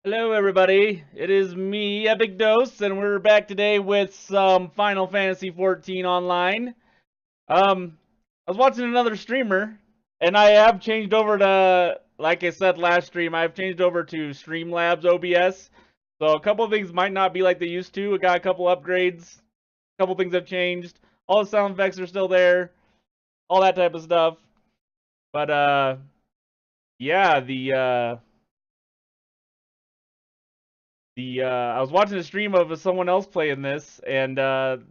Hello everybody, it is me, EpicDose, and we're back today with some Final Fantasy XIV Online. I was watching another streamer, and I have changed over to, like I said last stream, I've changed over to Streamlabs OBS. So a couple of things might not be like they used to. It got a couple upgrades, a couple things have changed. All the sound effects are still there, all that type of stuff. But, yeah, I was watching a stream of someone else playing this, and the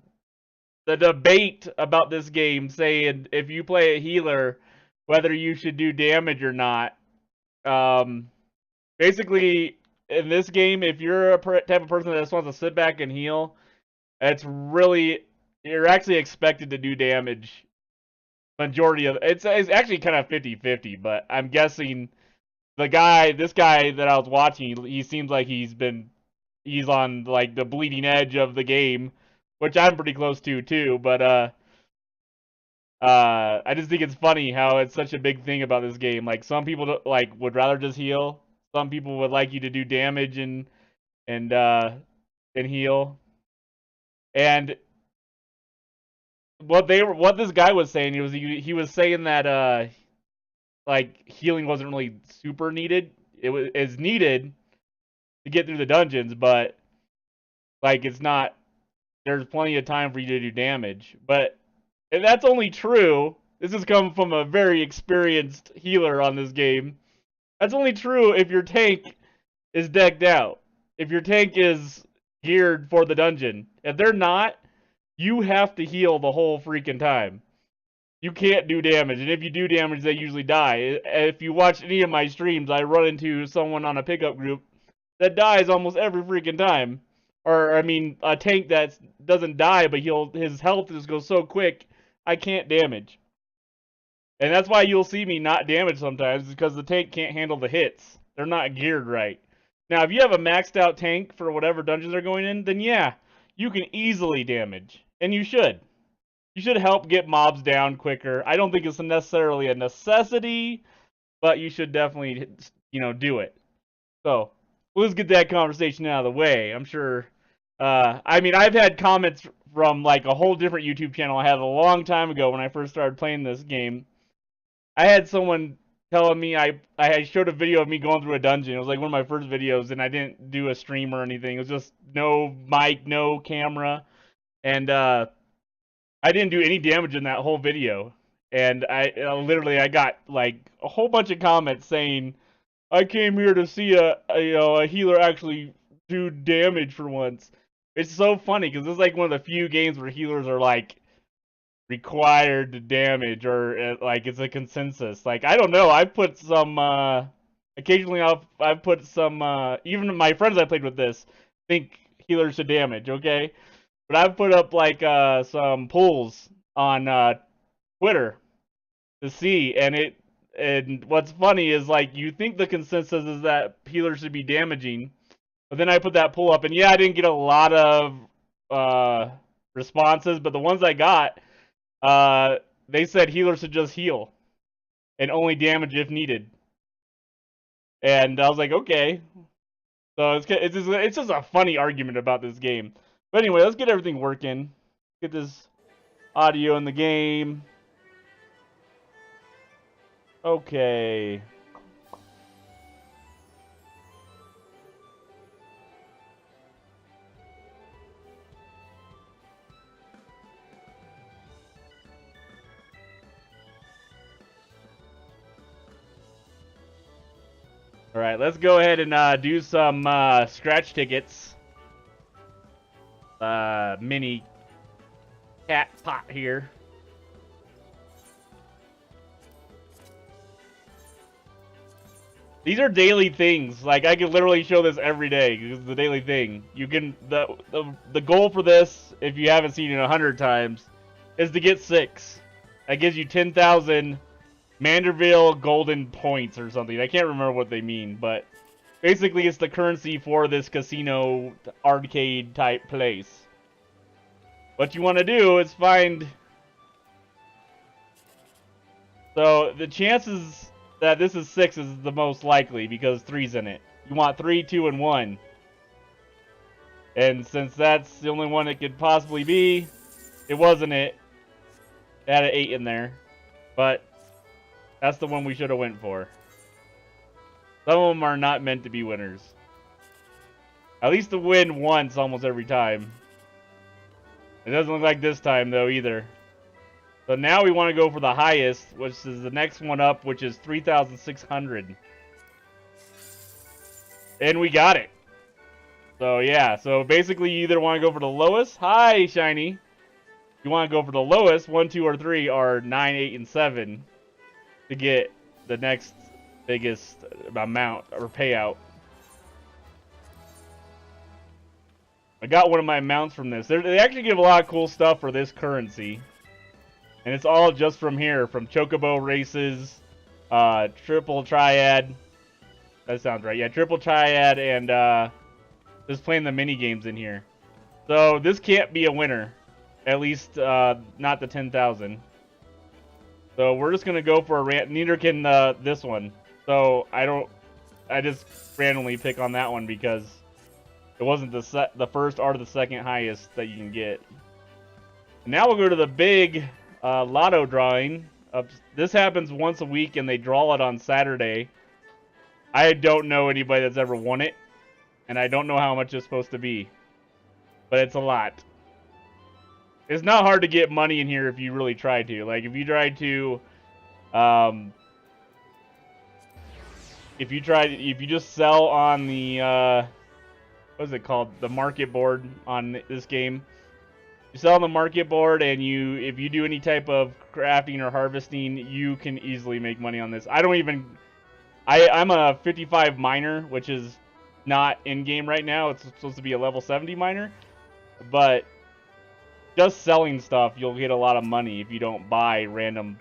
debate about this game saying if you play a healer, whether you should do damage or not. Um, Basically, in this game, if you're a type of person that just wants to sit back and heal, you're actually expected to do damage. Majority of it's actually kind of 50-50, but I'm guessing this guy that I was watching, he seems like he's on like the bleeding edge of the game, which I'm pretty close to too. But I just think it's funny how it's such a big thing about this game. Like some people would rather just heal. Some people would like you to do damage and uh and heal. And what this guy was saying, he was saying that like healing wasn't really super needed. Is needed to get through the dungeons, but like it's not. There's plenty of time for you to do damage. But if that's only true, this is coming from a very experienced healer on this game. That's only true if your tank is decked out. If your tank is geared for the dungeon. If they're not, you have to heal the whole freaking time. You can't do damage, and if you do damage, they usually die. If you watch any of my streams, I run into someone on a pickup group that dies almost every freaking time. Or, I mean, a tank that doesn't die, but his health just goes so quick, I can't damage. And that's why you'll see me not damage sometimes, because the tank can't handle the hits. They're not geared right. Now, if you have a maxed out tank for whatever dungeons they're going in, then yeah, you can easily damage. And you should. You should help get mobs down quicker. I don't think it's necessarily a necessity, but you should definitely, do it. So, let's get that conversation out of the way. I'm sure. I mean, I've had comments from like a whole different YouTube channel I had a long time ago when I first started playing this game. I had someone telling me I showed a video of me going through a dungeon. It was like one of my first videos, and I didn't do a stream or anything. It was just no mic, no camera, and I didn't do any damage in that whole video. And I got like a whole bunch of comments saying I came here to see a healer actually do damage for once. It's so funny because this is like one of the few games where healers are like required to damage or like it's a consensus. Like I don't know, I put some occasionally I've put some even my friends I played with this think healers should damage, okay? But I've put up like some polls on Twitter to see, and what's funny is like you think the consensus is that healers should be damaging, but then I put that poll up, and yeah, I didn't get a lot of responses, but the ones I got, they said healers should just heal and only damage if needed, and I was like, okay. So it's just a funny argument about this game. But anyway, let's get everything working. Get this audio in the game. Okay. Alright, let's go ahead and do some scratch tickets. Mini cat pot here. These are daily things. Like I could literally show this every day. It's the daily thing. You can the goal for this, if you haven't seen it 100 times, is to get 6. That gives you 10,000 Manderville golden points or something. I can't remember what they mean, but basically it's the currency for this casino arcade type place. What you want to do is find... So the chances that this is 6 is the most likely because 3's in it. You want 3, 2, and 1. And since that's the only one it could possibly be, it wasn't it. It had an 8 in there. But that's the one we should have went for. Some of them are not meant to be winners. At least to win once almost every time. It doesn't look like this time, though, either. So now we want to go for the highest, which is the next one up, which is 3,600. And we got it. So, yeah. So, basically, you either want to go for the lowest. Hi, Shiny. You want to go for the lowest. 1, 2, or 3 are 9, 8, and 7 to get the next biggest amount or payout. I got one of my mounts from this. They actually give a lot of cool stuff for this currency. And it's all just from here. From Chocobo races, Triple Triad. That sounds right. Yeah, Triple Triad and just playing the mini games in here. So this can't be a winner. At least not the 10,000. So we're just going to go for a neither can this one. So I just randomly pick on that one because it wasn't the first or the second highest that you can get. And now we'll go to the big lotto drawing. This happens once a week and they draw it on Saturday. I don't know anybody that's ever won it. And I don't know how much it's supposed to be. But it's a lot. It's not hard to get money in here if you really try to. Like, if you try to, if you just sell on the, what is it called? The market board on this game. You sell on the market board, and if you do any type of crafting or harvesting, you can easily make money on this. I'm a 55 miner, which is not in game right now. It's supposed to be a level 70 miner, but just selling stuff, you'll get a lot of money if you don't buy random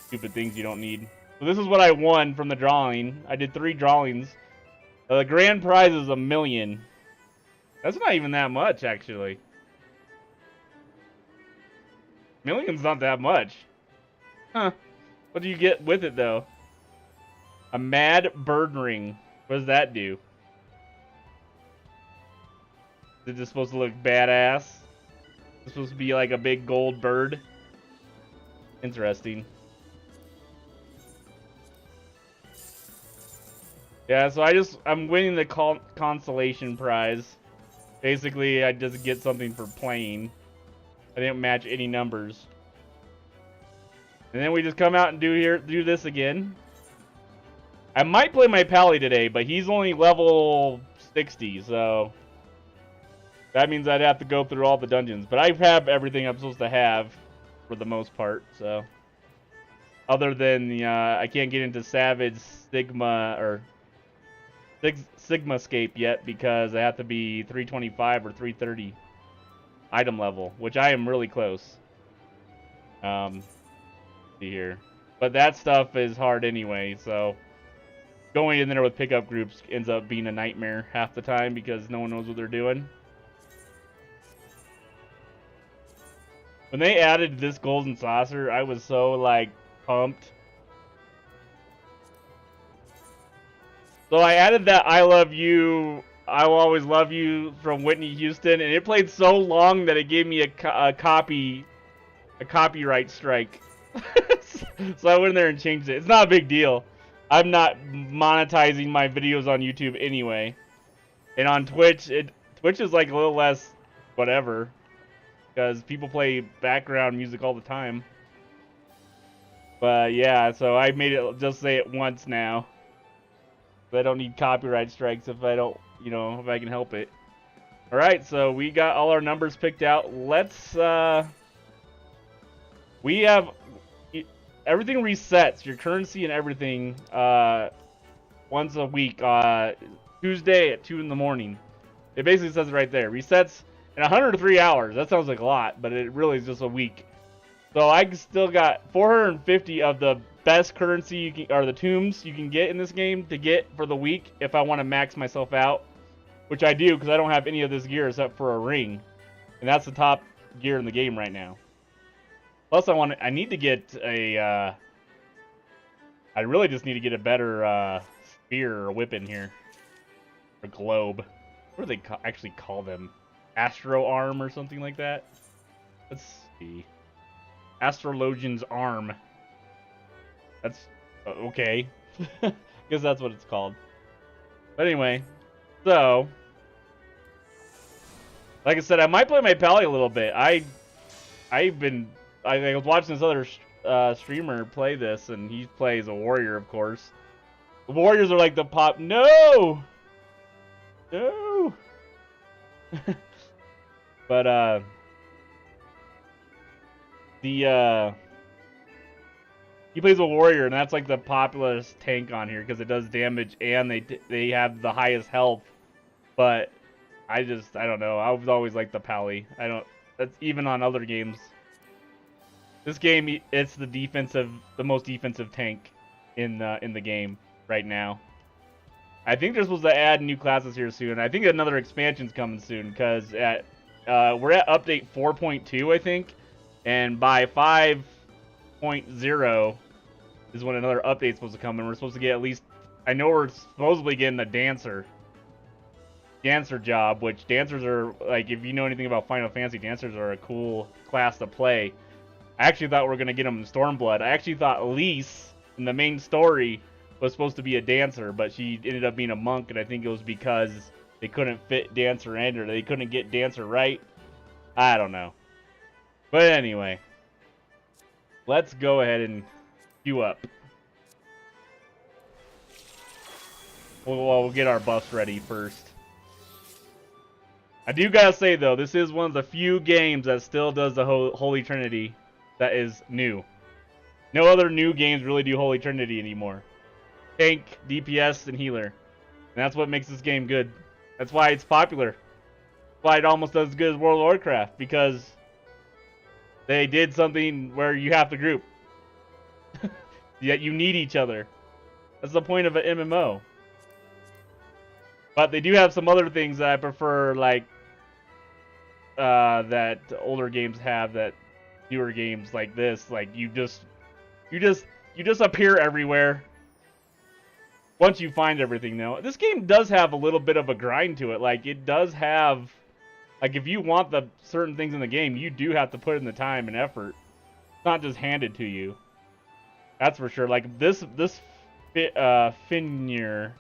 stupid things you don't need. So this is what I won from the drawing. I did 3 drawings. The grand prize is $1 million. That's not even that much, actually. $1 million's not that much. Huh. What do you get with it, though? A mad bird ring. What does that do? Is it just supposed to look badass? It's supposed to be like a big gold bird. Interesting. Yeah, so I'm winning the consolation prize. Basically, I just get something for playing. I didn't match any numbers. And then we just come out and do this again. I might play my Pally today, but he's only level 60, so that means I'd have to go through all the dungeons. But I have everything I'm supposed to have for the most part, so. Other than the, I can't get into Savage Sigma or Sigmascape yet because I have to be 325 or 330 item level, which I am really close. See here. But that stuff is hard anyway, so going in there with pickup groups ends up being a nightmare half the time because no one knows what they're doing. When they added this golden saucer, I was so, like, pumped. So I added that I Love You, I Will Always Love You from Whitney Houston, and it played so long that it gave me a copyright strike. So I went in there and changed it. It's not a big deal. I'm not monetizing my videos on YouTube anyway. And on Twitch, Twitch is like a little less whatever. Because people play background music all the time. But yeah, so I made it just say it once now. I don't need copyright strikes if I don't, if I can help it. Alright, so we got all our numbers picked out. Let's, we have, everything resets, your currency and everything, once a week, Tuesday at 2 in the morning. It basically says it right there. Resets in 103 hours. That sounds like a lot, but it really is just a week. So I still got 450 of the best currency you can, or the tombs you can get in this game to get for the week if I want to max myself out, which I do because I don't have any of this gear except for a ring, and that's the top gear in the game right now. Plus, I need to get a. I really just need to get a better spear or whip in here. Or globe. What do they actually call them? Astro arm or something like that? Let's see. Astrologian's arm. That's okay. Guess that's what it's called. But anyway, so like I said, I might play my Pally a little bit. I was watching this other streamer play this, and he plays a warrior, of course. The warriors are like the pop. No. But he plays a warrior, and that's like the populist tank on here because it does damage and they have the highest health. But I don't know. I was always like the Pally. That's even on other games. This game, it's the most defensive tank in the game right now. I think they're supposed to add new classes here soon. I think another expansion's coming soon because we're at update 4.2, I think, and by 5.0 is when another update's supposed to come, and we're supposed to get at least. I know we're supposedly getting a dancer job, which dancers are like, if you know anything about Final Fantasy, dancers are a cool class to play. I actually thought we were gonna get them in Stormblood. I actually thought Lise in the main story was supposed to be a dancer, but she ended up being a monk, and I think it was because they couldn't fit dancer in, or they couldn't get dancer right. I don't know. But anyway, let's go ahead and queue up. We'll get our buffs ready first. I do gotta say though, this is one of the few games that still does the Holy Trinity that is new. No other new games really do Holy Trinity anymore. Tank, DPS, and healer. And that's what makes this game good. That's why it's popular. That's why it almost does as good as World of Warcraft, because they did something where you have to group. Yet you need each other. That's the point of an MMO. But they do have some other things that I prefer, like that older games have that newer games like this. Like you just appear everywhere. Once you find everything, though, this game does have a little bit of a grind to it. Like, it does have, like, if you want the certain things in the game, you do have to put in the time and effort. It's not just handed to you. That's for sure. Like, this Finir,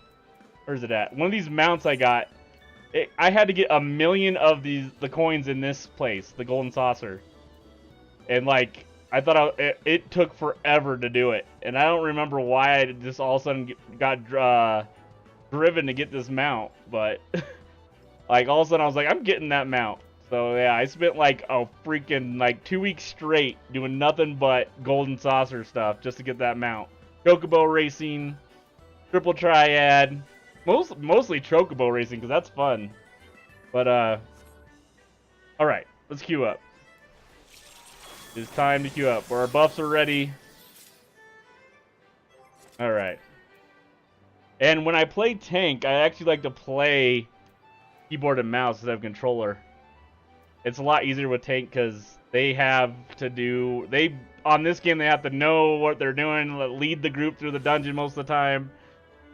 where's it at? One of these mounts I got, I had to get 1 million of the coins in this place, the Golden Saucer. And, like, I thought it took forever to do it, and I don't remember why I just all of a sudden got driven to get this mount, but like all of a sudden I was like, I'm getting that mount. So yeah, I spent like a freaking like 2 weeks straight doing nothing but Golden Saucer stuff just to get that mount. Chocobo racing, triple triad, mostly Chocobo racing because that's fun. But all right, let's queue up. It's time to queue up. Where our buffs are ready. Alright. And when I play tank, I actually like to play keyboard and mouse instead of controller. It's a lot easier with tank because they have to do... on this game, they have to know what they're doing, lead the group through the dungeon most of the time.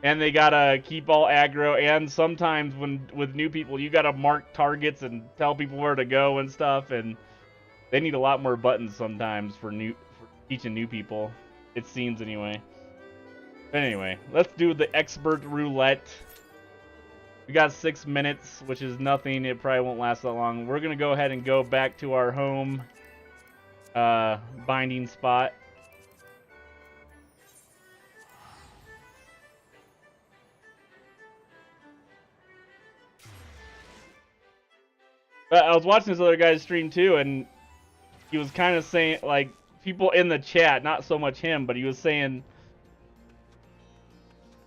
And they gotta keep all aggro. And sometimes with new people, you gotta mark targets and tell people where to go and stuff. And they need a lot more buttons sometimes for teaching new people. It seems anyway. But anyway, let's do the expert roulette. We got 6 minutes, which is nothing. It probably won't last that long. We're gonna go ahead and go back to our home binding spot. But I was watching this other guy's stream too, and he was kind of saying, like, people in the chat, not so much him, but he was saying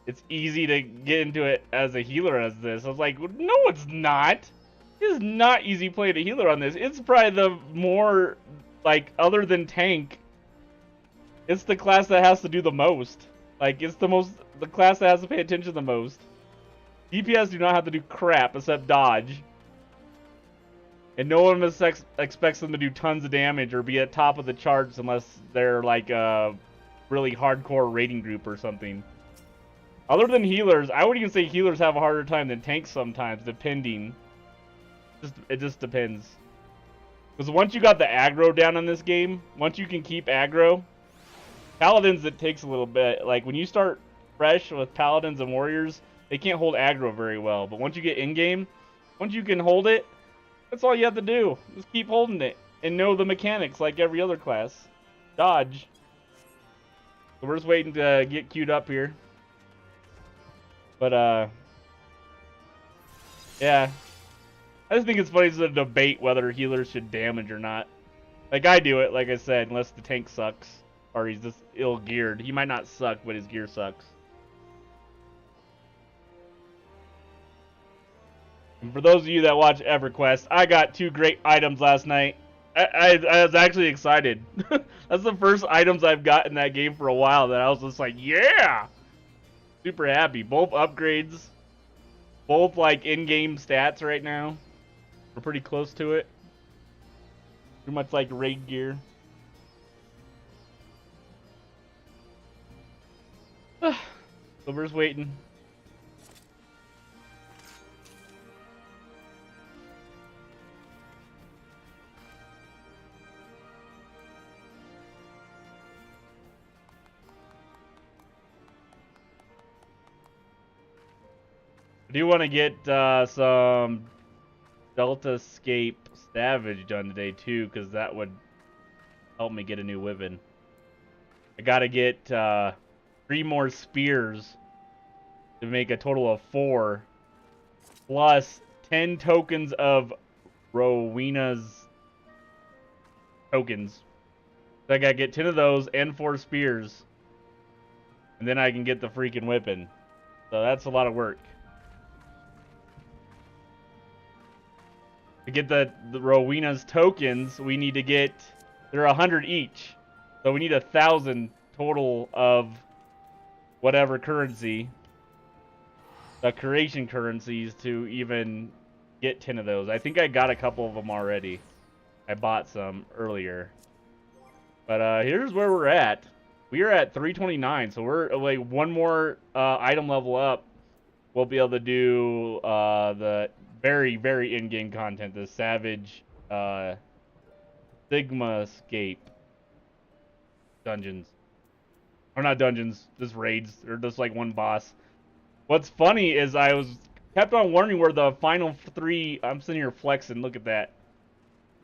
it's easy to get into it as a healer as this. I was like, no, it's not. It is not easy playing a healer on this. It's probably the more, like, other than tank, it's the class that has to do the most. Like, it's the class that has to pay attention the most. DPS do not have to do crap except dodge. And no one expects them to do tons of damage or be at top of the charts unless they're like a really hardcore raiding group or something. Other than healers, I would even say healers have a harder time than tanks sometimes, depending. It just depends. Because once you got the aggro down in this game, once you can keep aggro, paladins it takes a little bit. Like when you start fresh with paladins and warriors, they can't hold aggro very well. But once you get in game, once you can hold it, that's all you have to do. Just keep holding it and know the mechanics like every other class. Dodge. So we're just waiting to get queued up here. But yeah. I just think it's funny to debate whether healers should damage or not. Like I do it, like I said, unless the tank sucks or he's just ill-geared. He might not suck, but his gear sucks. And for those of you that watch EverQuest, I got 2 great items last night. I was actually excited. That's the first items I've got in that game for a while that I was just like, yeah! Super happy. Both upgrades. Both like in-game stats right now. We're pretty close to it. Pretty much like raid gear. So we're just waiting. I do want to get some Deltascape Savage done today too, because that would help me get a new weapon. I gotta get 3 more spears to make a total of 4, plus 10 tokens of Rowena's tokens. So I gotta get 10 of those and 4 spears, and then I can get the freaking weapon. So that's a lot of work. To get the Rowena's tokens, we need to get, they're 100 each. So we need 1,000 total of whatever currency, the creation currencies, to even get 10 of those. I think I got a couple of them already. I bought some earlier. But here's where we're at. We are at 329, so we're like 1 more item level up. We'll be able to do the very, very in-game content, the Savage Sigmascape dungeons. Or not dungeons, just raids, or just like 1 boss. What's funny is I kept on wondering where the final 3, I'm sitting here flexing, look at that.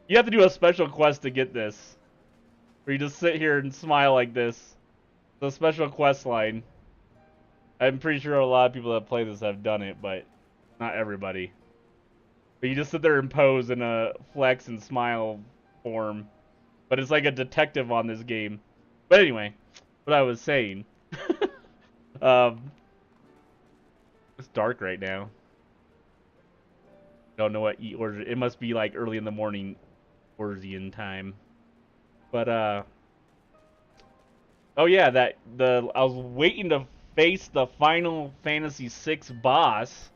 You have to do a special quest to get this. Where you just sit here and smile like this. It's a special quest line. I'm pretty sure a lot of people that play this have done it, but not everybody. But you just sit there and pose in a flex and smile form. But it's like a detective on this game. But anyway, what I was saying. It's dark right now. Don't know what order. It must be like early in the morning Orsian time. But oh yeah, I was waiting to face the Final Fantasy VI boss.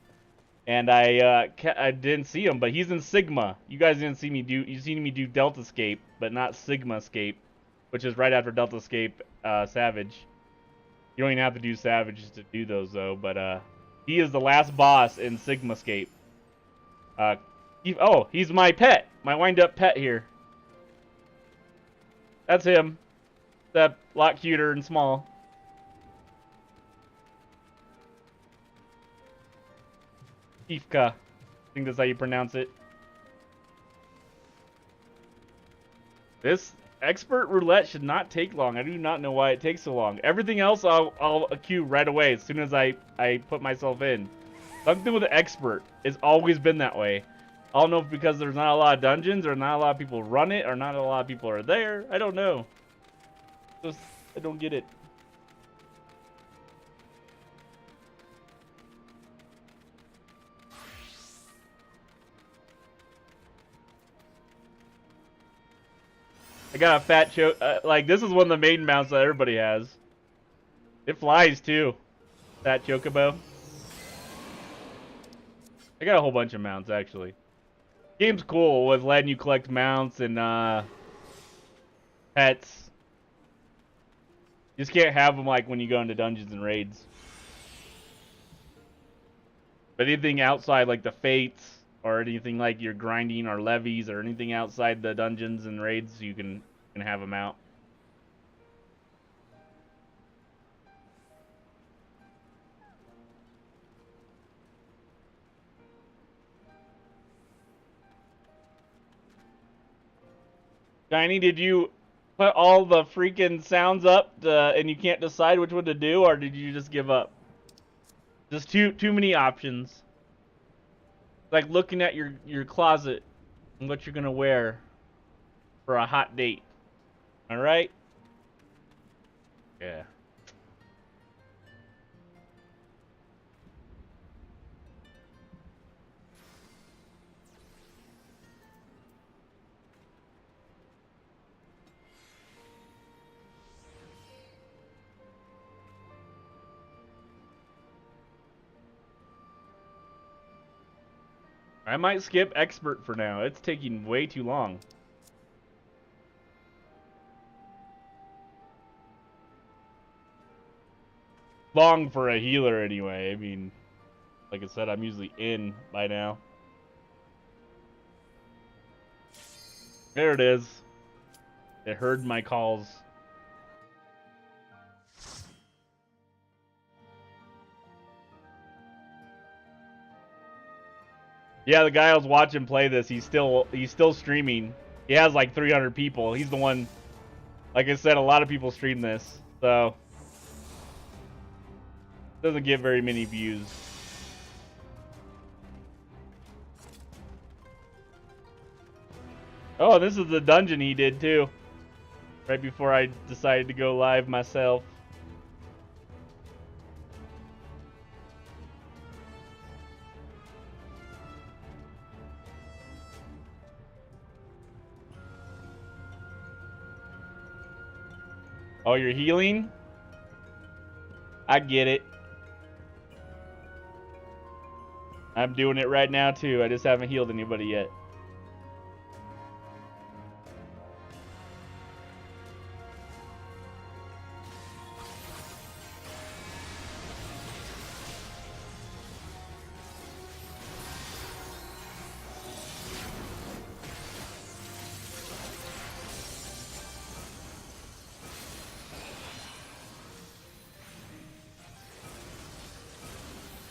And I didn't see him, but he's in Sigma. You guys didn't see me do. You seen me do Deltascape, but not Sigmascape, which is right after Deltascape Savage. You don't even have to do Savage to do those though. But he is the last boss in Sigmascape. He's my pet, my wind-up pet here. That's him. Except a lot cuter and small. Ifka. I think that's how you pronounce it. This expert roulette should not take long. I do not know why it takes so long. Everything else I'll queue right away as soon as I put myself in. Something with the expert. It's always been that way. I don't know if because there's not a lot of dungeons or not a lot of people run it or not a lot of people are there. I don't know. I don't get it. I got a fat choke. Like, this is one of the main mounts that everybody has. It flies, too. Fat chocobo. I got a whole bunch of mounts, actually. Game's cool with letting you collect mounts and, pets. You just can't have them, like, when you go into dungeons and raids. But anything outside, like the fates, or anything like your grinding or levies, or anything outside the dungeons and raids, you can have them out. Shiny, did you put all the freaking sounds up and you can't decide which one to do, or did you just give up? Just too many options. Like looking at your closet and what you're gonna wear for a hot date. All right? Yeah. I might skip expert for now. It's taking way too long. Long for a healer anyway. I mean, like I said, I'm usually in by now. There it is. It heard my calls. Yeah, the guy I was watching play this, he's still streaming. He has like 300 people. He's the one, like I said, a lot of people stream this, so doesn't get very many views. Oh, this is the dungeon he did too. Right before I decided to go live myself. Oh, you're healing? I get it. I'm doing it right now too. I just haven't healed anybody yet.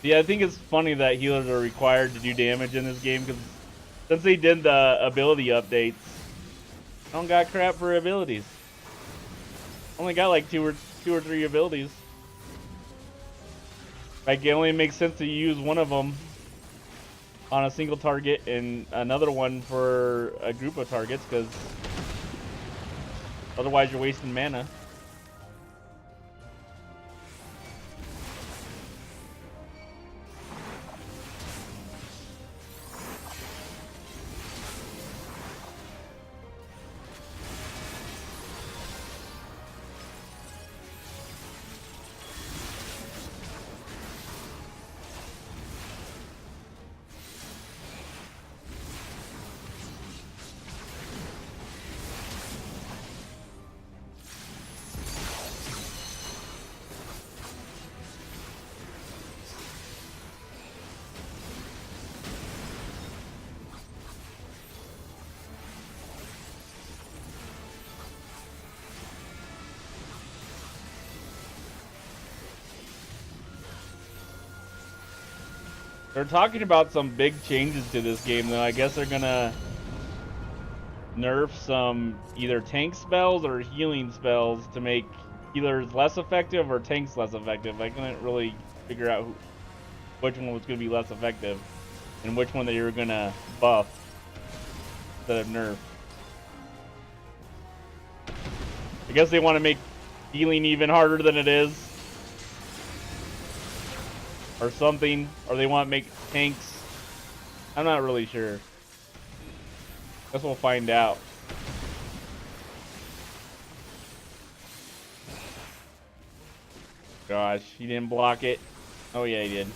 Yeah, I think it's funny that healers are required to do damage in this game, because since they did the ability updates, I don't got crap for abilities. Only got like two or three abilities. Like, it only makes sense to use one of them on a single target and another one for a group of targets, because otherwise you're wasting mana. They're talking about some big changes to this game, though. I guess they're gonna nerf some either tank spells or healing spells to make healers less effective or tanks less effective. I couldn't really figure out which one was gonna be less effective and which one they were gonna buff instead of nerf. I guess they want to make healing even harder than it is. Or something, or they want to make tanks. I'm not really sure. Guess we'll find out. Gosh, he didn't block it. Oh yeah, he did.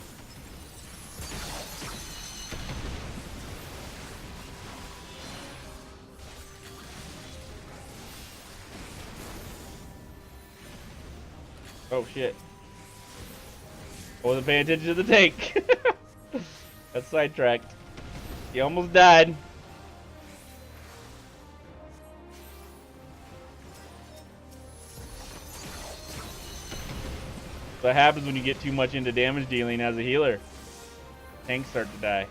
Oh shit. I wasn't paying attention to the tank. Got sidetracked. He almost died. What happens when you get too much into damage dealing as a healer? Tanks start to die.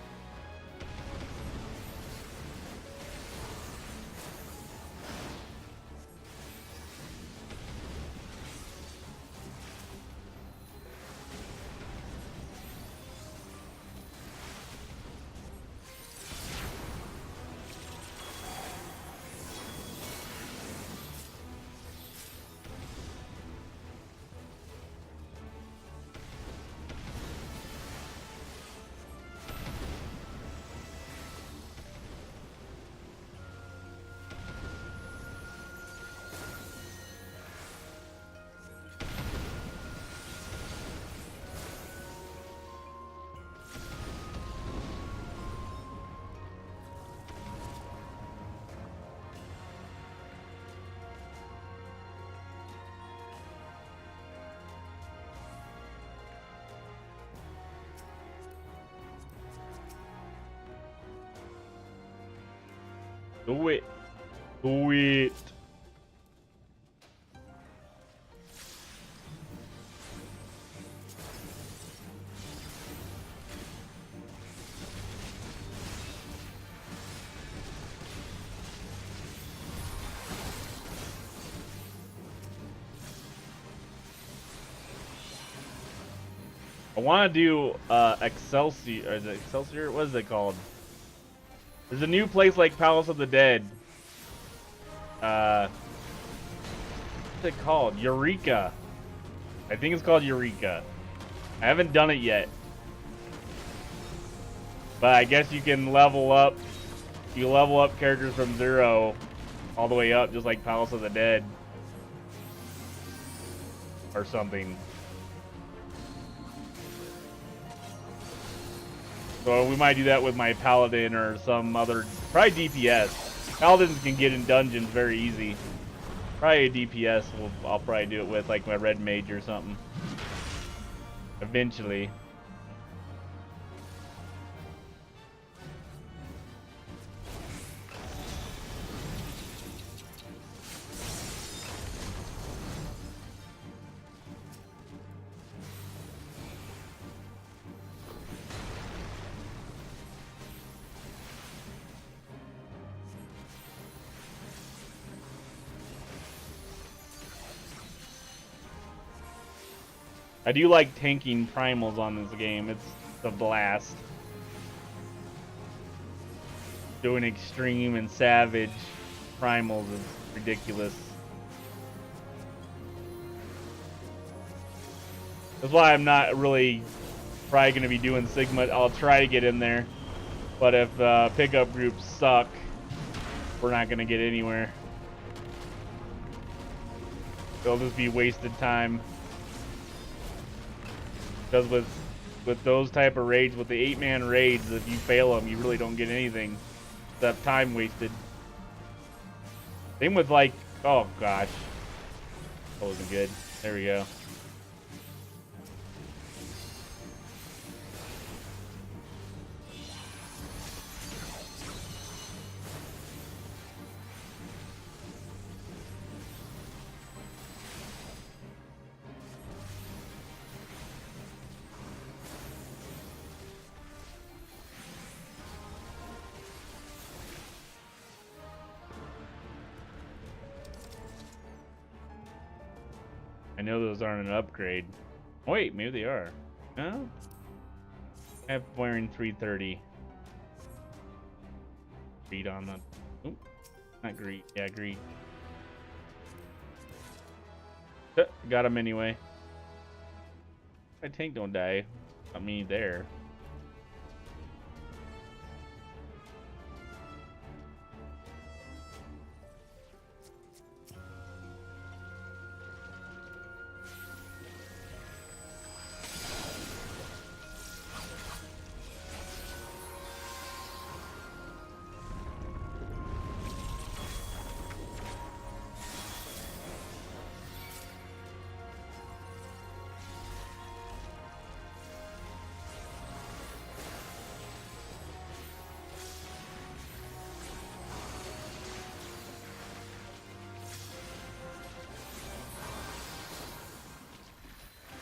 Do it. Do it. I want to do Excelsior. Or is it Excelsior? What is it called? There's a new place like Palace of the Dead. What's it called? Eureka. I think it's called Eureka. I haven't done it yet. But I guess you can level up. You level up characters from 0 all the way up, just like Palace of the Dead. Or something. So we might do that with my Paladin or some other, probably DPS. Paladins can get in dungeons very easy. Probably a DPS I'll probably do it with, like my Red Mage or something. Eventually. I do like tanking primals on this game. It's a blast. Doing extreme and savage primals is ridiculous. That's why I'm not really probably going to be doing Sigma. I'll try to get in there. But if pickup groups suck, we're not going to get anywhere. It'll just be wasted time. Because with those type of raids, with the 8-man raids, if you fail them, you really don't get anything. Except time wasted. Same with like, oh gosh. That wasn't good. There we go. I know those aren't an upgrade. Oh, wait, maybe they are. No? I have wearing 330. Greed on the... Oop. Not greed. Yeah, greed. Got him anyway. My tank don't die. I mean, there.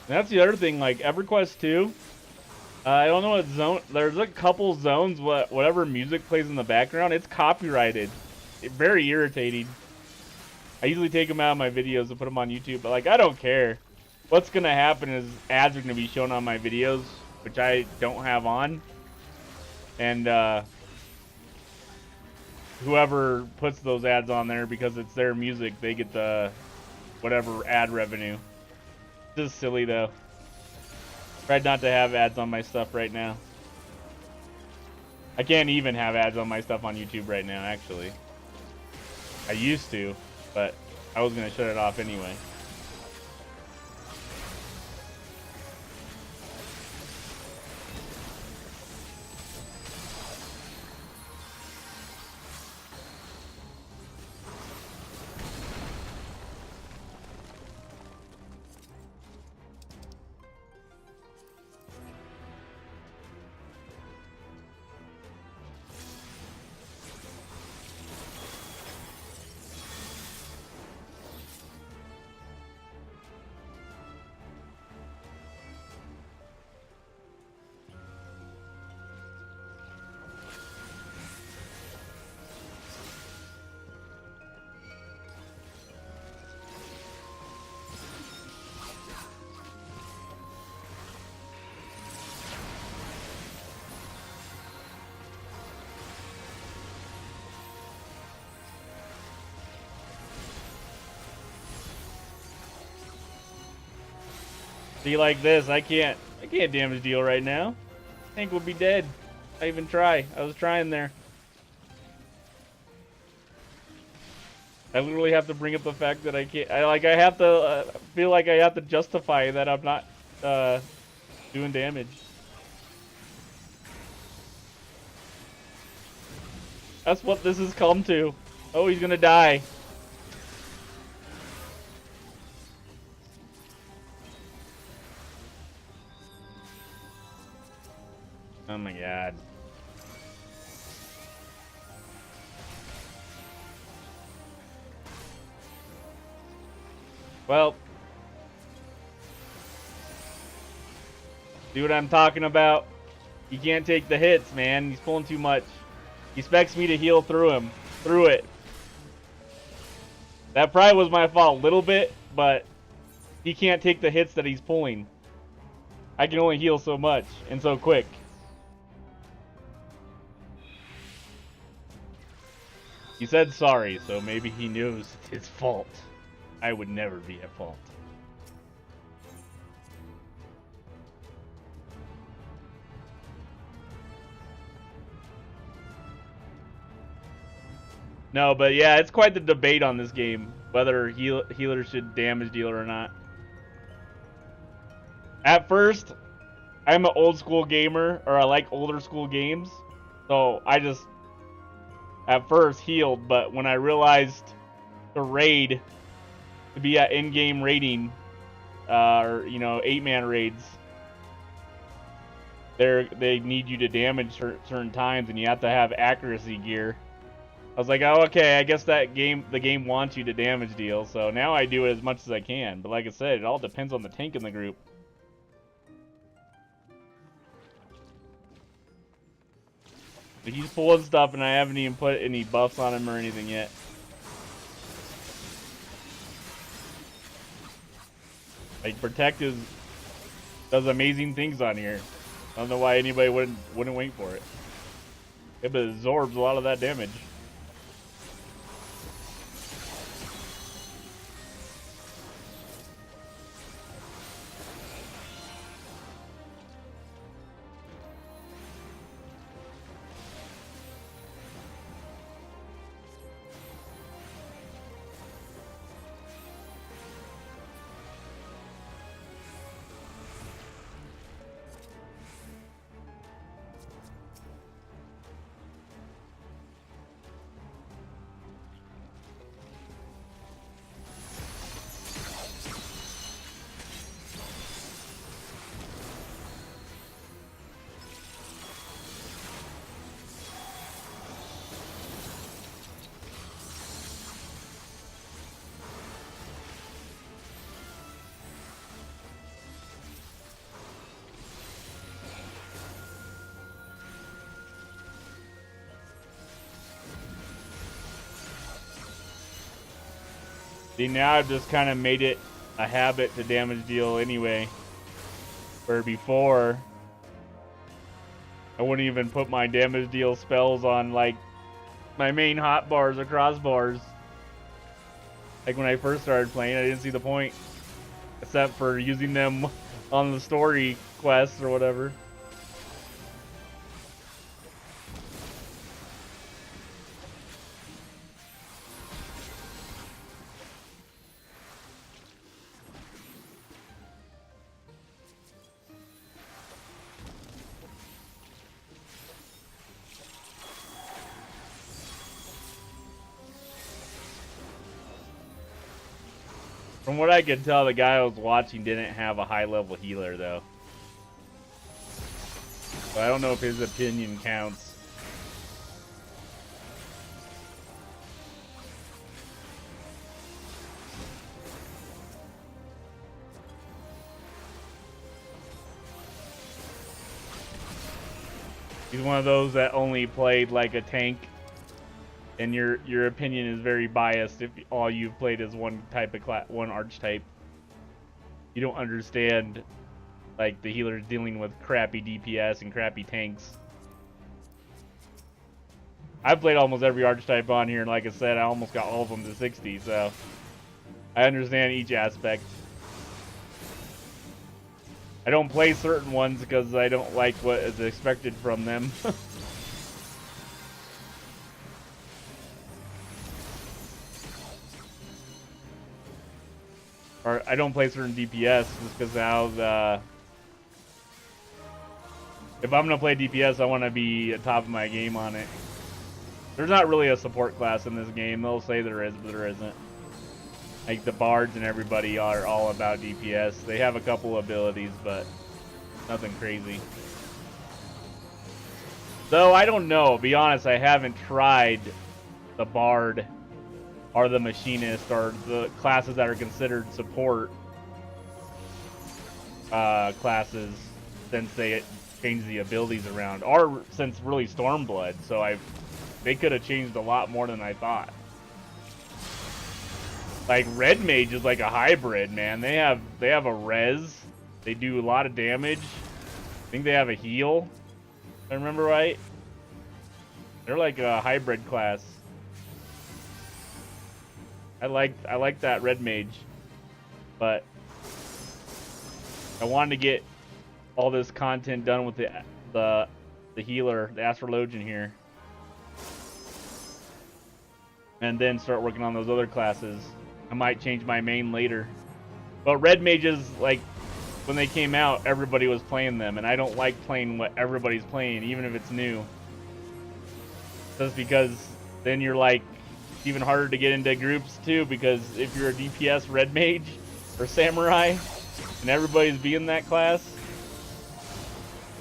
And that's the other thing, like EverQuest 2. I don't know what zone. There's a couple zones. Whatever music plays in the background, it's copyrighted. Very irritating. I usually take them out of my videos and put them on YouTube, but like I don't care. What's gonna happen is ads are gonna be shown on my videos, which I don't have on, and whoever puts those ads on there, because it's their music, they get the whatever ad revenue. This is silly though. Tried not to have ads on my stuff right now. I can't even have ads on my stuff on YouTube right now, actually. I used to, but I was gonna shut it off anyway. See, like this, I can't damage deal right now. Tank will be dead. I even try. I was trying there. I literally have to bring up the fact that I can't. I have to feel like I have to justify that I'm not doing damage. That's what this has come to. Oh, he's gonna die. Oh my god. Well, see what I'm talking about? He can't take the hits, man. He's pulling too much. He expects me to heal through it. That probably was my fault a little bit, but he can't take the hits that he's pulling. I can only heal so much and so quick. He said sorry, so maybe he knows it's his fault. I would never be at fault. No, but yeah, it's quite the debate on this game, whether healers should damage deal or not. At first, I'm an old school gamer, or I like older school games, so I just, at first, healed, but when I realized the raid, to be at in-game raiding, or, you know, 8-man raids, they need you to damage certain times, and you have to have accuracy gear. I was like, oh, okay, I guess the game wants you to damage deal, so now I do it as much as I can. But like I said, it all depends on the tank in the group. But he's pulling stuff, and I haven't even put any buffs on him or anything yet. Like, Protect does amazing things on here. I don't know why anybody wouldn't wait for it. It absorbs a lot of that damage. See, now I've just kind of made it a habit to damage deal anyway. Where before, I wouldn't even put my damage deal spells on, like, my main hotbars or crossbars. Like, when I first started playing, I didn't see the point. Except for using them on the story quests or whatever. From what I could tell, the guy I was watching didn't have a high-level healer, though. So I don't know if his opinion counts. He's one of those that only played like a tank. And your opinion is very biased if all you've played is one type of one archetype. You don't understand, like, the healers dealing with crappy DPS and crappy tanks. I've played almost every archetype on here, and like I said, I almost got all of them to 60, so I understand each aspect. I don't play certain ones because I don't like what is expected from them. Or I don't play certain DPS just because how the... If I'm going to play DPS, I want to be at top of my game on it. There's not really a support class in this game. They'll say there is, but there isn't. Like, the bards and everybody are all about DPS. They have a couple abilities, but nothing crazy. Though, I don't know. Be honest, I haven't tried the bard or the machinist or the classes that are considered support classes since they changed the abilities around, or since really Stormblood. So they could have changed a lot more than I thought. Like, Red Mage is like a hybrid, man. They have a res. They do a lot of damage. I think they have a heal, if I remember right. They're like a hybrid class. I like that Red Mage, but I wanted to get all this content done with the healer, the Astrologian here, and then start working on those other classes. I might change my main later, but Red Mages, like, when they came out, everybody was playing them, and I don't like playing what everybody's playing, even if it's new. Just because then you're like, it's even harder to get into groups too, because if you're a DPS Red Mage or Samurai and everybody's being that class,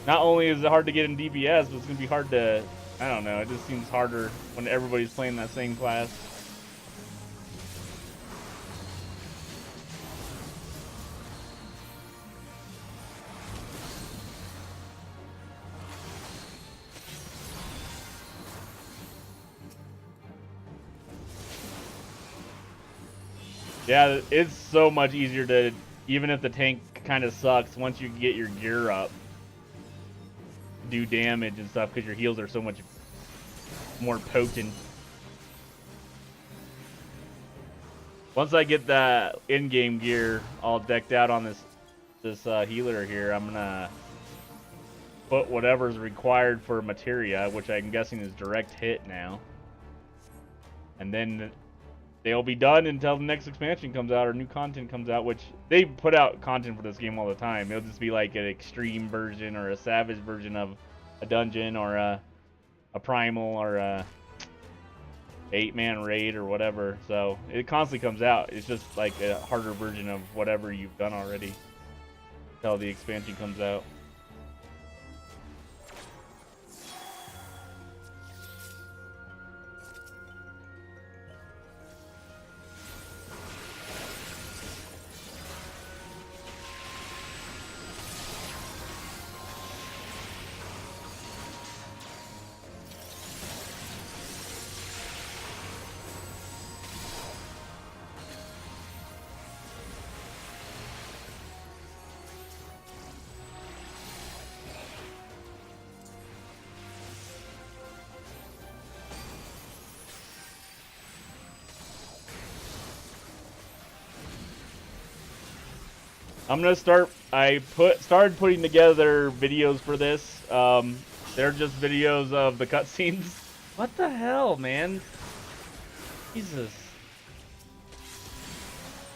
not only is it hard to get in DPS, but it's gonna be hard to, I don't know, it just seems harder when everybody's playing that same class. Yeah, it's so much easier to, even if the tank kind of sucks, once you get your gear up, do damage and stuff, because your heals are so much more potent. Once I get that in-game gear all decked out on this healer here, I'm gonna put whatever's required for materia, which I'm guessing is direct hit now, and then they'll be done until the next expansion comes out or new content comes out, which they put out content for this game all the time. It'll just be like an extreme version or a savage version of a dungeon or a primal or a 8-man raid or whatever. So it constantly comes out. It's just like a harder version of whatever you've done already until the expansion comes out. I'm gonna start. Started putting together videos for this. They're just videos of the cutscenes. What the hell, man? Jesus.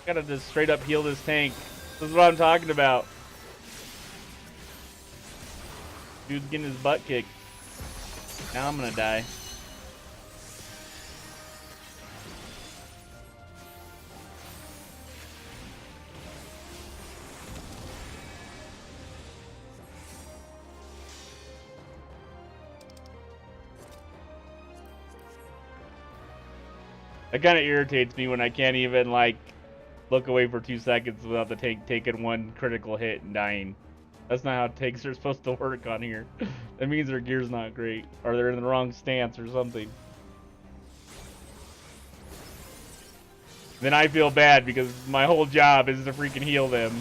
Gotta just straight up heal this tank. This is what I'm talking about. Dude's getting his butt kicked. Now I'm gonna die. It kind of irritates me when I can't even, like, look away for 2 seconds without the tank taking one critical hit and dying. That's not how tanks are supposed to work on here. That means their gear's not great, or they're in the wrong stance or something. Then I feel bad because my whole job is to freaking heal them.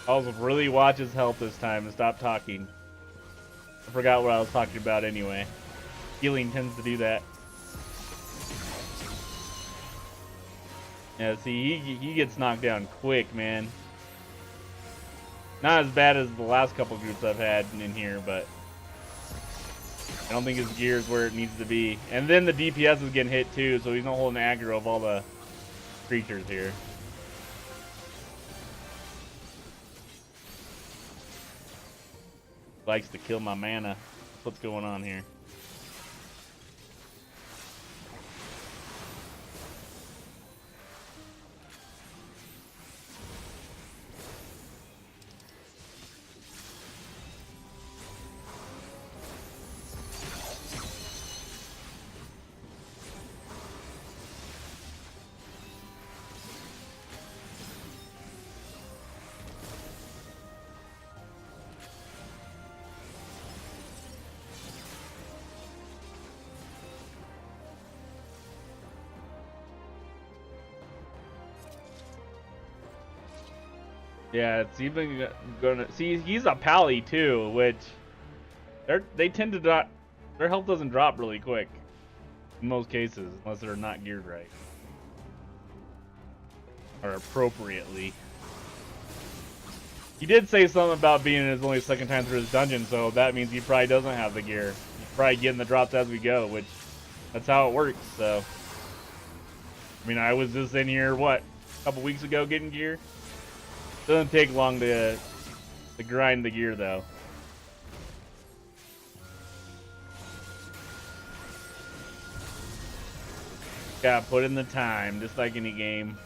Also, really watch his health this time and stop talking. I forgot what I was talking about anyway. Healing tends to do that. Yeah, see, he gets knocked down quick, man. Not as bad as the last couple groups I've had in here, but I don't think his gear is where it needs to be. And then the DPS is getting hit too, so he's not holding aggro of all the creatures here. Likes to kill my mana. That's what's going on here. Yeah, it's even gonna see. He's a pally too, which they tend to not. Their health doesn't drop really quick in most cases, unless they're not geared right or appropriately. He did say something about being in his only second time through his dungeon, so that means he probably doesn't have the gear. He's probably getting the drops as we go, which that's how it works. So, I mean, I was just in here what a couple weeks ago getting gear. Doesn't take long to grind the gear though. Gotta put in the time, just like any game.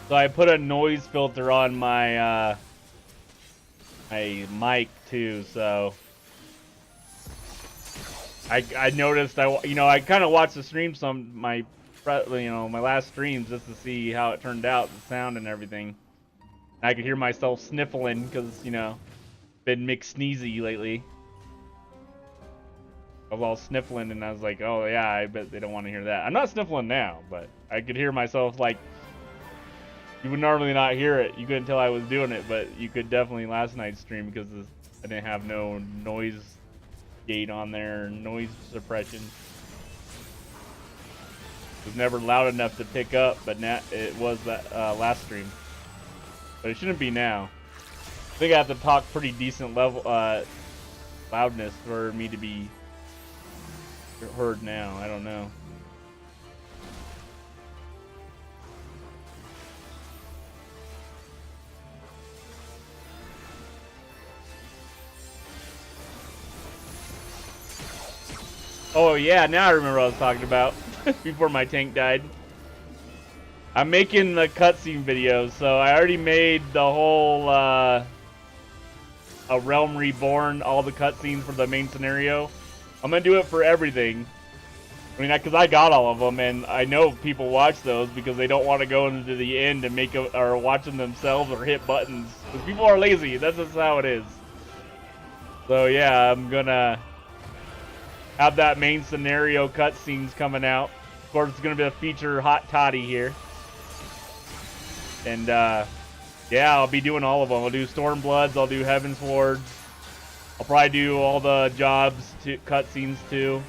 So I put a noise filter on my my mic too, so I noticed I kind of watched the stream my last streams just to see how it turned out, the sound and everything. I could hear myself sniffling because been mixed sneezy lately. I was all sniffling and I was like, oh yeah, I bet they don't want to hear that. I'm not sniffling now, but I could hear myself like. You would normally not hear it. You couldn't tell I was doing it, but you could definitely last night's stream because I didn't have no noise gate on there, noise suppression. It was never loud enough to pick up, but now it was that last stream. But it shouldn't be now. I think I have to talk pretty decent level loudness for me to be heard now. I don't know. Oh yeah, now I remember what I was talking about before my tank died. I'm making the cutscene videos, so I already made the whole A Realm Reborn, all the cutscenes for the main scenario. I'm gonna do it for everything. I mean, because I got all of them, and I know people watch those because they don't want to go into the end and or watch them themselves or hit buttons. Because people are lazy. That's just how it is. So yeah, I'm gonna have that main scenario cutscenes coming out. Of course, it's gonna be a feature hot toddy here. And yeah, I'll be doing all of them. I'll do Stormbloods. I'll do Heaven's Wards. I'll probably do all the jobs cutscenes too.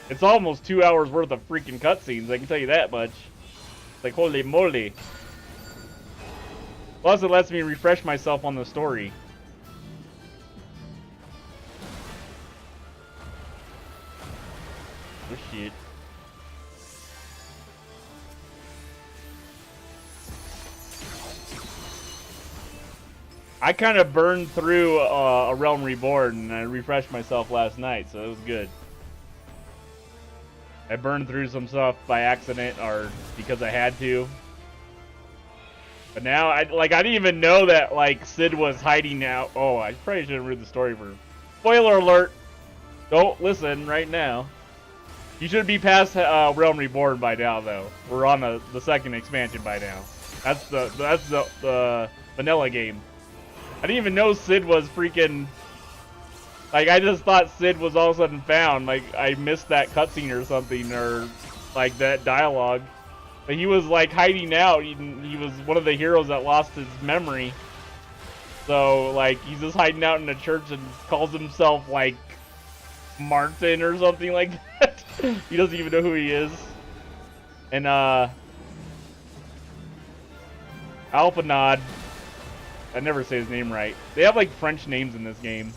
It's almost 2 hours worth of freaking cutscenes, I can tell you that much. It's like, holy moly. Plus, it lets me refresh myself on the story. Oh, shit. I kind of burned through A Realm Reborn, and I refreshed myself last night, so it was good. I burned through some stuff by accident or because I had to. But now, I didn't even know that, like, Cid was hiding out. Oh, I probably shouldn't read the story for... Spoiler alert! Don't listen right now. You should be past Realm Reborn by now, though. We're on the second expansion by now. That's the vanilla game. I didn't even know Cid was freaking... Like, I just thought Cid was all of a sudden found. Like, I missed that cutscene or something, or, like, that dialogue. But he was, like, hiding out. He was one of the heroes that lost his memory. So, like, he's just hiding out in a church and calls himself, like, Martin or something like that. He doesn't even know who he is. And, Alpanad. I never say his name right. They have, like, French names in this game.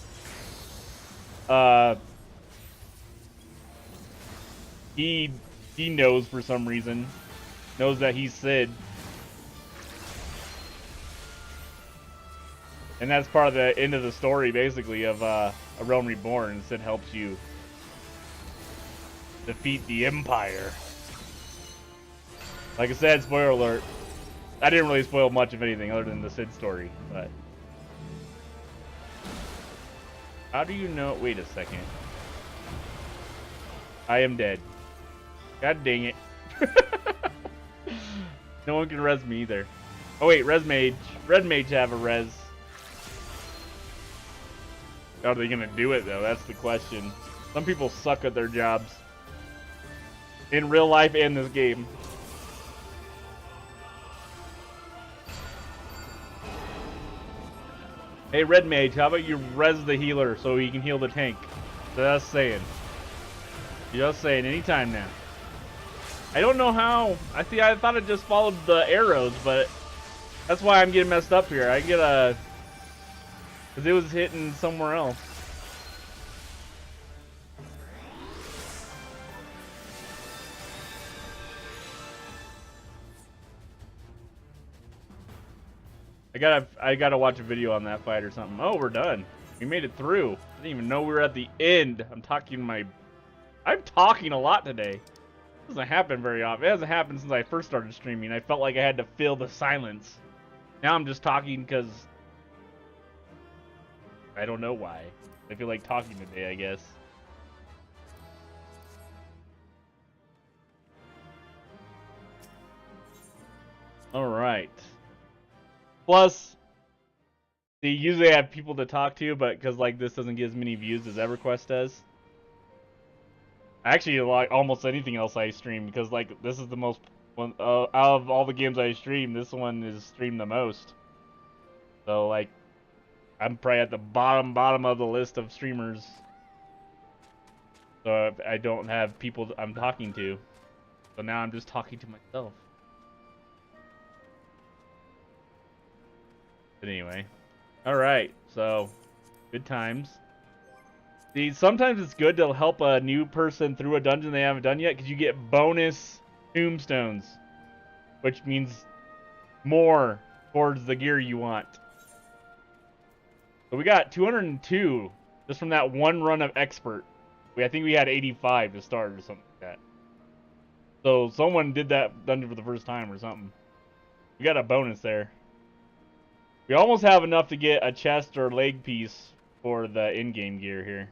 He knows for some reason. Knows that he's Cid. And that's part of the end of the story, basically, of A Realm Reborn. Cid helps you defeat the Empire. Like I said, spoiler alert. I didn't really spoil much of anything other than the Cid story, but... How do you know? Wait a second. I am dead. God dang it. No one can res me either. Oh wait, res mage. Red mage have a res. How are they gonna do it though? That's the question. Some people suck at their jobs. In real life and this game. Hey, Red Mage, how about you res the healer so he can heal the tank? Just saying. Just saying, anytime now. I don't know how. I thought it just followed the arrows, but that's why I'm getting messed up here. I get a... Because it was hitting somewhere else. I gotta watch a video on that fight or something. Oh, we're done. We made it through. I didn't even know we were at the end. I'm talking a lot today. It doesn't happen very often. It hasn't happened since I first started streaming. I felt like I had to fill the silence. Now I'm just talking because I don't know why. I feel like talking today, I guess. All right. Plus, they usually have people to talk to, but because like this doesn't get as many views as EverQuest does. Actually, like almost anything else I stream, because like this is the most one out of all the games I stream. This one is streamed the most. So like, I'm probably at the bottom of the list of streamers. So I don't have people I'm talking to. So now I'm just talking to myself. But anyway, all right. So, good times. See, sometimes it's good to help a new person through a dungeon they haven't done yet, because you get bonus tombstones, which means more towards the gear you want. So we got 202 just from that one run of expert. I think we had 85 to start or something like that. So someone did that dungeon for the first time or something. We got a bonus there. We almost have enough to get a chest or leg piece for the in-game gear here.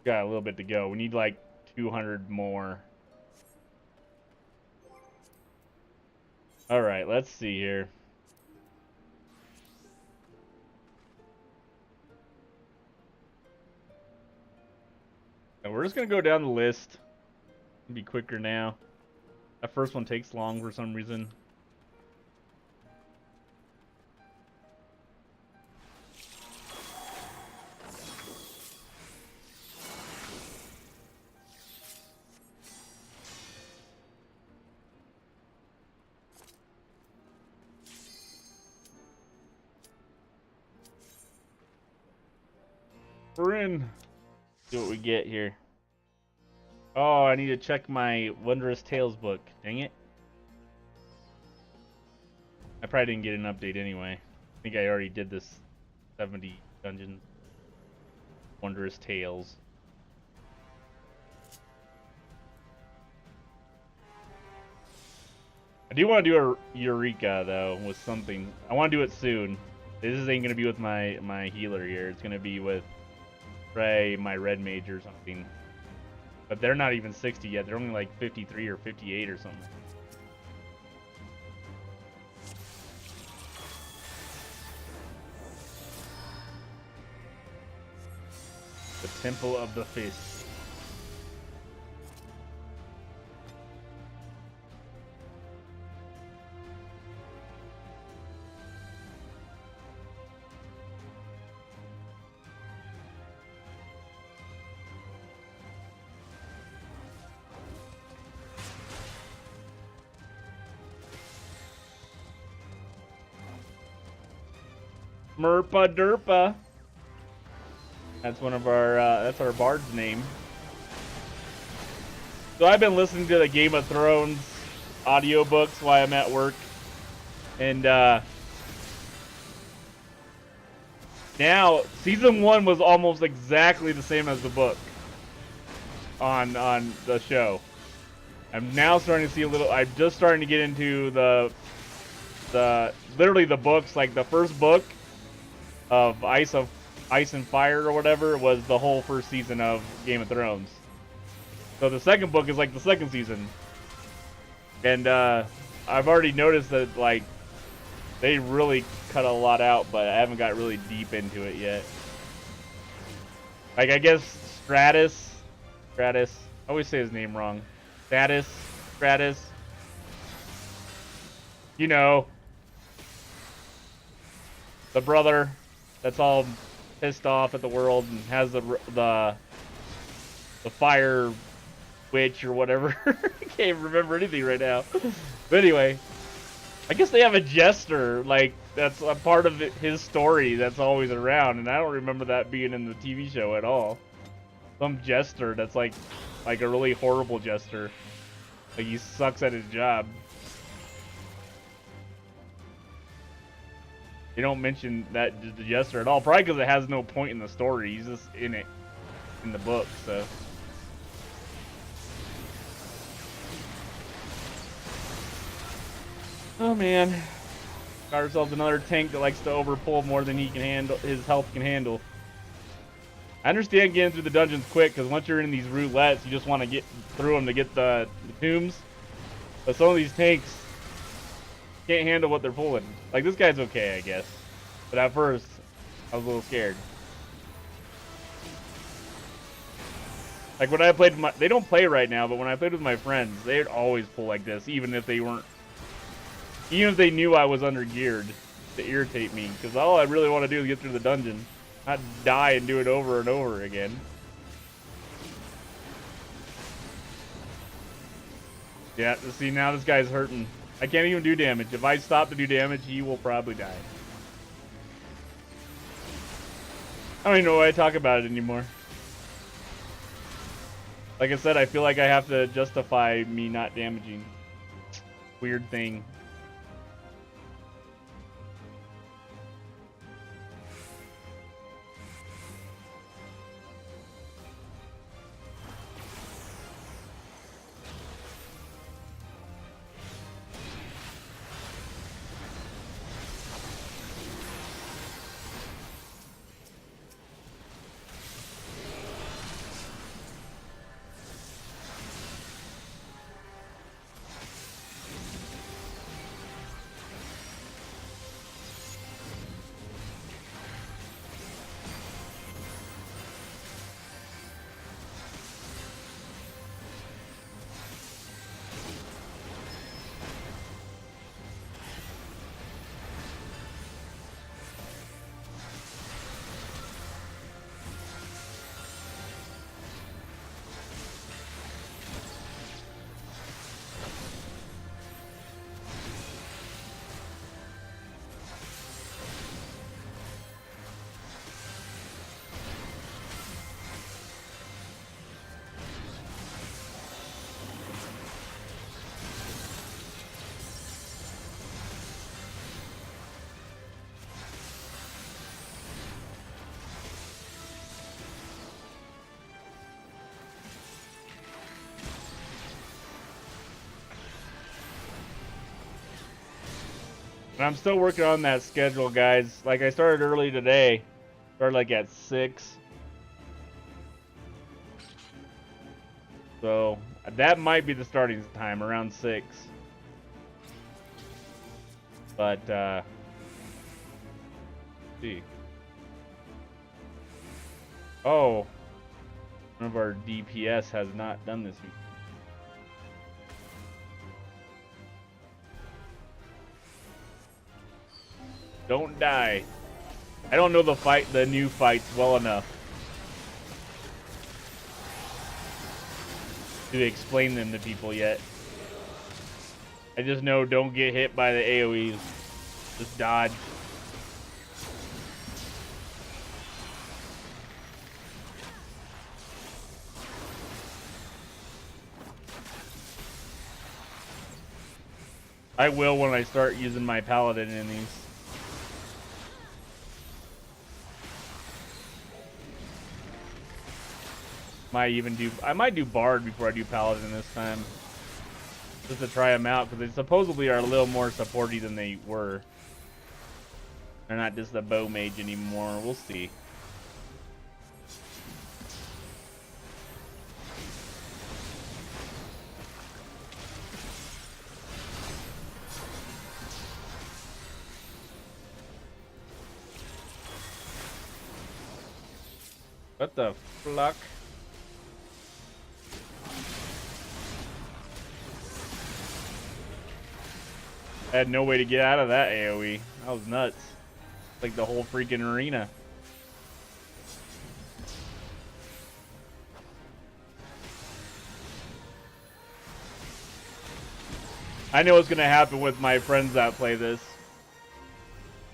Got a little bit to go. We need like 200 more. Alright, let's see here. And we're just gonna go down the list. It'll be quicker now. That first one takes long for some reason. We're in. See what we get here. Oh, I need to check my Wondrous Tales book. Dang it. I probably didn't get an update anyway. I think I already did this 70 dungeons. Wondrous Tales. I do want to do a Eureka, though, with something. I want to do it soon. This ain't going to be with my healer here. It's going to be with Ray, my red mage or something. But they're not even 60 yet. They're only like 53 or 58 or something. The Temple of the Fist. Merpa Derpa. That's one of our, that's our bard's name. So I've been listening to the Game of Thrones audiobooks while I'm at work. And, now, Season 1 was almost exactly the same as the book on the show. I'm now starting to see a little, I'm just starting to get into literally the books, like the first book of Ice and Fire or whatever was the whole first season of Game of Thrones. So the second book is like the second season. And I've already noticed that like they really cut a lot out, but I haven't got really deep into it yet. Like I guess Stratus, I always say his name wrong. Stratus. You know, the brother that's all pissed off at the world and has the fire witch or whatever. I can't remember anything right now. But anyway, I guess they have a jester, like that's a part of his story that's always around, and I don't remember that being in the TV show at all. Some jester that's like a really horrible jester. Like he sucks at his job. They don't mention that the jester at all, probably because it has no point in the story. He's just in it in the book, so. Oh man, got ourselves another tank that likes to overpull more than he can handle. His health can handle. I understand getting through the dungeons quick because once you're in these roulettes, you just want to get through them to get the tombs. But some of these tanks can't handle what they're pulling. Like this guy's okay, I guess. But at first, I was a little scared. Like when I played with they don't play right now, but when I played with my friends, they'd always pull like this, even if they knew I was under geared, to irritate me. Because all I really want to do is get through the dungeon, not die and do it over and over again. Yeah, see now this guy's hurting. I can't even do damage. If I stop to do damage, he will probably die. I don't even know why I talk about it anymore. Like I said, I feel like I have to justify me not damaging. Weird thing. And I'm still working on that schedule, guys. Like, I started early today. Started like at 6. So that might be the starting time, around 6. But let's see. Oh, one of our DPS has not done this week. Don't die. I don't know the new fights well enough to explain them to people yet. I just know don't get hit by the AoEs. Just dodge. I will when I start using my paladin in these. I might do Bard before I do Paladin this time. Just to try them out, because they supposedly are a little more supporty than they were. They're not just a bow mage anymore. We'll see. What the fuck? I had no way to get out of that AoE. That was nuts. Like the whole freaking arena. I know what's gonna happen with my friends that play this.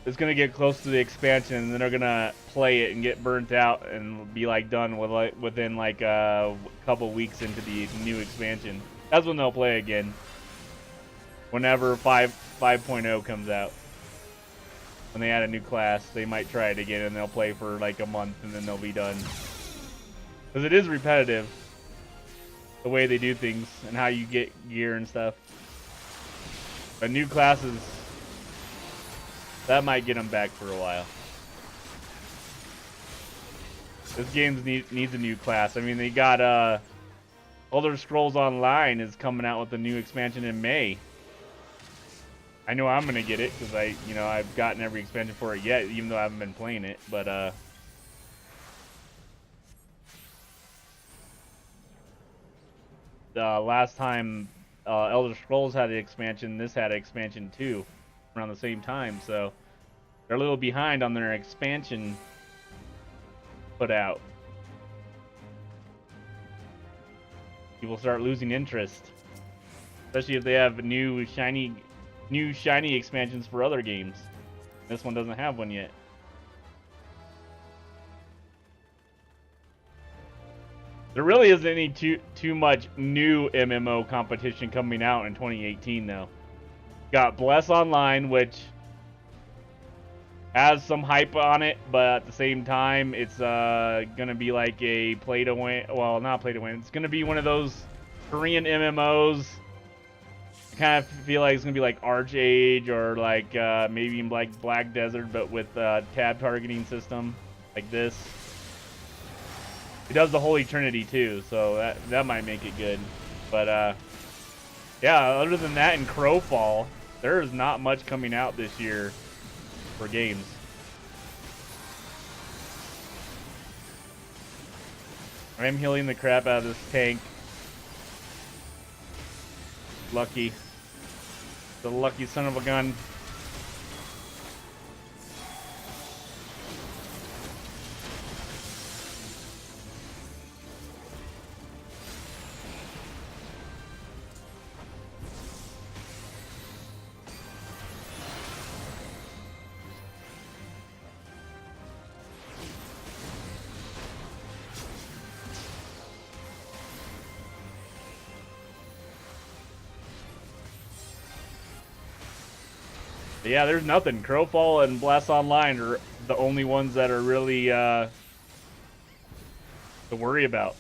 It's gonna get close to the expansion, and then they're gonna play it and get burnt out and be like done with within like a couple weeks into the new expansion. That's when they'll play again. Whenever 5.0 comes out. When they add a new class, they might try it again, and they'll play for like a month, and then they'll be done. Because it is repetitive, the way they do things and how you get gear and stuff. But new classes, that might get them back for a while. This game needs a new class. I mean, they got Elder Scrolls Online is coming out with a new expansion in May. I know I'm gonna get it because I've gotten every expansion for it yet, even though I haven't been playing it. But last time Elder Scrolls had the expansion, this had an expansion too, around the same time. So they're a little behind on their expansion put out. People start losing interest, especially if they have new shiny expansions for other games. This one doesn't have one yet. There really isn't any too much new MMO competition coming out in 2018 though. Got Bless Online, which has some hype on it, but at the same time it's gonna be like a play to win. Well, not play to win. It's gonna be one of those Korean MMOs. I kind of feel like it's gonna be like Archage or like maybe like Black Desert, but with tab targeting system like this. It does the Holy Trinity too, so that might make it good. But yeah, other than that, in Crowfall, there is not much coming out this year for games. I am healing the crap out of this tank. Lucky. The lucky son of a gun. But yeah, there's nothing. Crowfall and Blast Online are the only ones that are really to worry about.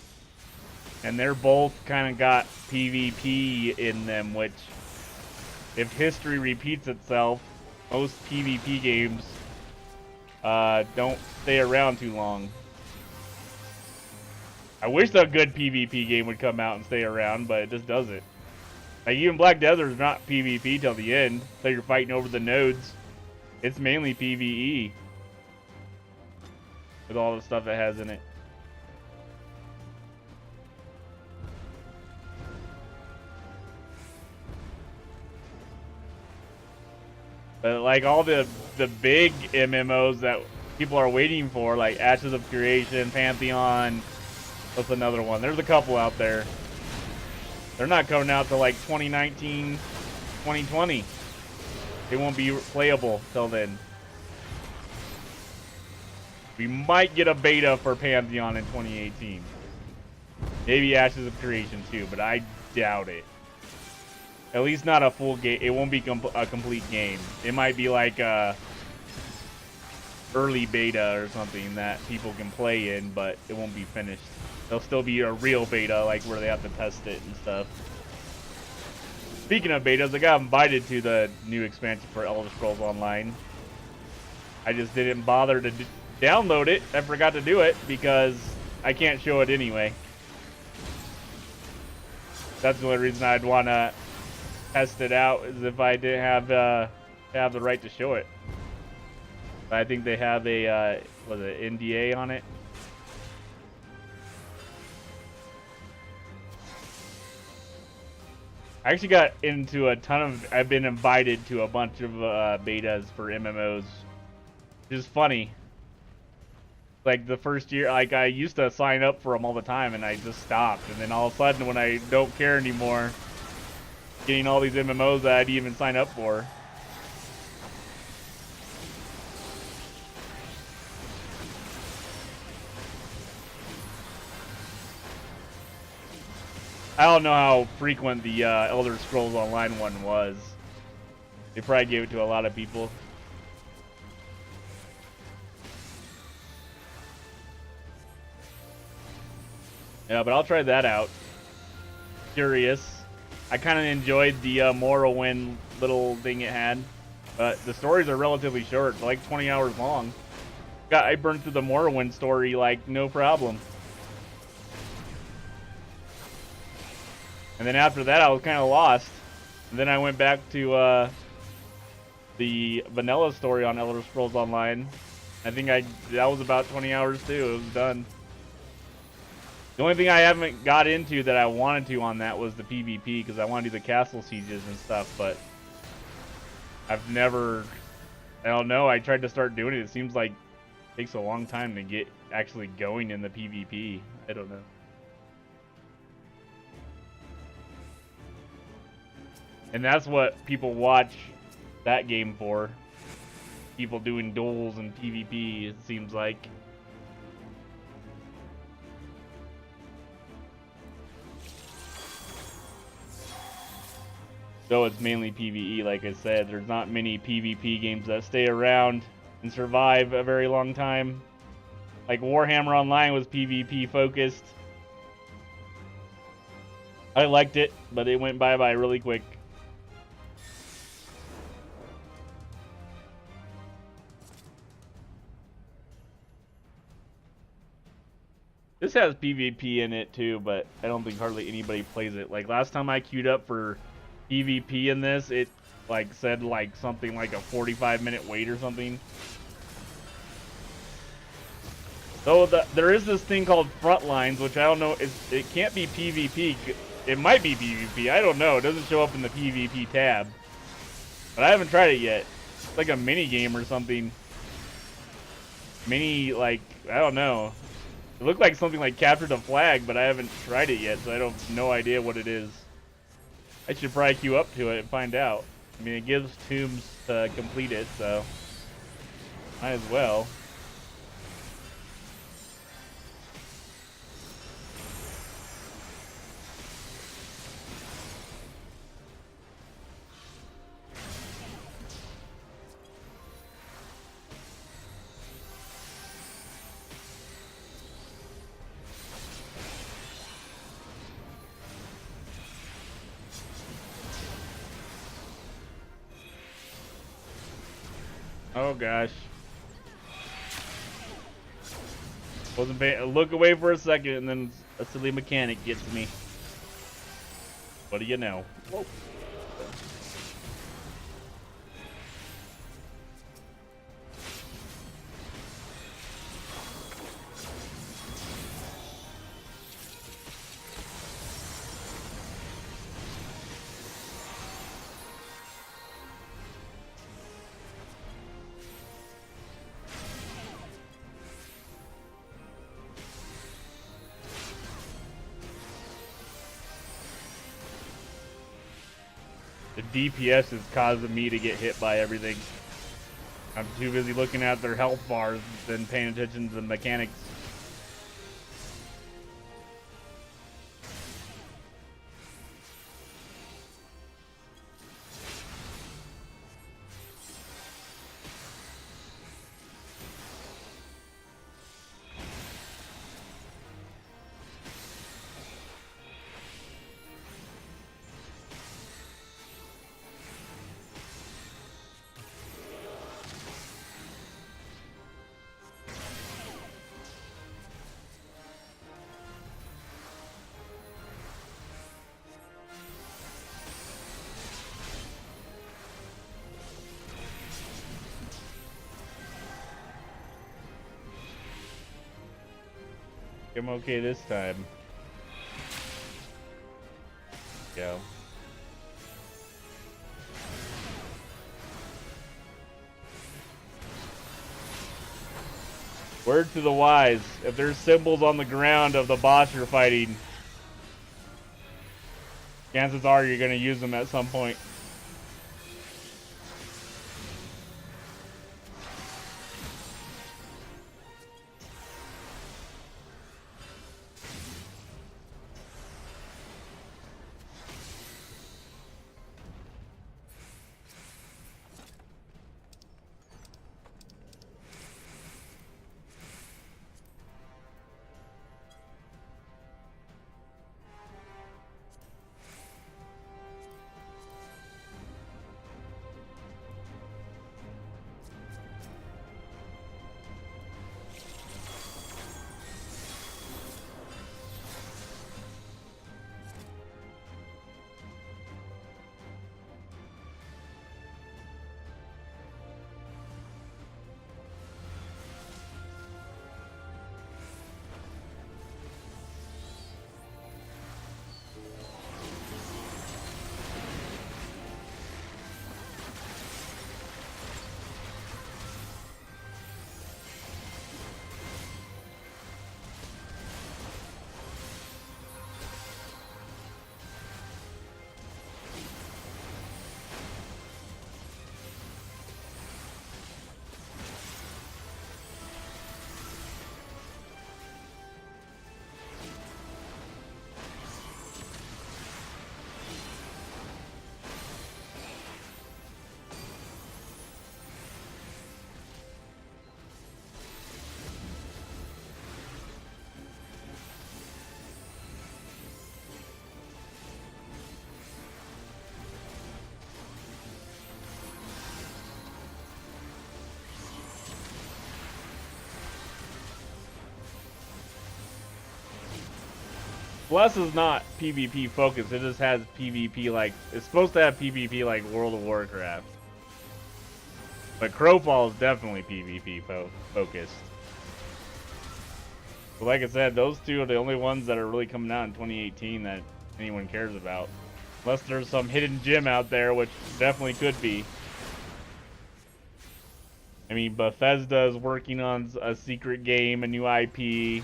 And they're both kind of got PvP in them, which, if history repeats itself, most PvP games don't stay around too long. I wish a good PvP game would come out and stay around, but it just doesn't. Like, even Black Desert is not PvP till the end, so you're fighting over the nodes. It's mainly PvE. With all the stuff it has in it. But like all the big MMOs that people are waiting for, like Ashes of Creation, Pantheon, what's another one? There's a couple out there. They're not coming out till like 2019, 2020. They won't be playable till then. We might get a beta for Pantheon in 2018. Maybe Ashes of Creation too, but I doubt it. At least not a full game. It won't be a complete game. It might be like a early beta or something that people can play in, but it won't be finished. There'll still be a real beta, like where they have to test it and stuff. Speaking of betas, I got invited to the new expansion for Elder Scrolls Online. I just didn't bother to download it. I forgot to do it because I can't show it anyway. That's the only reason I'd want to test it out, is if I didn't have the right to show it. But I think they have a was it NDA on it. I actually got into a ton of. I've been invited to a bunch of betas for MMOs, which is funny. Like the first year, like I used to sign up for them all the time, and I just stopped. And then all of a sudden, when I don't care anymore, getting all these MMOs that I didn't even sign up for. I don't know how frequent the Elder Scrolls Online one was. They probably gave it to a lot of people. Yeah, but I'll try that out. Curious. I kind of enjoyed the Morrowind little thing it had. But the stories are relatively short, like 20 hours long. I burned through the Morrowind story like no problem. And then after that, I was kind of lost. And then I went back to the vanilla story on Elder Scrolls Online. I think that was about 20 hours too. It was done. The only thing I haven't got into that I wanted to on that was the PvP, because I want to do the castle sieges and stuff, but I've never, I don't know, I tried to start doing it. It seems like it takes a long time to get actually going in the PvP. I don't know. And that's what people watch that game for. People doing duels and PvP, it seems like. Though it's mainly PvE, like I said, there's not many PvP games that stay around and survive a very long time. Like Warhammer Online was PvP focused. I liked it, but it went bye-bye really quick. This has PvP in it too, but I don't think hardly anybody plays it. Like last time I queued up for PvP in this, it like said like something like a 45-minute wait or something. So there is this thing called Frontlines, which I don't know, it can't be PvP. It might be PvP, I don't know. It doesn't show up in the PvP tab. But I haven't tried it yet. It's like a mini game or something. Mini, like, I don't know. It looked like something like Capture the Flag, but I haven't tried it yet, so I don't no idea what it is. I should probably queue up to it and find out. I mean, it gives tombs to complete it, so might as well. Oh gosh. Wasn't paying. Look away for a second, and then a silly mechanic gets me. What do you know? Whoa. The DPS is causing me to get hit by everything. I'm too busy looking at their health bars than paying attention to the mechanics. I'm okay this time. Go. Word to the wise, if there's symbols on the ground of the boss you're fighting, chances are you're going to use them at some point. Bless is not PvP focused, it just has PvP like, it's supposed to have PvP like World of Warcraft. But Crowfall is definitely PvP focused. But like I said, those two are the only ones that are really coming out in 2018 that anyone cares about. Unless there's some hidden gem out there, which definitely could be. I mean, Bethesda is working on a secret game, a new IP.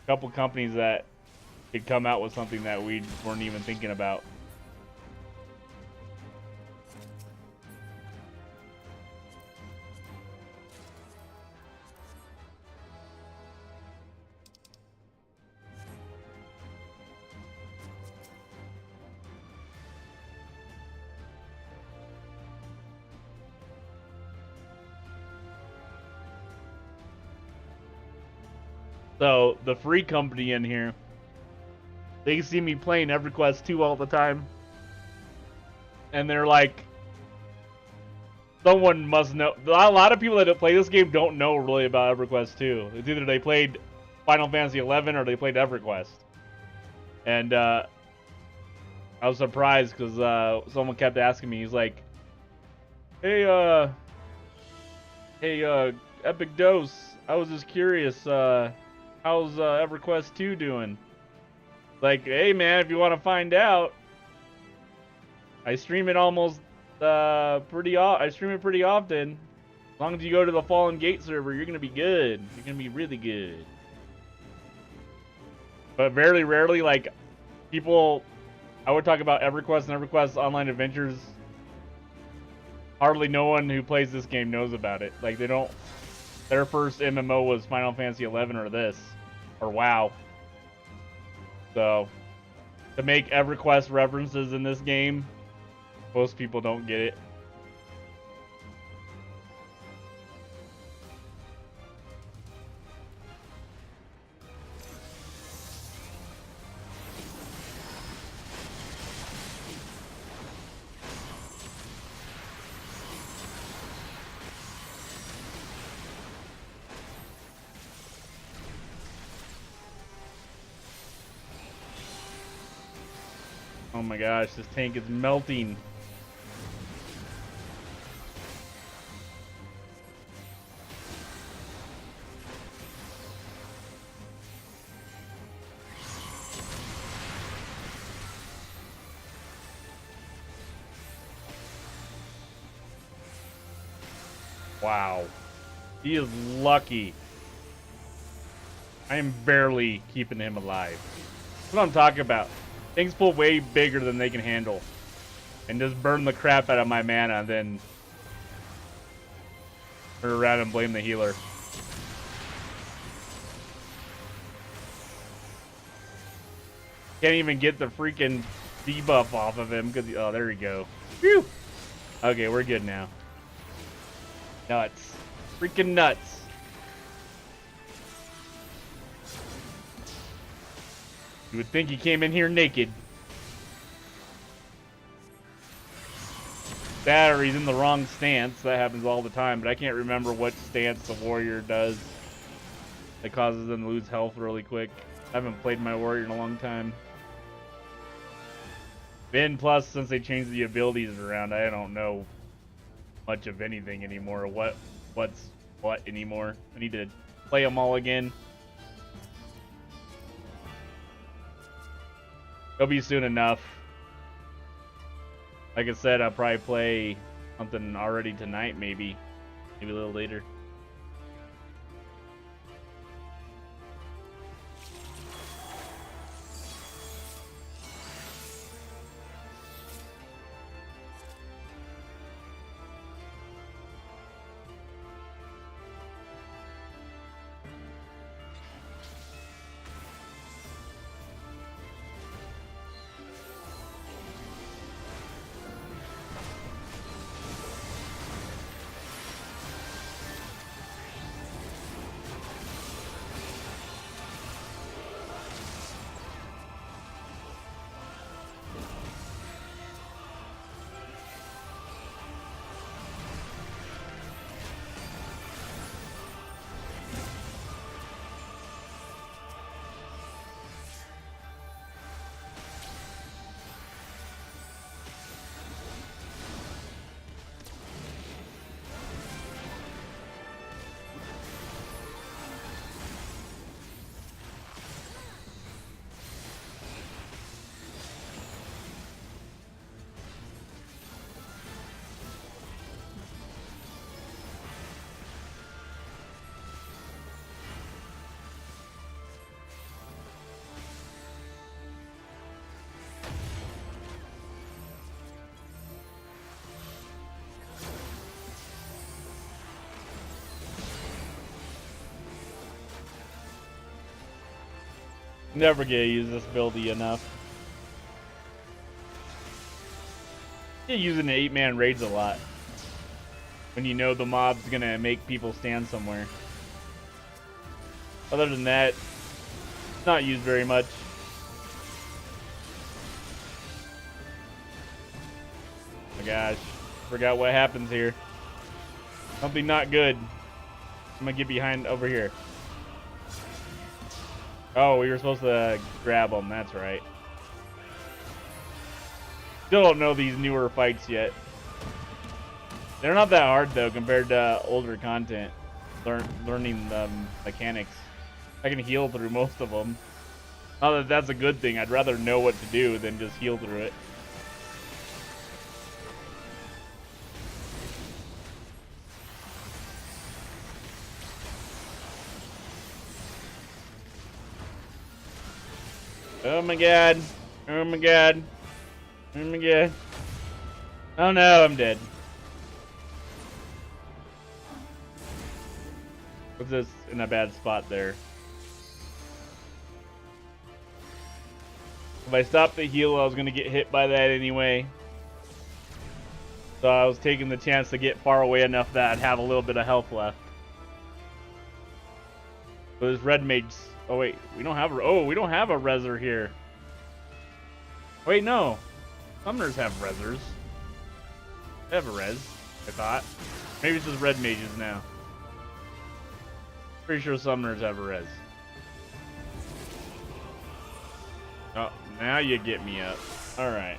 Couple companies that could come out with something that we weren't even thinking about. So, the free company in here, they see me playing EverQuest 2 all the time. And they're like, someone must know. A lot of people that play this game don't know really about EverQuest 2. It's either they played Final Fantasy 11 or they played EverQuest. And I was surprised because someone kept asking me. He's like, "Hey, EpicDose, I was just curious. How's EverQuest 2 doing?" Like, hey man, if you want to find out, I stream it almost I stream it pretty often. As long as you go to the Fallen Gate server, you're gonna be good. You're gonna be really good. But very rarely, like, people, I would talk about EverQuest and EverQuest Online Adventures. Hardly no one who plays this game knows about it. Like, they don't. Their first MMO was Final Fantasy 11 or this, or WoW. So, to make EverQuest references in this game, most people don't get it. Oh my gosh, this tank is melting. Wow. He is lucky. I am barely keeping him alive. That's what I'm talking about. Things pull way bigger than they can handle. And just burn the crap out of my mana and then turn around and blame the healer. Can't even get the freaking debuff off of him because, oh, there we go. Phew. Okay, we're good now. Nuts. Freaking nuts. You would think he came in here naked. That or he's in the wrong stance. That happens all the time, but I can't remember what stance the warrior does that causes them to lose health really quick. I haven't played my warrior in a long time. And plus, since they changed the abilities around, I don't know much of anything anymore. What's what anymore? I need to play them all again. It'll be soon enough. Like I said, I'll probably play something already tonight, maybe a little later. Never get to use this ability enough. You're using the 8-man raids a lot when you know the mob's gonna make people stand somewhere. Other than that, it's not used very much. Oh my gosh, forgot what happens here. Something not good. I'm gonna get behind over here. Oh, we were supposed to grab them. That's right. Still don't know these newer fights yet. They're not that hard though compared to older content. Learning the mechanics. I can heal through most of them. Not that that's a good thing. I'd rather know what to do than just heal through it. Oh my god. Oh my god. Oh my god. Oh no, I'm dead. Was this in a bad spot there? If I stopped the heal, I was going to get hit by that anyway. So I was taking the chance to get far away enough that I'd have a little bit of health left. But this red mage... Oh wait, we don't have... Oh, we don't have a reser here. Wait, no. Summoners have resers. They have a res, I thought. Maybe it's just red mages now. Pretty sure summoners have a res. Oh, now you get me up. Alright.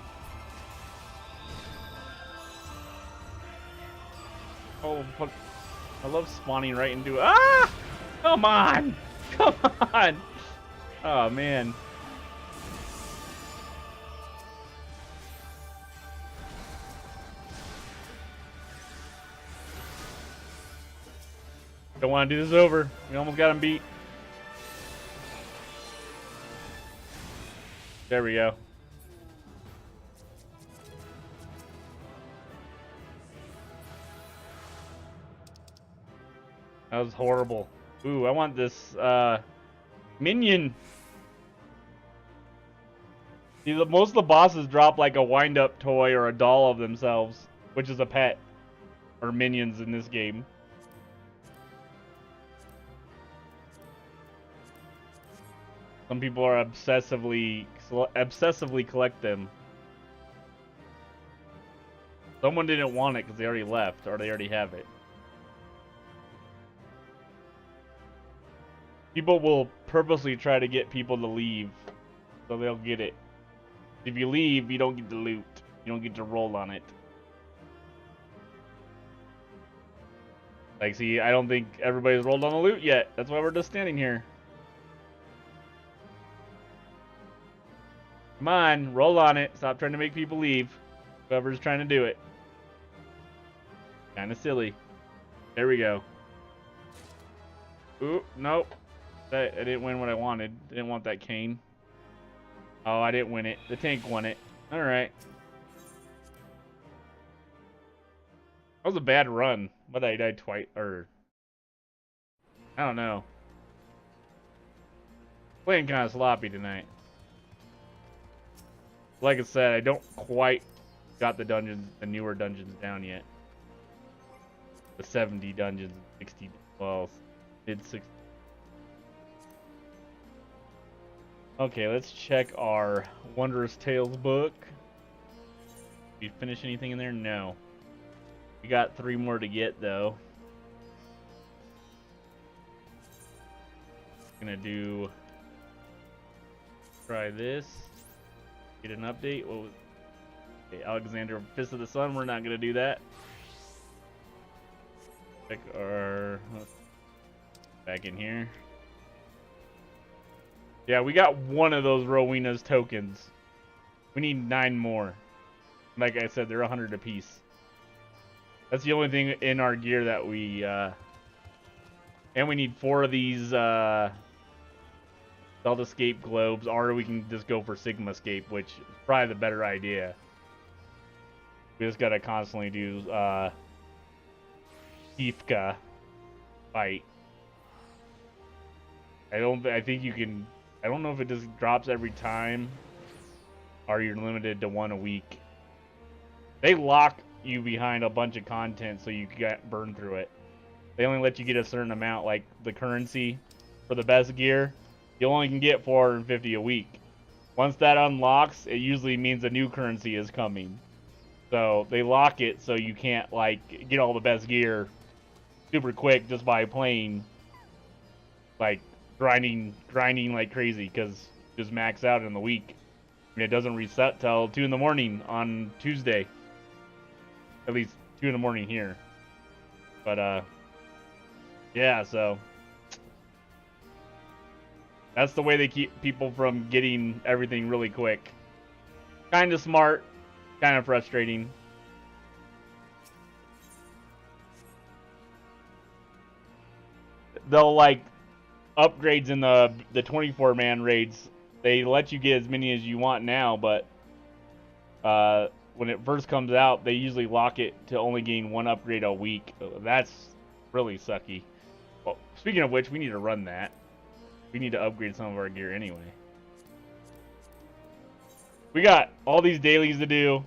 Oh, fuck. I love spawning right into... Ah! Come on! Come on! Oh, man. Don't want to do this over. We almost got him beat. There we go. That was horrible. Ooh, I want this minion. See, most of the bosses drop like a wind-up toy or a doll of themselves, which is a pet, or minions in this game. Some people are obsessively collect them. Someone didn't want it because they already left, or they already have it. People will purposely try to get people to leave, so they'll get it. If you leave, you don't get the loot. You don't get to roll on it. Like, see, I don't think everybody's rolled on the loot yet. That's why we're just standing here. Come on, roll on it. Stop trying to make people leave. Whoever's trying to do it. Kinda silly. There we go. Ooh, nope. I didn't win what I wanted. Didn't want that cane. Oh, I didn't win it. The tank won it. Alright. That was a bad run. But I died twice, or... I don't know. Playing kind of sloppy tonight. Like I said, I don't quite got the dungeons, the newer dungeons down yet. The 70 dungeons, 60, well, mid 60. Okay, let's check our Wondrous Tales book. Did we finish anything in there? No. We got 3 more to get, though. Gonna do... Try this. Get an update. What was... Okay, Alexander Fist of the Sun. We're not gonna do that. Check our... Back in here. Yeah, we got one of those Rowena's tokens. We need 9 more. Like I said, they're 100 apiece. That's the only thing in our gear that we... And we need 4 of these Stealth Escape globes, or we can just go for Sigma Escape, which is probably the better idea. We just gotta constantly do Ifka fight. I think you can... I don't know if it just drops every time, or you're limited to 1 a week. They lock you behind a bunch of content so you get burned through it. They only let you get a certain amount, like the currency for the best gear. You only can get 450 a week. Once that unlocks, it usually means a new currency is coming. So they lock it so you can't like get all the best gear super quick just by playing, like grinding like crazy, because just max out in the week. And it doesn't reset till 2 in the morning on Tuesday. At least 2 in the morning here. But yeah, so that's the way they keep people from getting everything really quick. Kind of smart, kind of frustrating. They'll like upgrades in the 24-man raids. They let you get as many as you want now, but when it first comes out, they usually lock it to only getting 1 upgrade a week. That's really sucky. Well, speaking of which, we need to run that. We need to upgrade some of our gear anyway. We got all these dailies to do.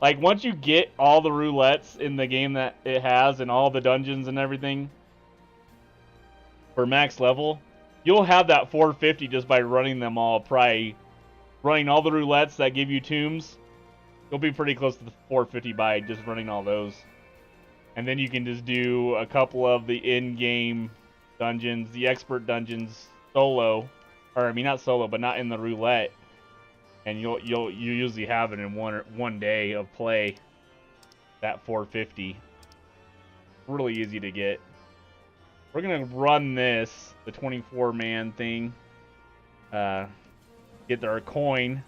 Like, once you get all the roulettes in the game that it has and all the dungeons and everything for max level, you'll have that 450 just by running them all. Probably running all the roulettes that give you tombs. You'll be pretty close to the 450 by just running all those. And then you can just do a couple of the in-game dungeons, the expert dungeons solo, or I mean not solo, but not in the roulette. And you usually have it in one day of play. That 450. Really easy to get. We're gonna run this, the 24-man thing. Get our coin.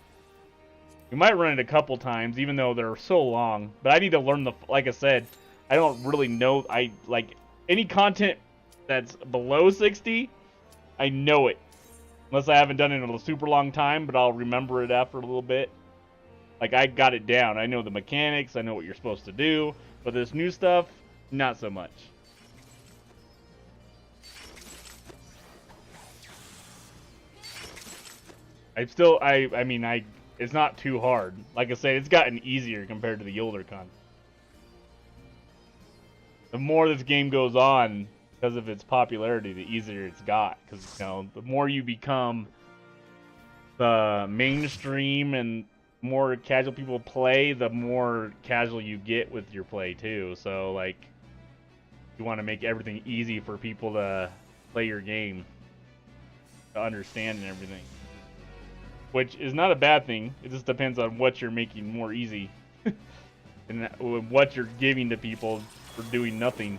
We might run it a couple times, even though they're so long. But I need to learn the, like I said, I don't really know. I like any content that's below 60. I know it, unless I haven't done it in a super long time. But I'll remember it after a little bit. Like, I got it down. I know the mechanics. I know what you're supposed to do. But this new stuff, not so much. I mean, it's not too hard. Like I said, it's gotten easier compared to the older content. The more this game goes on, because of its popularity, the easier it's got. Because, you know, the more you become the mainstream and more casual people play, the more casual you get with your play too. So, like, you want to make everything easy for people to play your game, to understand and everything. Which is not a bad thing. It just depends on what you're making more easy. And what you're giving to people for doing nothing.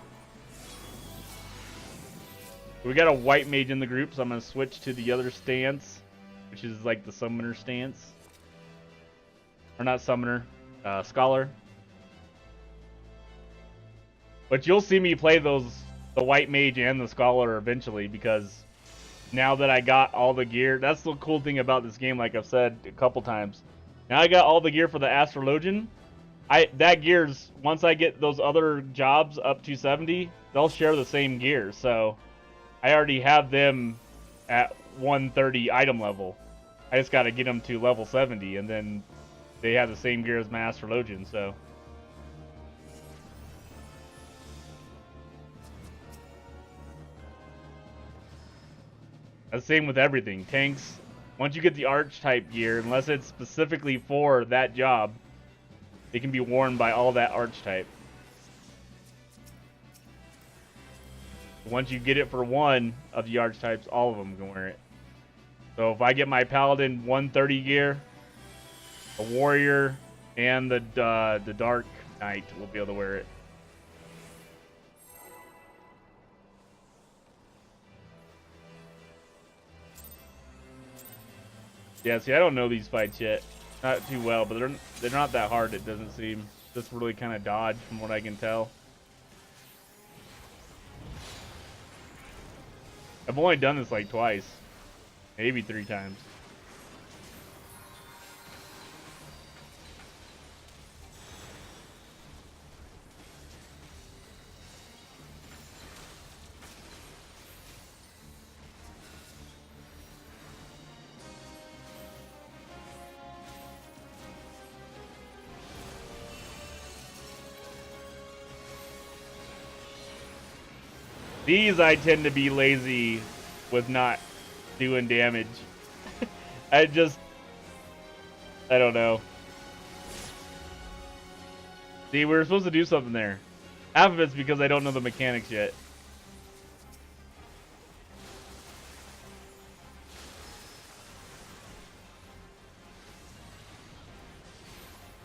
We got a white mage in the group, so I'm going to switch to the other stance, which is like the summoner stance. Or not summoner, scholar. But you'll see me play the white mage and the scholar eventually, because now that I got all the gear, that's the cool thing about this game, like I've said a couple times. Now I got all the gear for the Astrologian. That gear's, once I get those other jobs up to 70, they'll share the same gear. So I already have them at 130 item level. I just got to get them to level 70, and then they have the same gear as my Astrologian, so. That's the same with everything. Tanks, once you get the archetype gear, unless it's specifically for that job, it can be worn by all that archetype. Once you get it for one of the archetypes, all of them can wear it. So if I get my Paladin 130 gear, a Warrior, and the Dark Knight will be able to wear it. Yeah, see, I don't know these fights yet. Not too well, but they're not that hard, it doesn't seem. Just really kind of dodge from what I can tell. I've only done this like twice. Maybe 3 times. These I tend to be lazy with not doing damage. I don't know. See, we were supposed to do something there. Half of it's because I don't know the mechanics yet.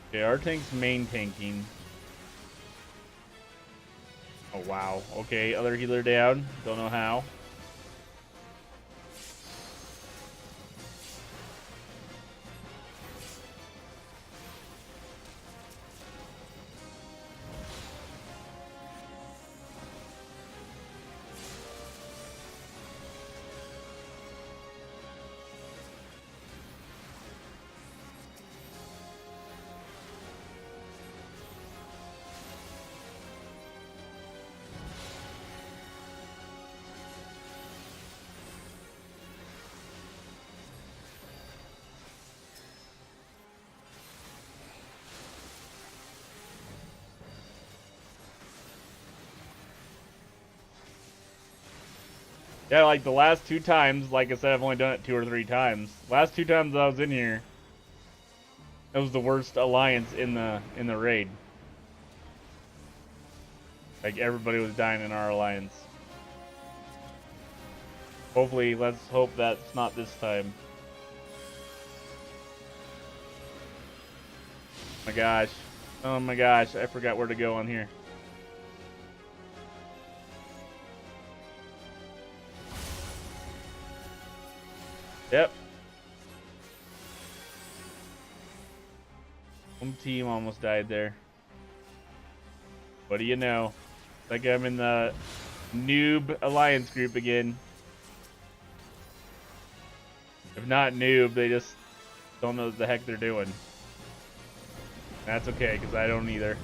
Okay, our tank's main tanking. Oh wow. Okay, other healer down. Don't know how. Yeah, like the last 2 times, like I said, I've only done it 2 or 3 times. Last 2 times I was in here, it was the worst alliance in the raid. Like everybody was dying in our alliance. Hopefully, let's hope that's not this time. Oh my gosh. Oh my gosh, I forgot where to go on here. Yep. Home team almost died there. What do you know? Like I'm in the noob alliance group again. If not noob, they just don't know what the heck they're doing. That's okay, because I don't either.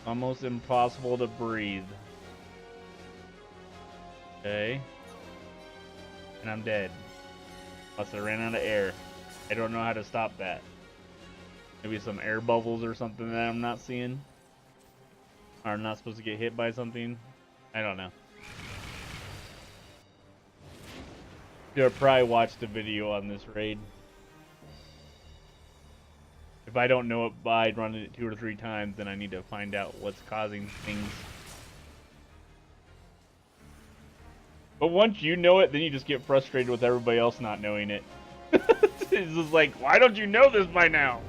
Almost impossible to breathe. Okay. And I'm dead. Plus I ran out of air. I don't know how to stop that. Maybe some air bubbles or something that I'm not seeing. Or I'm not supposed to get hit by something. I don't know. You'll probably watch the video on this raid. If I don't know it by running it 2 or 3 times, then I need to find out what's causing things. But once you know it, then you just get frustrated with everybody else not knowing it. It's just like, why don't you know this by now?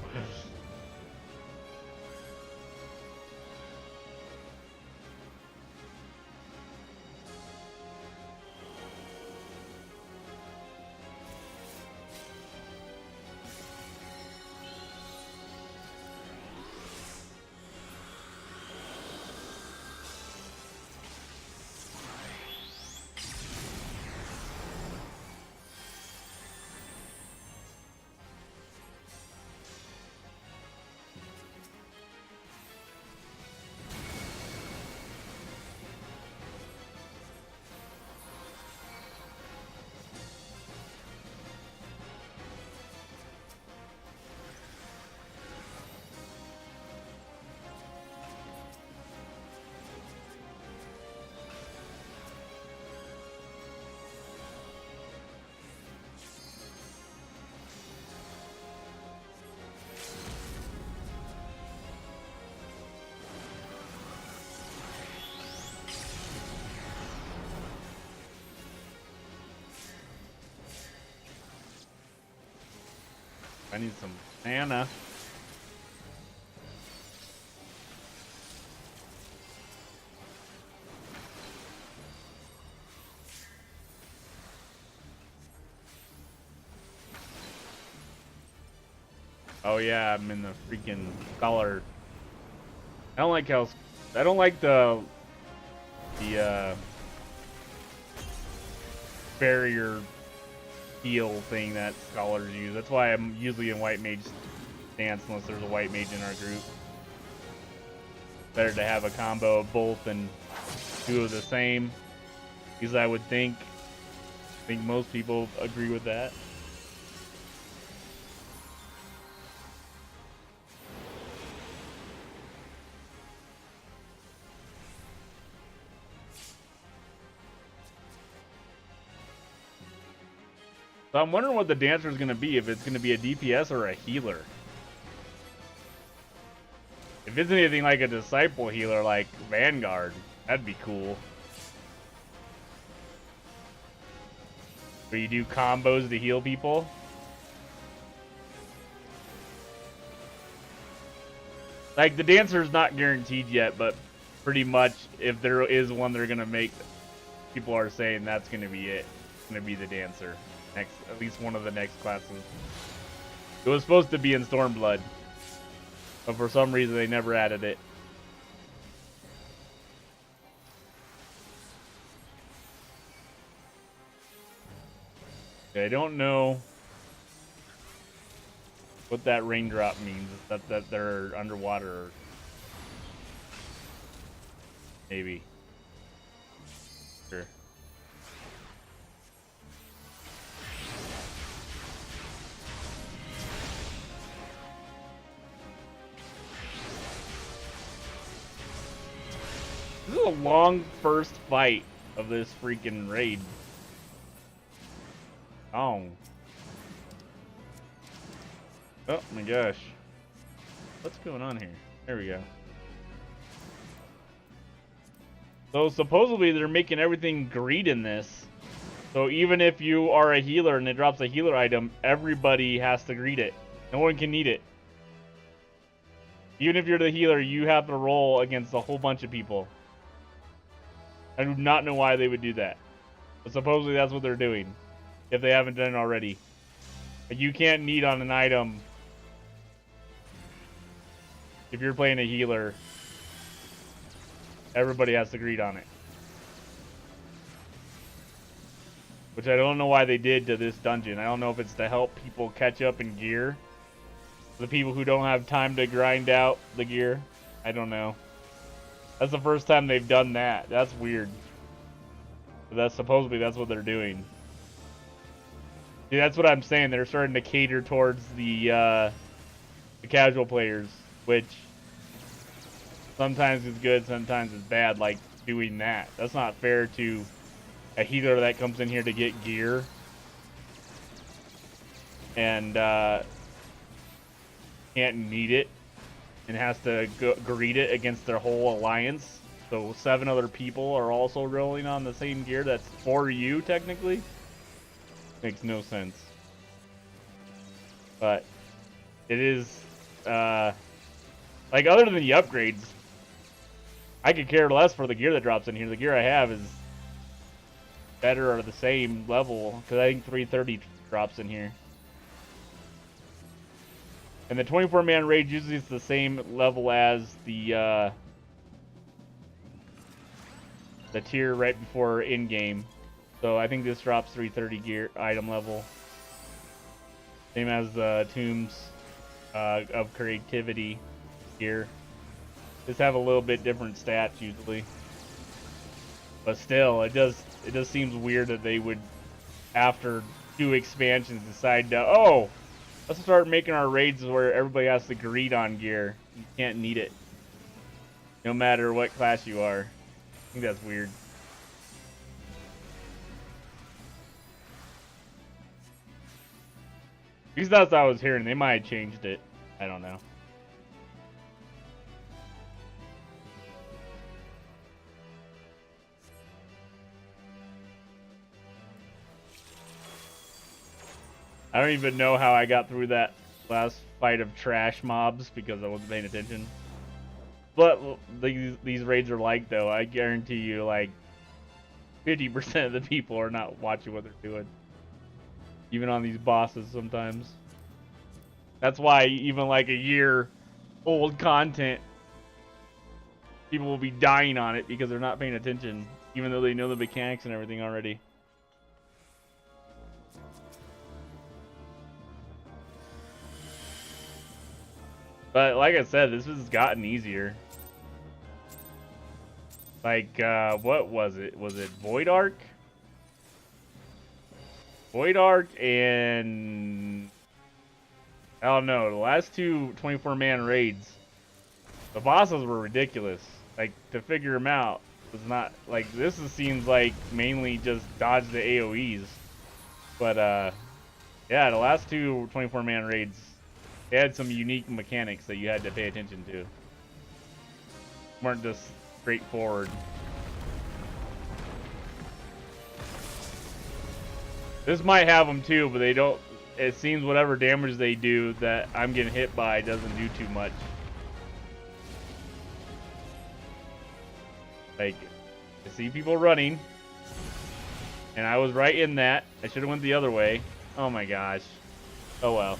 I need some mana. Oh yeah, I'm in the freaking scholar. I don't like how. I don't like the barrier heal thing that scholars use. That's why I'm usually in white mage stance unless there's a white mage in our group. Better to have a combo of both and 2 of the same, because I would think most people agree with that. So I'm wondering what the dancer is going to be, if it's going to be a DPS or a healer. If it's anything like a disciple healer like Vanguard, that'd be cool. Where you do combos to heal people. Like, the dancer's not guaranteed yet, but pretty much if there is one they're going to make, people are saying that's going to be it. It's going to be the dancer. Next, at least one of the next classes. It was supposed to be in Stormblood, but for some reason they never added it. I don't know what that raindrop means. That they're underwater, or maybe. Sure. This is a long first fight of this freaking raid. Oh. Oh my gosh. What's going on here? There we go. So supposedly they're making everything greed in this. So even if you are a healer and it drops a healer item, everybody has to greed it. No one can need it. Even if you're the healer, you have to roll against a whole bunch of people. I do not know why they would do that. But supposedly that's what they're doing. If they haven't done it already. Like, you can't need on an item if you're playing a healer. Everybody has to greed on it. Which I don't know why they did to this dungeon. I don't know if it's to help people catch up in gear. The people who don't have time to grind out the gear. I don't know. That's the first time they've done that. That's weird. But that's supposedly that's what they're doing. See, that's what I'm saying. They're starting to cater towards the casual players, which sometimes is good, sometimes is bad, like doing that. That's not fair to a healer that comes in here to get gear and can't need it and has to greet it against their whole alliance. So 7 other people are also rolling on the same gear that's for you, technically. Makes no sense. But it is, like, other than the upgrades, I could care less for the gear that drops in here. The gear I have is better or the same level, because I think 330 drops in here. And the 24-man raid usually is the same level as the tier right before in-game. So I think this drops 330 gear item level. Same as the Tombs of Creativity gear. Just have a little bit different stats usually. But still, it does seems weird that they would, after 2 expansions, decide to, oh, let's start making our raids where everybody has to greed on gear. You can't need it, no matter what class you are. I think that's weird. At least that's what I was hearing. They might have changed it. I don't know. I don't even know how I got through that last fight of trash mobs because I wasn't paying attention. But these raids are like, though, I guarantee you, like, 50% of the people are not watching what they're doing. Even on these bosses sometimes. That's why even like a year old content, people will be dying on it because they're not paying attention, even though they know the mechanics and everything already. But like I said, this has gotten easier. Like, what was it? Was it Void Arc? Void Arc and I don't know, the last 2 24-man raids, the bosses were ridiculous. Like, to figure them out was not, like, this seems like mainly just dodge the AoEs. But, Yeah, the last two 24-man raids, they had some unique mechanics that you had to pay attention to. Weren't just straightforward. This might have them too, but they don't. It seems whatever damage they do that I'm getting hit by doesn't do too much. Like, I see people running, and I was right in that. I should have went the other way. Oh my gosh. Oh well.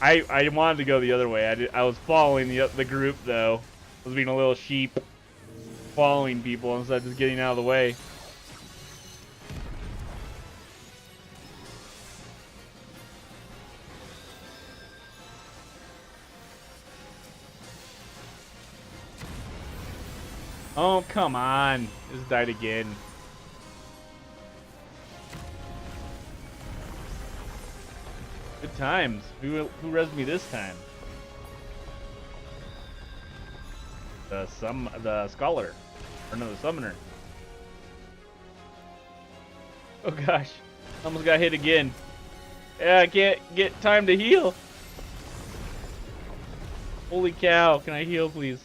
I wanted to go the other way. I was following the group though. I was being a little sheep, following people instead of just getting out of the way. Oh, come on. Just died again. Good times. Who rezzed me this time? The scholar. Or no, the summoner. Oh gosh. Almost got hit again. Yeah, I can't get time to heal. Holy cow. Can I heal, please?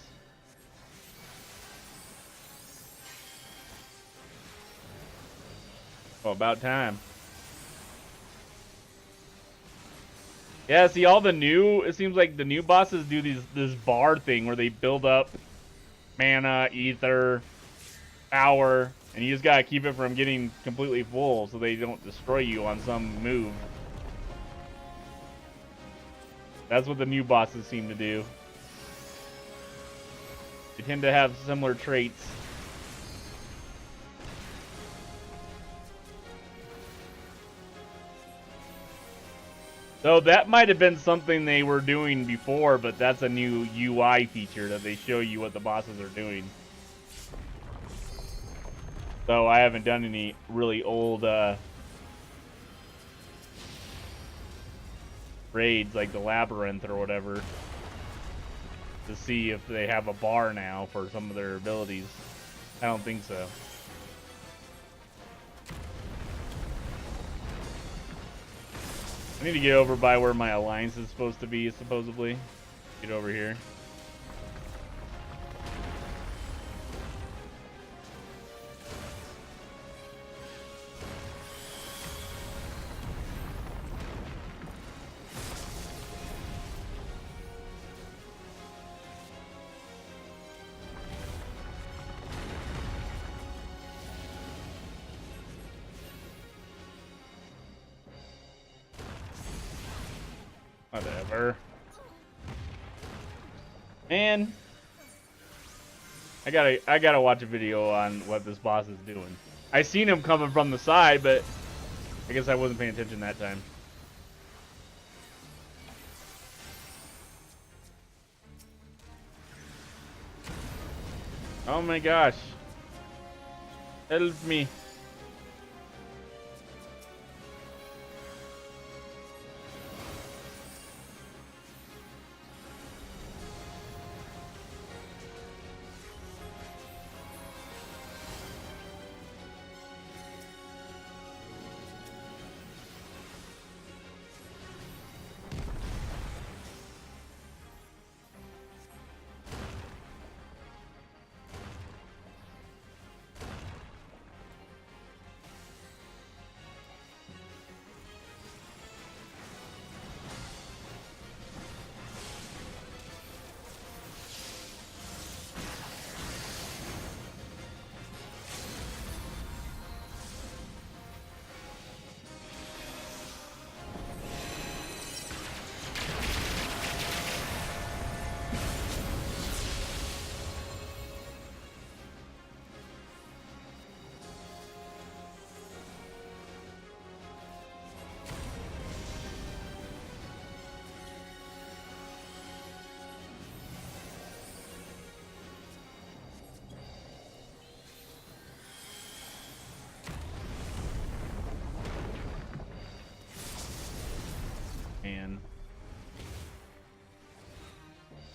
Oh, about time. Yeah, see, all the new, it seems like the new bosses do this bar thing where they build up mana, ether, power, and you just gotta keep it from getting completely full so they don't destroy you on some move. That's what the new bosses seem to do. They tend to have similar traits. So that might have been something they were doing before, but that's a new UI feature that they show you what the bosses are doing. So I haven't done any really old raids like the Labyrinth or whatever to see if they have a bar now for some of their abilities. I don't think so. I need to get over by where my alliance is supposed to be, supposedly. Get over here. Whatever. Man. I gotta watch a video on what this boss is doing. I seen him coming from the side, but I guess I wasn't paying attention that time. Oh my gosh. Help me.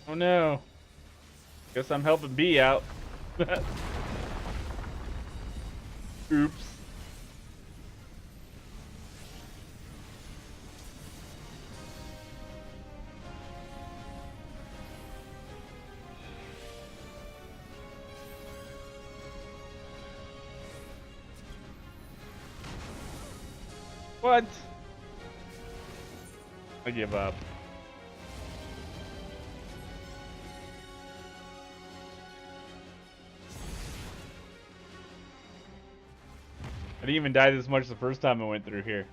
Oh no. Guess I'm helping B out. Oops. What? I give up. I didn't even die this much the first time I went through here.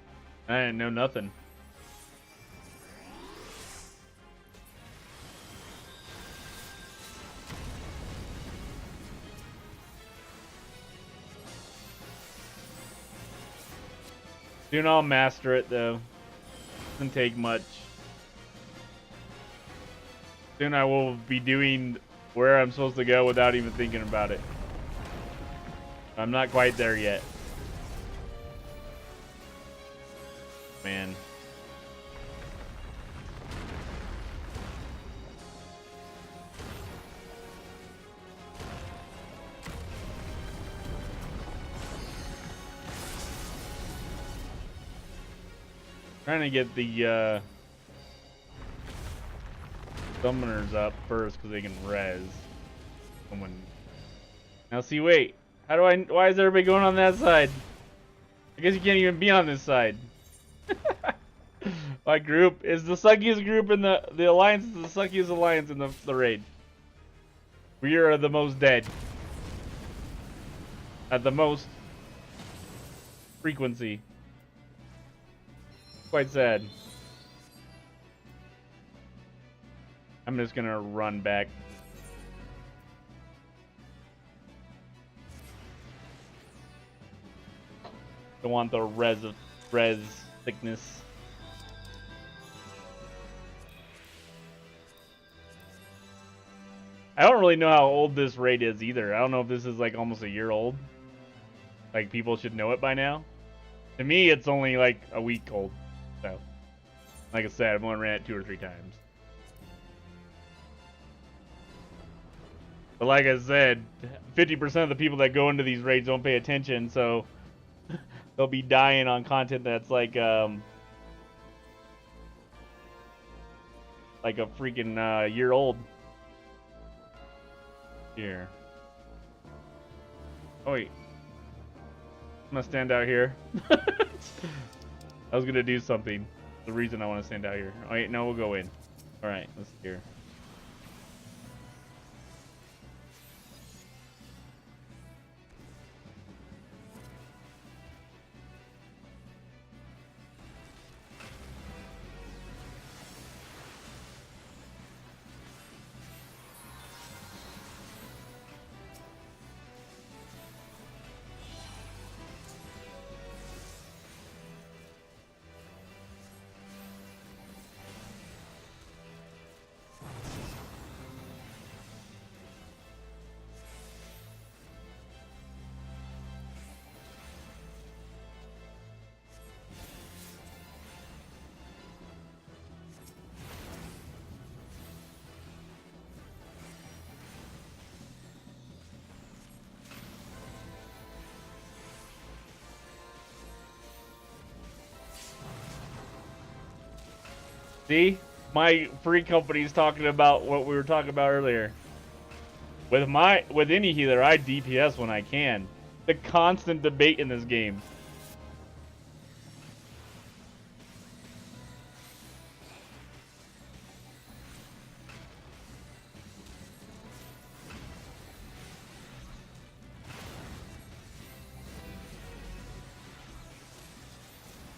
I didn't know nothing. Soon I'll master it though. Doesn't take much. Soon I will be doing where I'm supposed to go without even thinking about it. I'm not quite there yet. Man. Trying to get the summoners up first because they can res someone. Now see, wait. How do I? Why is everybody going on that side? I guess you can't even be on this side. My group is the suckiest group in the alliance. Is the suckiest alliance in the raid. We are the most dead at the most frequency. Quite sad. I'm just gonna run back. Don't want the res thickness. I don't really know how old this raid is either. I don't know if this is like almost a year old. Like people should know it by now. To me, it's only like a week old. So, like I said, I've only ran it 2 or 3 times. But like I said, 50% of the people that go into these raids don't pay attention, so they'll be dying on content that's like a freaking year old. Here. Oh wait. I'm gonna stand out here. I was gonna do something. The reason I want to stand out here. Oh wait, no, we'll go in. All right, let's hear. See? My free company's talking about what we were talking about earlier. With any healer, I DPS when I can. The constant debate in this game.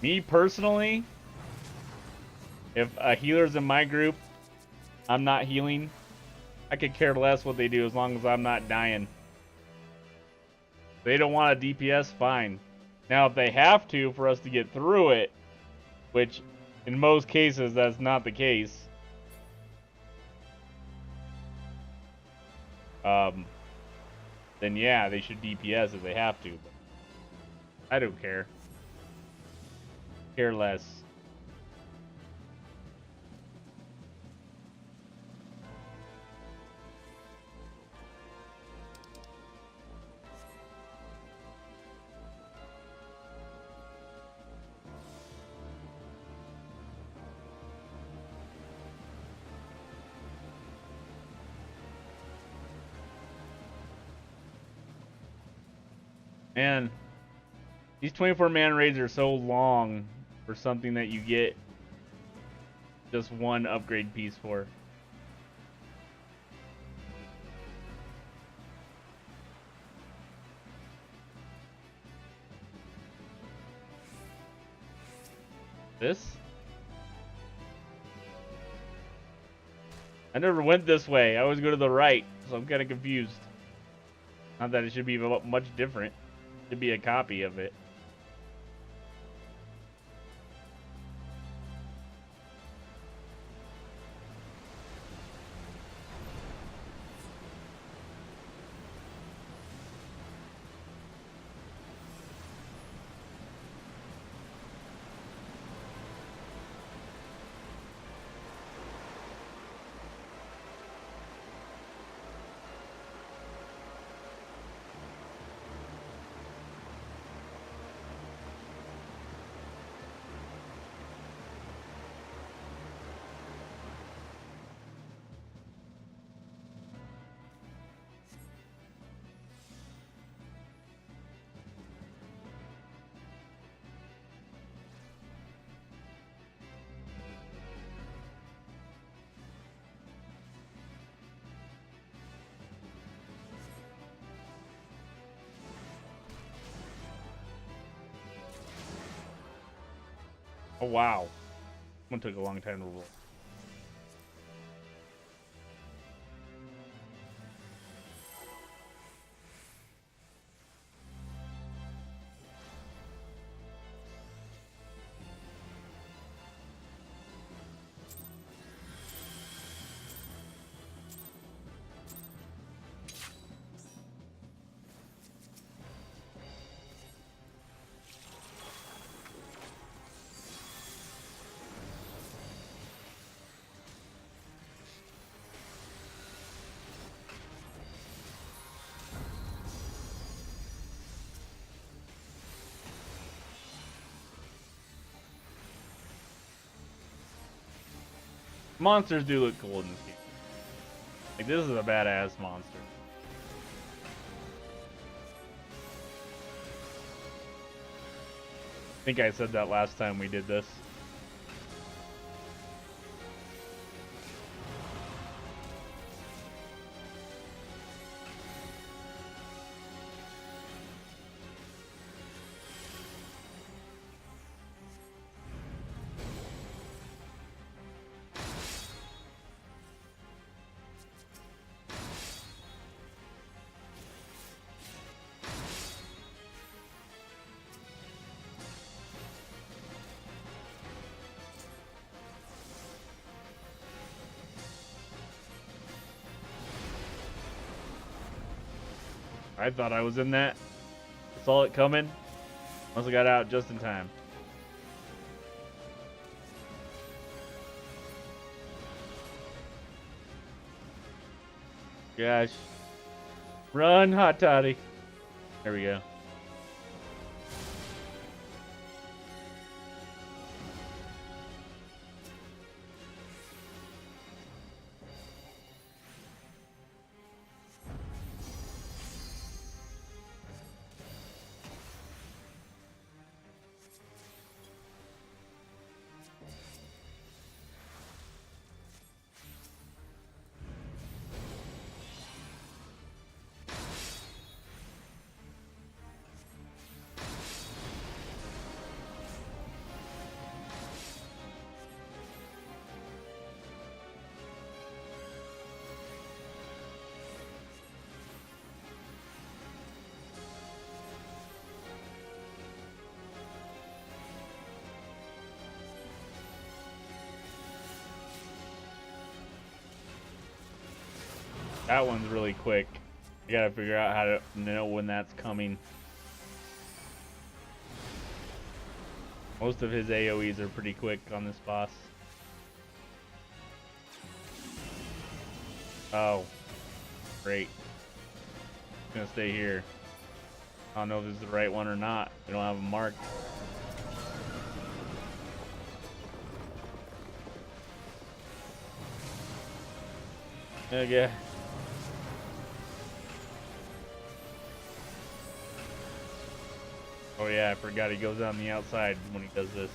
Me personally, if a healer's in my group, I'm not healing. I could care less what they do as long as I'm not dying. If they don't want a DPS, fine. Now, if they have to for us to get through it, which in most cases that's not the case, then yeah, they should DPS if they have to. But I don't care. Care less. Man, these 24-man raids are so long. for something that you get just one upgrade piece for. This? I never went this way. I always go to the right, so I'm kind of confused. Not that it should be much different. It should be a copy of it. Oh wow. One took a long time to roll. Monsters do look cool in this game. Like, this is a badass monster. I think I said that last time we did this. I thought I was in that. Saw it coming. Must have got out just in time. Gosh. Run, hot toddy. There we go. That one's really quick. I gotta figure out how to know when that's coming. Most of his AoEs are pretty quick on this boss. Oh. Great. I'm gonna stay here. I don't know if this is the right one or not. We don't have a mark. Okay. Oh yeah, I forgot he goes on the outside when he does this.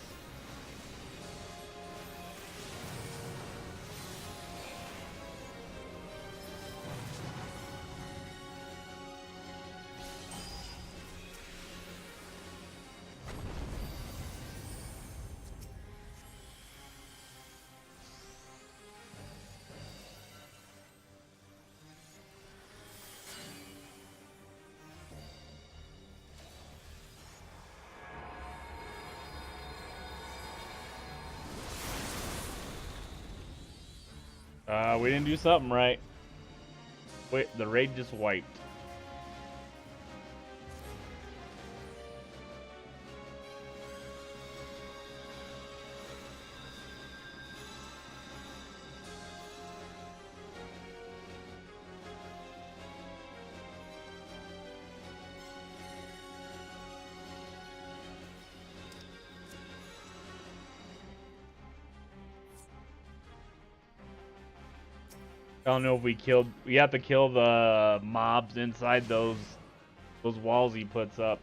We didn't do something right. Wait, the raid just wiped. I don't know if we have to kill the mobs inside those walls he puts up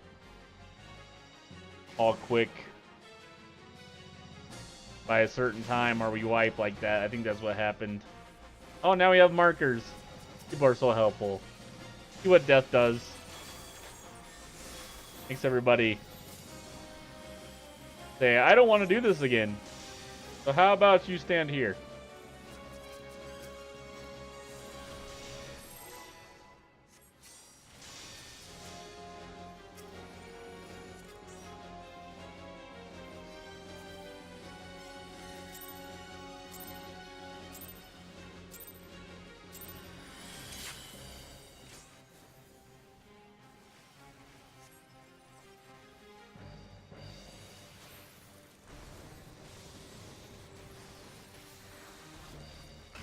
all quick by a certain time, or we wipe like that. I think that's what happened. Oh, now we have markers. People are so helpful. See what death does. Thanks, everybody. Say, I don't want to do this again. So how about you stand here?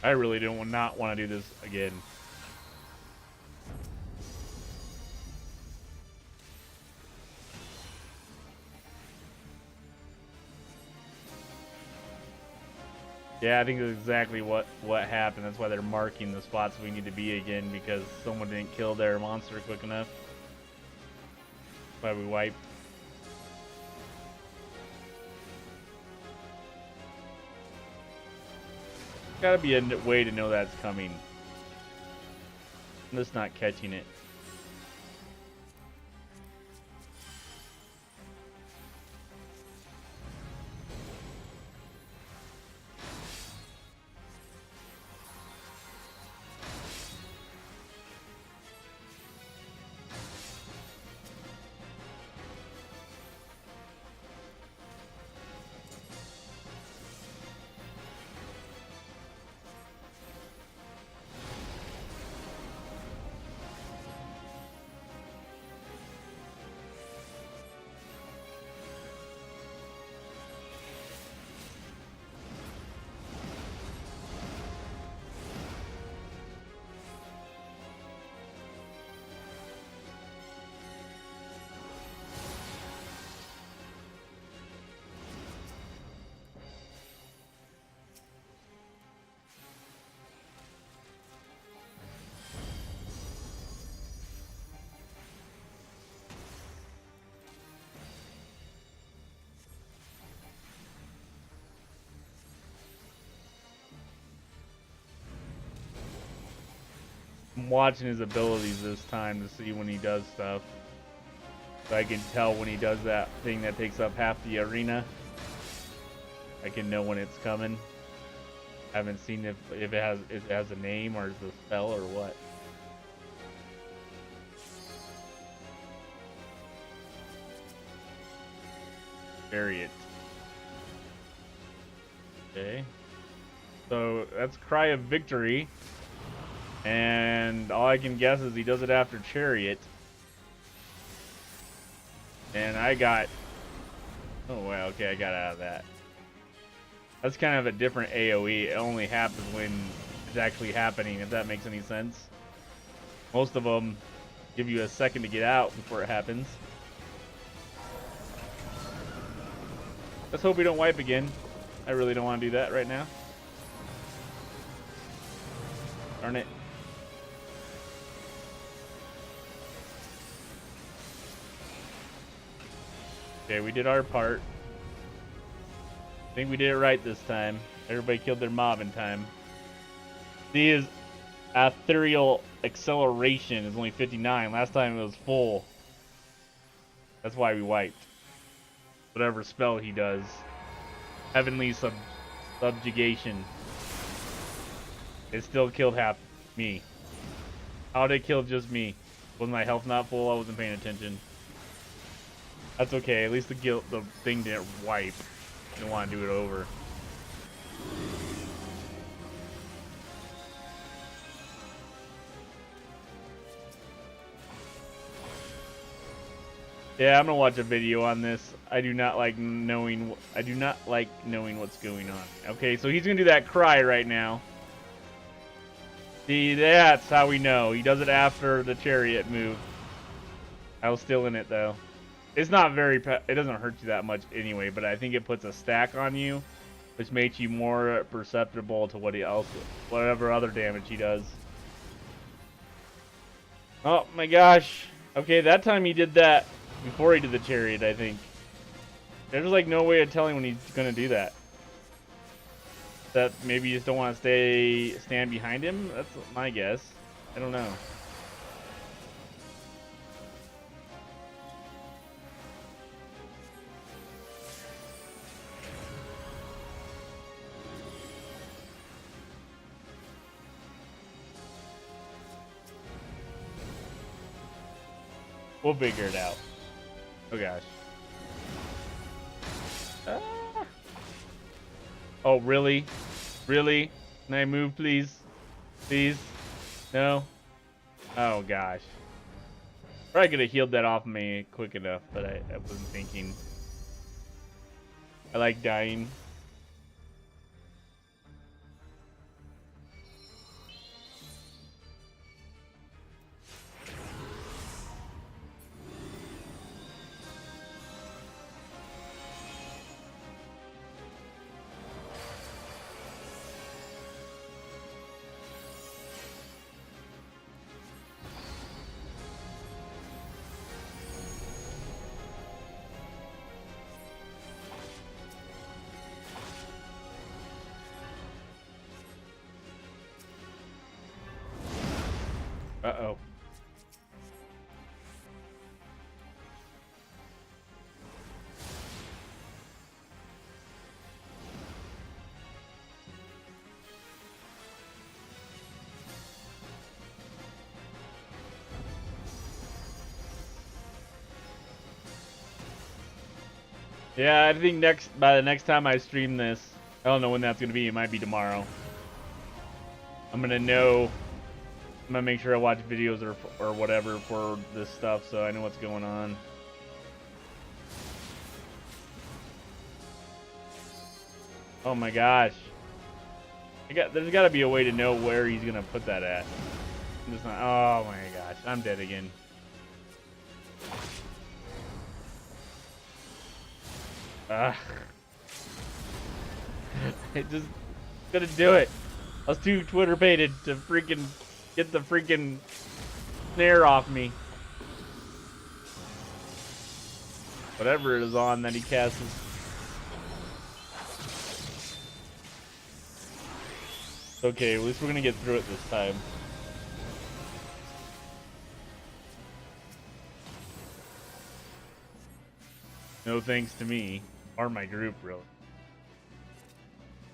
I really do not want to do this again. Yeah, I think that's exactly what happened. That's why they're marking the spots we need to be again, because someone didn't kill their monster quick enough. That's why we wiped. Gotta be a way to know that's coming. I'm just not catching it. I'm watching his abilities this time to see when he does stuff. So I can tell when he does that thing that takes up half the arena. I can know when it's coming. I haven't seen if it has a name or is it a spell or what. Bury it. Okay. So that's Cry of Victory. And all I can guess is he does it after Chariot. And I got... Oh, wow, okay, I got out of that. That's kind of a different AoE. It only happens when it's actually happening, if that makes any sense. Most of them give you a second to get out before it happens. Let's hope we don't wipe again. I really don't want to do that right now. Darn it. Okay, we did our part. I think we did it right this time. Everybody killed their mob in time. His ethereal acceleration is only 59. Last time it was full. That's why we wiped. Whatever spell he does. Heavenly subjugation. It still killed half me. How did it kill just me? Was my health not full? I wasn't paying attention. That's okay. At least the thing didn't wipe. Didn't want to do it over. Yeah, I'm gonna watch a video on this. I do not like knowing what's going on. Okay, so he's gonna do that cry right now. See, that's how we know. He does it after the chariot move. I was still in it though. It's not very. It doesn't hurt you that much anyway, but I think it puts a stack on you, which makes you more perceptible to whatever other damage he does. Oh my gosh. Okay, that time he did that before he did the chariot, I think. There's like no way of telling when he's gonna do that. That maybe you just don't want to stand behind him? That's my guess. I don't know. We'll figure it out. Oh gosh. Oh really? Really? Can I move, please? Please? No? Oh gosh. Probably could have healed that off me quick enough, but I wasn't thinking. I like dying. Uh-oh. Yeah, I think by the next time I stream this, I don't know when that's gonna be. It might be tomorrow. I'm gonna make sure I watch videos or whatever for this stuff, so I know what's going on. Oh my gosh! There's got to be a way to know where he's gonna put that at. I'm just not. Oh my gosh! I'm dead again. I just couldn't do it. I was too Twitter baited to freaking get the freaking snare off me. Whatever it is on that he casts. Okay, at least we're gonna get through it this time. No thanks to me. Or my group, really.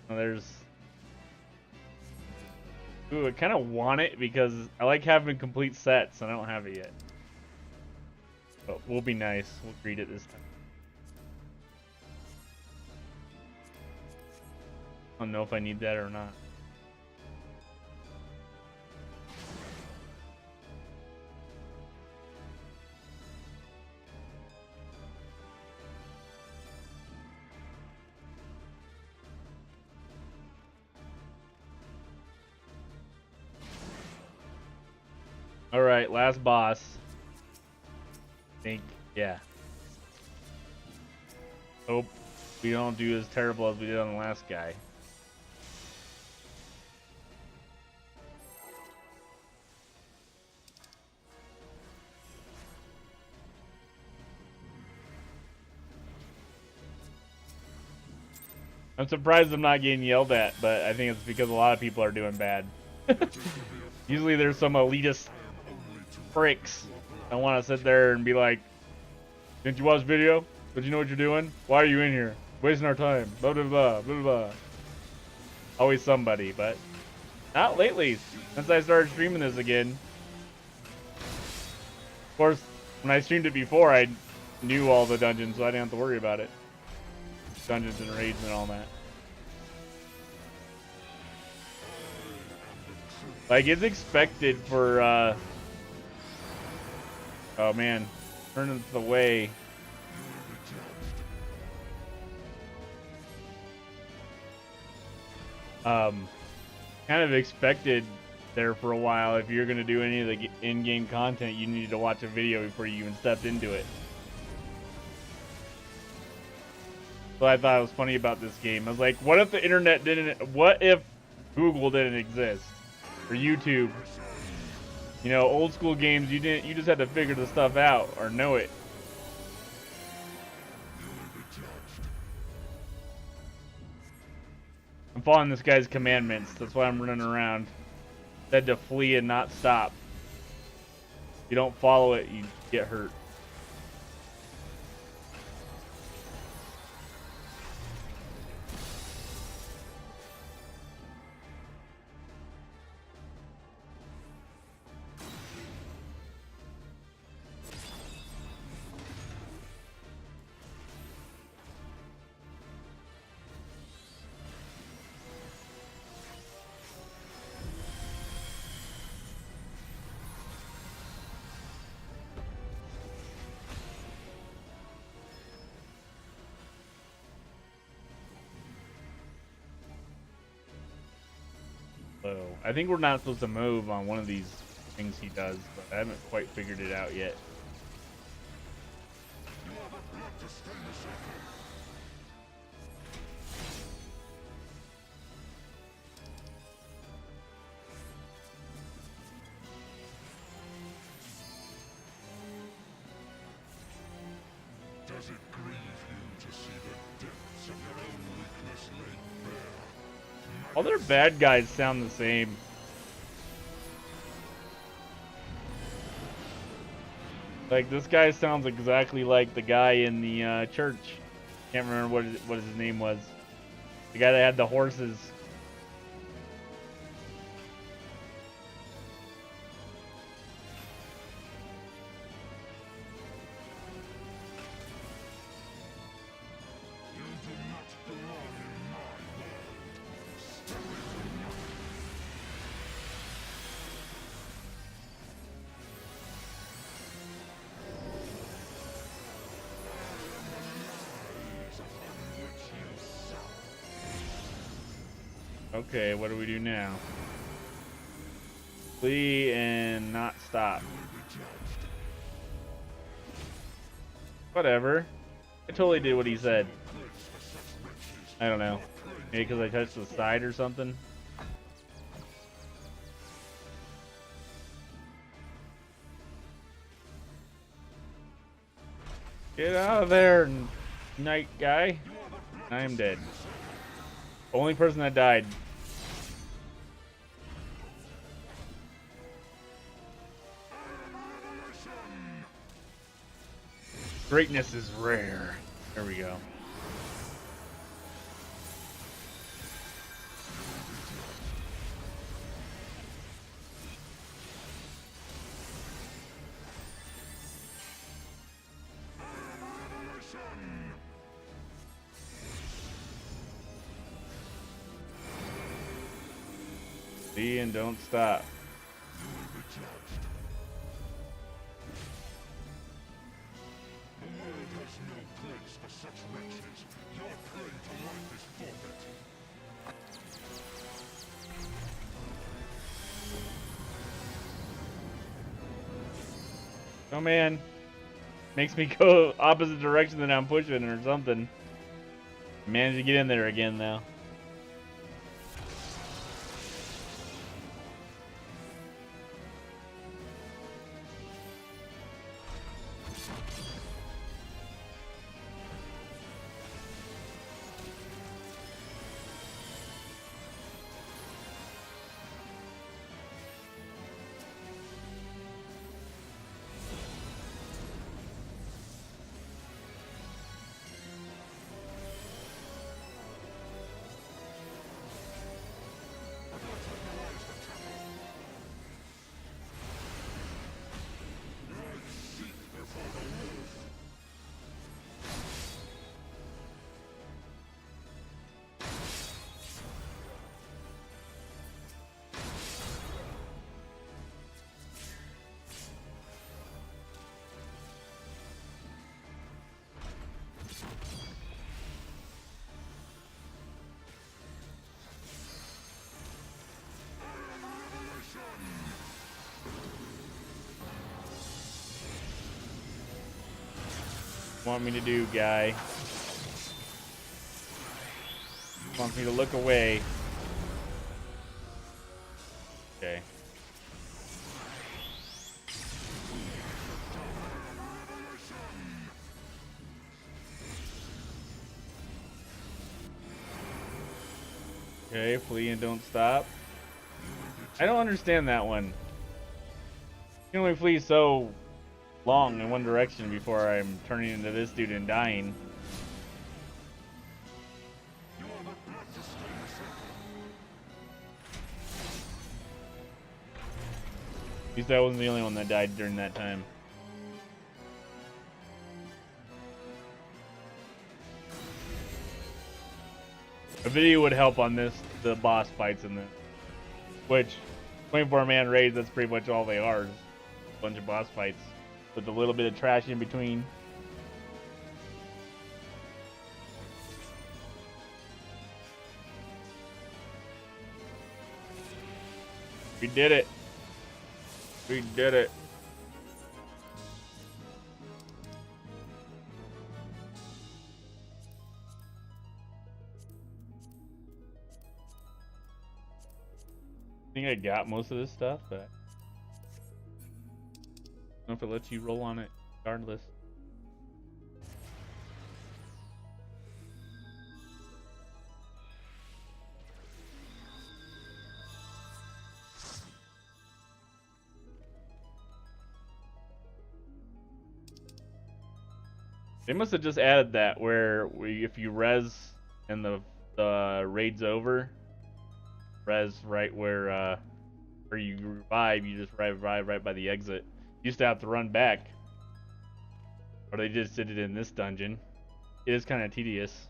Well, there's... Ooh, I kind of want it because I like having complete sets and I don't have it yet. But we'll be nice. We'll greet it this time. I don't know if I need that or not. Alright, last boss. I think, yeah. Hope we don't do as terrible as we did on the last guy. I'm surprised I'm not getting yelled at, but I think it's because a lot of people are doing bad. Usually there's some elitist pricks I want to sit there and be like, didn't you watch the video? Don't you know what you're doing? Why are you in here? Wasting our time. Blah, blah, blah, blah, blah. Always somebody, but not lately. Since I started streaming this again. Of course, when I streamed it before, I knew all the dungeons, so I didn't have to worry about it. Dungeons and raids and all that. Like, it's expected for, oh man. Turning the way. Kind of expected there for a while. If you're gonna do any of the in-game content, you needed to watch a video before you even stepped into it. So I thought it was funny about this game. I was like, what if the internet didn't? What if Google didn't exist, or YouTube? You know, old school games, you didn't. You just had to figure the stuff out or know it. I'm following this guy's commandments. That's why I'm running around. Said to flee and not stop. If you don't follow it, you get hurt. So I think we're not supposed to move on one of these things he does, but I haven't quite figured it out yet. Does it grieve you to see the depths of your own weakness laid bare? All their bad guys sound the same. Like, this guy sounds exactly like the guy in the church. Can't remember what his name was. The guy that had the horses. You do not belong in my world. Stay away from me. Lies upon which you suck. Okay, what do we do now? Flee and not stop. Whatever. I totally did what he said. I don't know. Maybe because I touched the side or something. Get out of there, night guy. I am dead. Only person that died. Greatness is rare. There we go. See and don't stop. Oh man, makes me go opposite direction than I'm pushing or something. Managed to get in there again though. Want me to do, guy? Want me to look away? Okay. Okay, flee and don't stop. I don't understand that one. You can only flee so long in one direction before I'm turning into this dude and dying. At least I wasn't the only one that died during that time. A video would help on this, the boss fights in this. Which, 24-man raids, that's pretty much all they are. Just a bunch of boss fights with a little bit of trash in between. We did it. We did it. I think I got most of this stuff, but I don't know if it lets you roll on it regardless. They must have just added that where if you res and the raid's over, res right where you revive, you just revive right by the exit. You used to have to run back. Or they just did it in this dungeon. It is kind of tedious.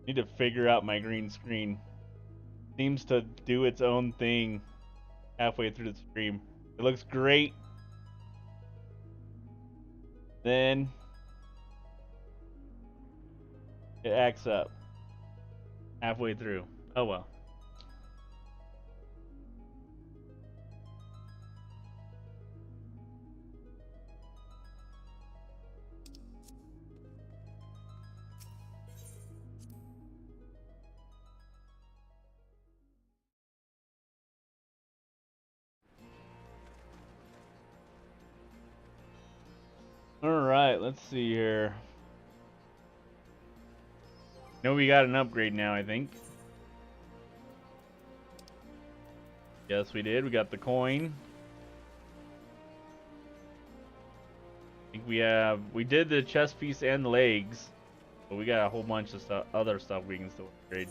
Need to figure out my green screen. Seems to do its own thing halfway through the stream. It looks great. Then it acts up halfway through. Oh well. Alright, let's see here. No, we got an upgrade now, I think. Yes, we did. We got the coin. I think we did the chest piece and the legs. But we got a whole bunch of other stuff we can still upgrade.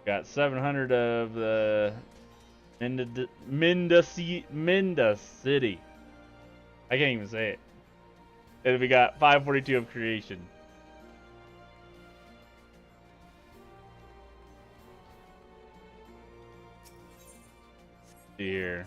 Got 700 of the Minda City. I can't even say it. And we got 542 of creation. Here.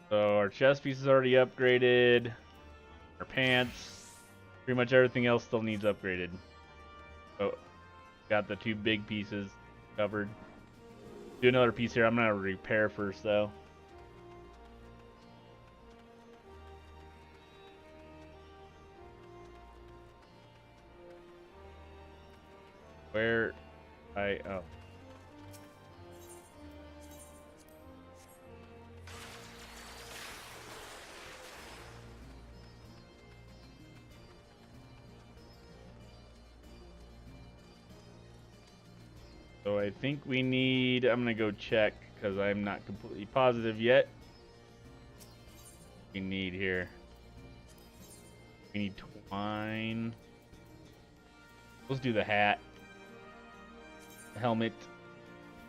So our chest piece is already upgraded. Our pants. Pretty much everything else still needs upgraded. So, got the two big pieces covered. Do another piece here. I'm gonna repair first though. Where oh. So I think we need, I'm gonna go check because I'm not completely positive yet. We need here. We need twine. Let's do the hat. The helmet.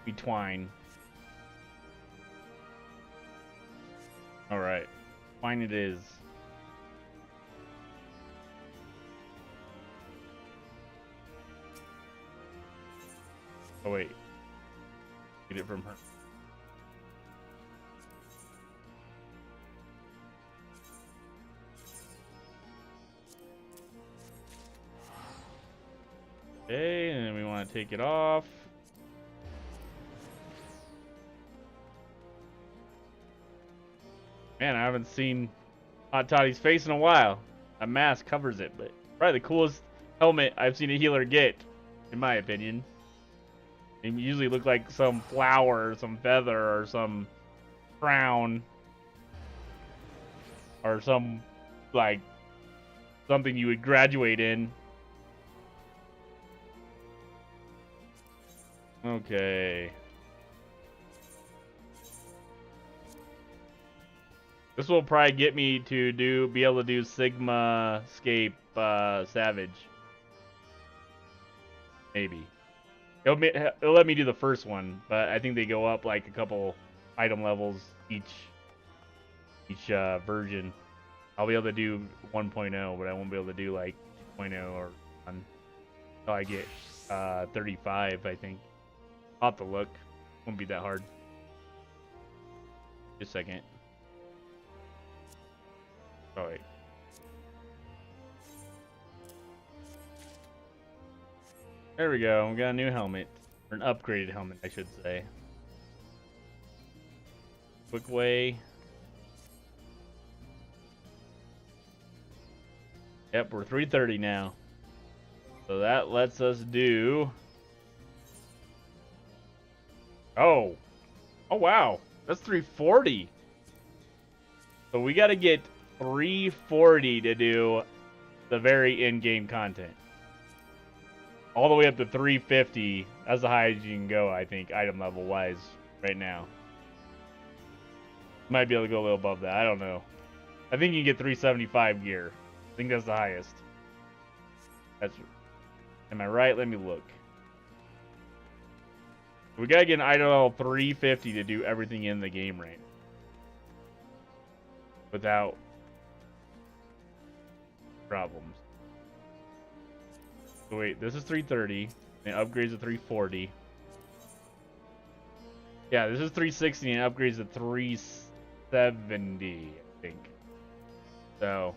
We twine. Alright. Fine it is. Oh wait. Get it from her. Okay, and then we want to take it off. Man, I haven't seen Hot Toddy's face in a while. A mask covers it, but probably the coolest helmet I've seen a healer get, in my opinion. They usually look like some flower or some feather or some crown or some, like, something you would graduate in. Okay. This will probably get me to be able to do Sigma Scape Savage. Maybe. It'll let me do the first one, but I think they go up like a couple item levels each version. I'll be able to do 1.0, but I won't be able to do like 2.0 or 1 until I get 35, I think. I'll have to look. Won't be that hard. Just a second. Oh wait. There we go. We got a new helmet. Or an upgraded helmet, I should say. Quick way. Yep, we're 330 now. So that lets us do... Oh. Oh, wow. That's 340. So we got to get 340 to do the very in-game content. All the way up to 350. That's the highest you can go, I think, item level wise right now. Might be able to go a little above that. I don't know. I think you can get 375 gear. I think that's the highest. That's. Am I right? Let me look. We gotta get an item level 350 to do everything in the game right now. Without problems. So wait, this is 330. And upgrades to 340. Yeah, this is 360 and upgrades to 370, I think. So,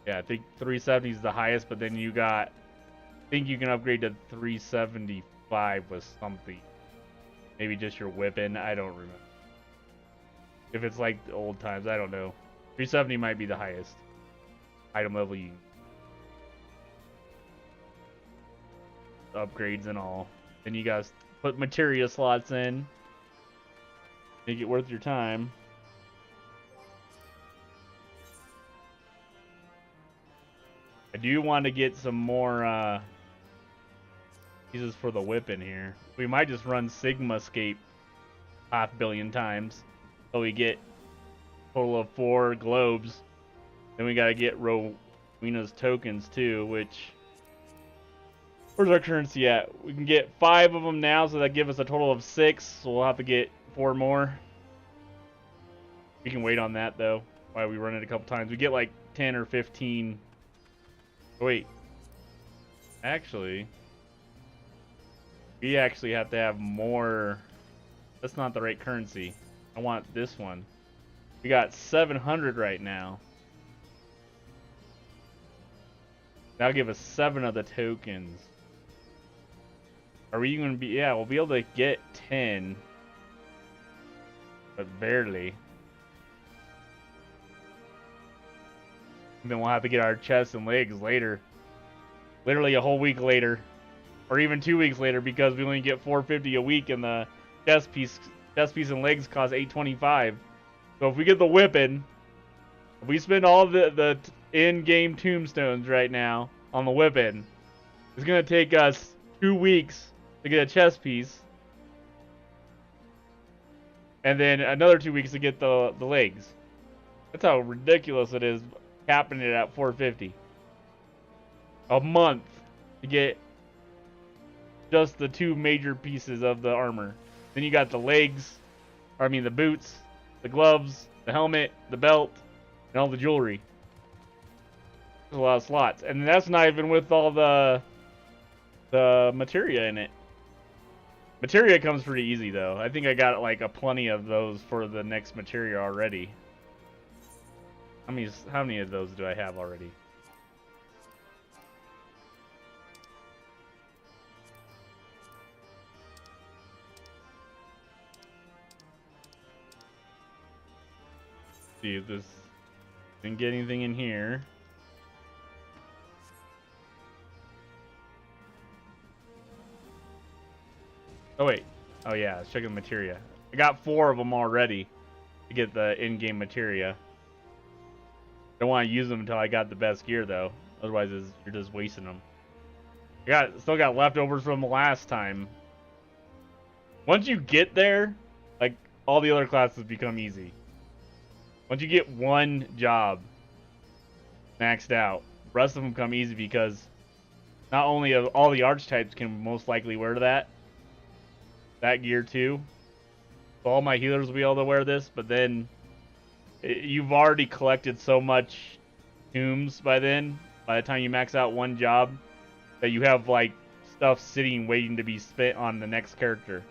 yeah, I think 370 is the highest, but then you got... I think you can upgrade to 375 with something. Maybe just your whipping. I don't remember. If it's like the old times, I don't know. 370 might be the highest item level you upgrades and all. Then you guys put materia slots in. Make it worth your time. I do want to get some more pieces for the whipping here. We might just run Sigma Scape 500 million times. So we get a total of 4 globes. Then we gotta get Rowena's tokens too, which... Where's our currency at? We can get 5 of them now, so that gives us a total of 6. So we'll have to get 4 more. We can wait on that though, while we run it a couple times. We get like 10 or 15. Oh, wait. Actually, we actually have to have more. That's not the right currency. I want this one. We got 700 right now. That'll give us 7 of the tokens. Are we going to be... Yeah, we'll be able to get 10. But barely. And then we'll have to get our chests and legs later. Literally a whole week later. Or even 2 weeks later, because we only get 450 a week and the chest piece and legs cost 825. So if we get the whipping, if we spend all the in-game tombstones right now on the whipping, it's going to take us 2 weeks to get a chest piece. And then another 2 weeks to get the legs. That's how ridiculous it is, capping it at 450. A month to get just the 2 major pieces of the armor. Then you got the legs, or I mean the boots, the gloves, the helmet, the belt, and all the jewelry. There's a lot of slots, and that's not even with all the materia in it. Materia comes pretty easy though. I think I got like a plenty of those for the next materia already. How many of those do I have already? See if this didn't get anything in here. Oh wait. Oh yeah, let's check the materia. I got 4 of them already to get the in-game materia. Don't want to use them until I got the best gear though. Otherwise, you're just wasting them. Still got leftovers from the last time. Once you get there, like all the other classes become easy. Once you get one job maxed out, the rest of them come easy because not only of all the archetypes can most likely wear that gear too. So all my healers will be able to wear this, but then you've already collected so much tombs by then, by the time you max out one job, that you have like stuff sitting waiting to be spent on the next character.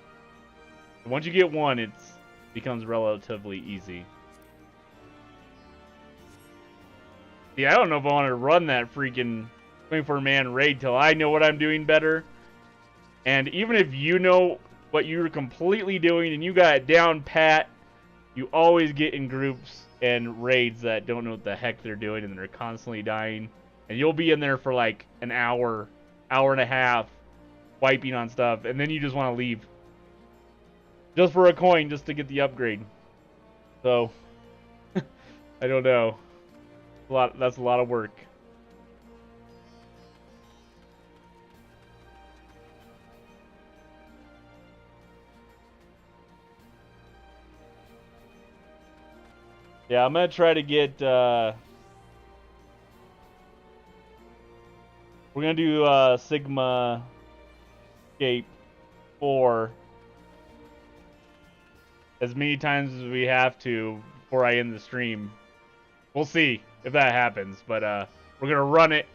Once you get one, it becomes relatively easy. Yeah, I don't know if I want to run that freaking 24-man raid till I know what I'm doing better. And even if you know what you're completely doing and you got it down pat, you always get in groups and raids that don't know what the heck they're doing and they're constantly dying. And you'll be in there for like an hour, hour and a half, wiping on stuff, and then you just want to leave. Just for a coin, just to get the upgrade. So, I don't know. That's a lot of work. Yeah, I'm gonna try to get. We're gonna do Sigma Escape 4 as many times as we have to before I end the stream. We'll see if that happens, but we're gonna run it.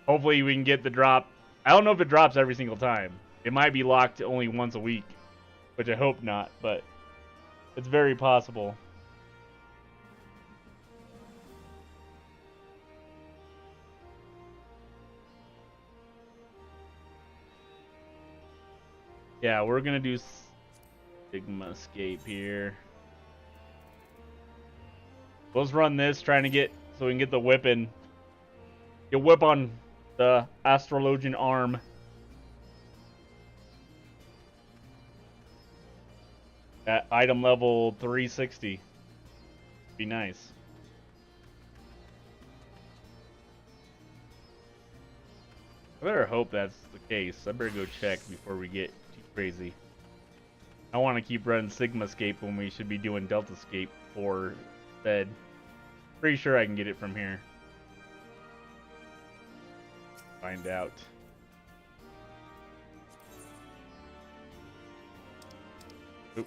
Hopefully we can get the drop. I don't know if it drops every single time. It might be locked only once a week, which I hope not, but it's very possible. Yeah, we're gonna do Sigma Escape here. Let's run this, trying to get so we can get the whip in. Get whip on the Astrologian arm. At item level 360. Be nice. I better hope that's the case. I better go check before we get too crazy. I want to keep running Sigma Escape when we should be doing Delta Escape 4 instead. Pretty sure I can get it from here. Find out. Oop.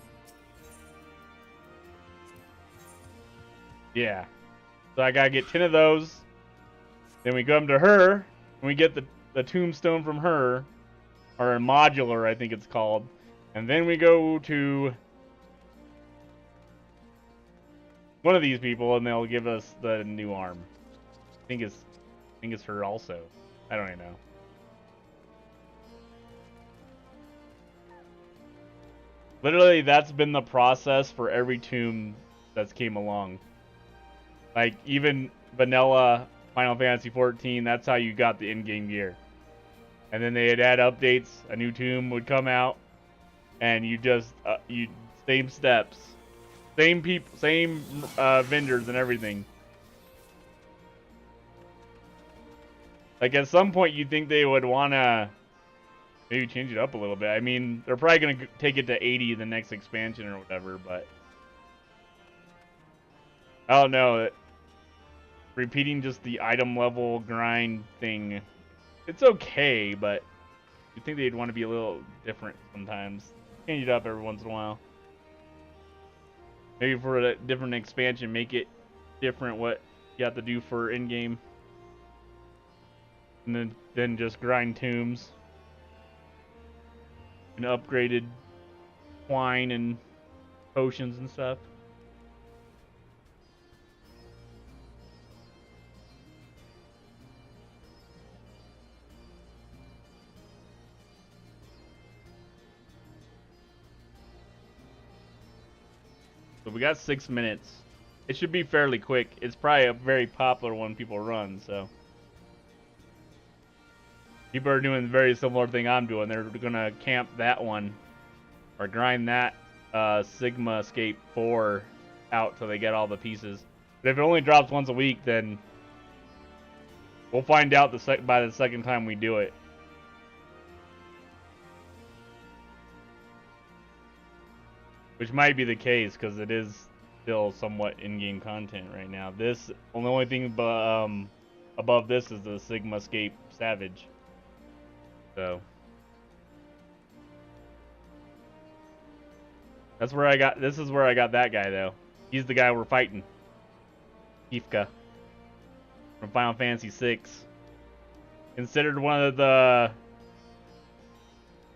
Yeah. So I gotta get 10 of those. Then we come to her, and we get the tombstone from her, or a modular, I think it's called. And then we go to one of these people, and they'll give us the new arm. I think it's her also. I don't even know. Literally, that's been the process for every tomb that's came along. Like, even vanilla Final Fantasy 14, that's how you got the in-game gear. And then they'd add updates, a new tomb would come out, and you just, same steps. Same people, same vendors and everything. Like, at some point, you'd think they would want to maybe change it up a little bit. I mean, they're probably going to take it to 80 the next expansion or whatever, but I don't know. Repeating just the item level grind thing, it's okay, but you'd think they'd want to be a little different sometimes. Change it up every once in a while. Maybe for a different expansion, make it different what you have to do for in-game. And then just grind tombs. And upgraded wine and potions and stuff. So we got 6 minutes. It should be fairly quick. It's probably a very popular one people run, so. People are doing a very similar thing I'm doing. They're gonna camp that one. Or grind that Sigma Escape 4 out till they get all the pieces. But if it only drops once a week, then we'll find out by the second time we do it. Which might be the case, because it is still somewhat in-game content right now. This, the only thing above this is the Sigma Escape Savage. So. This is where I got that guy, though. He's the guy we're fighting. Kifka. From Final Fantasy VI. Considered one of the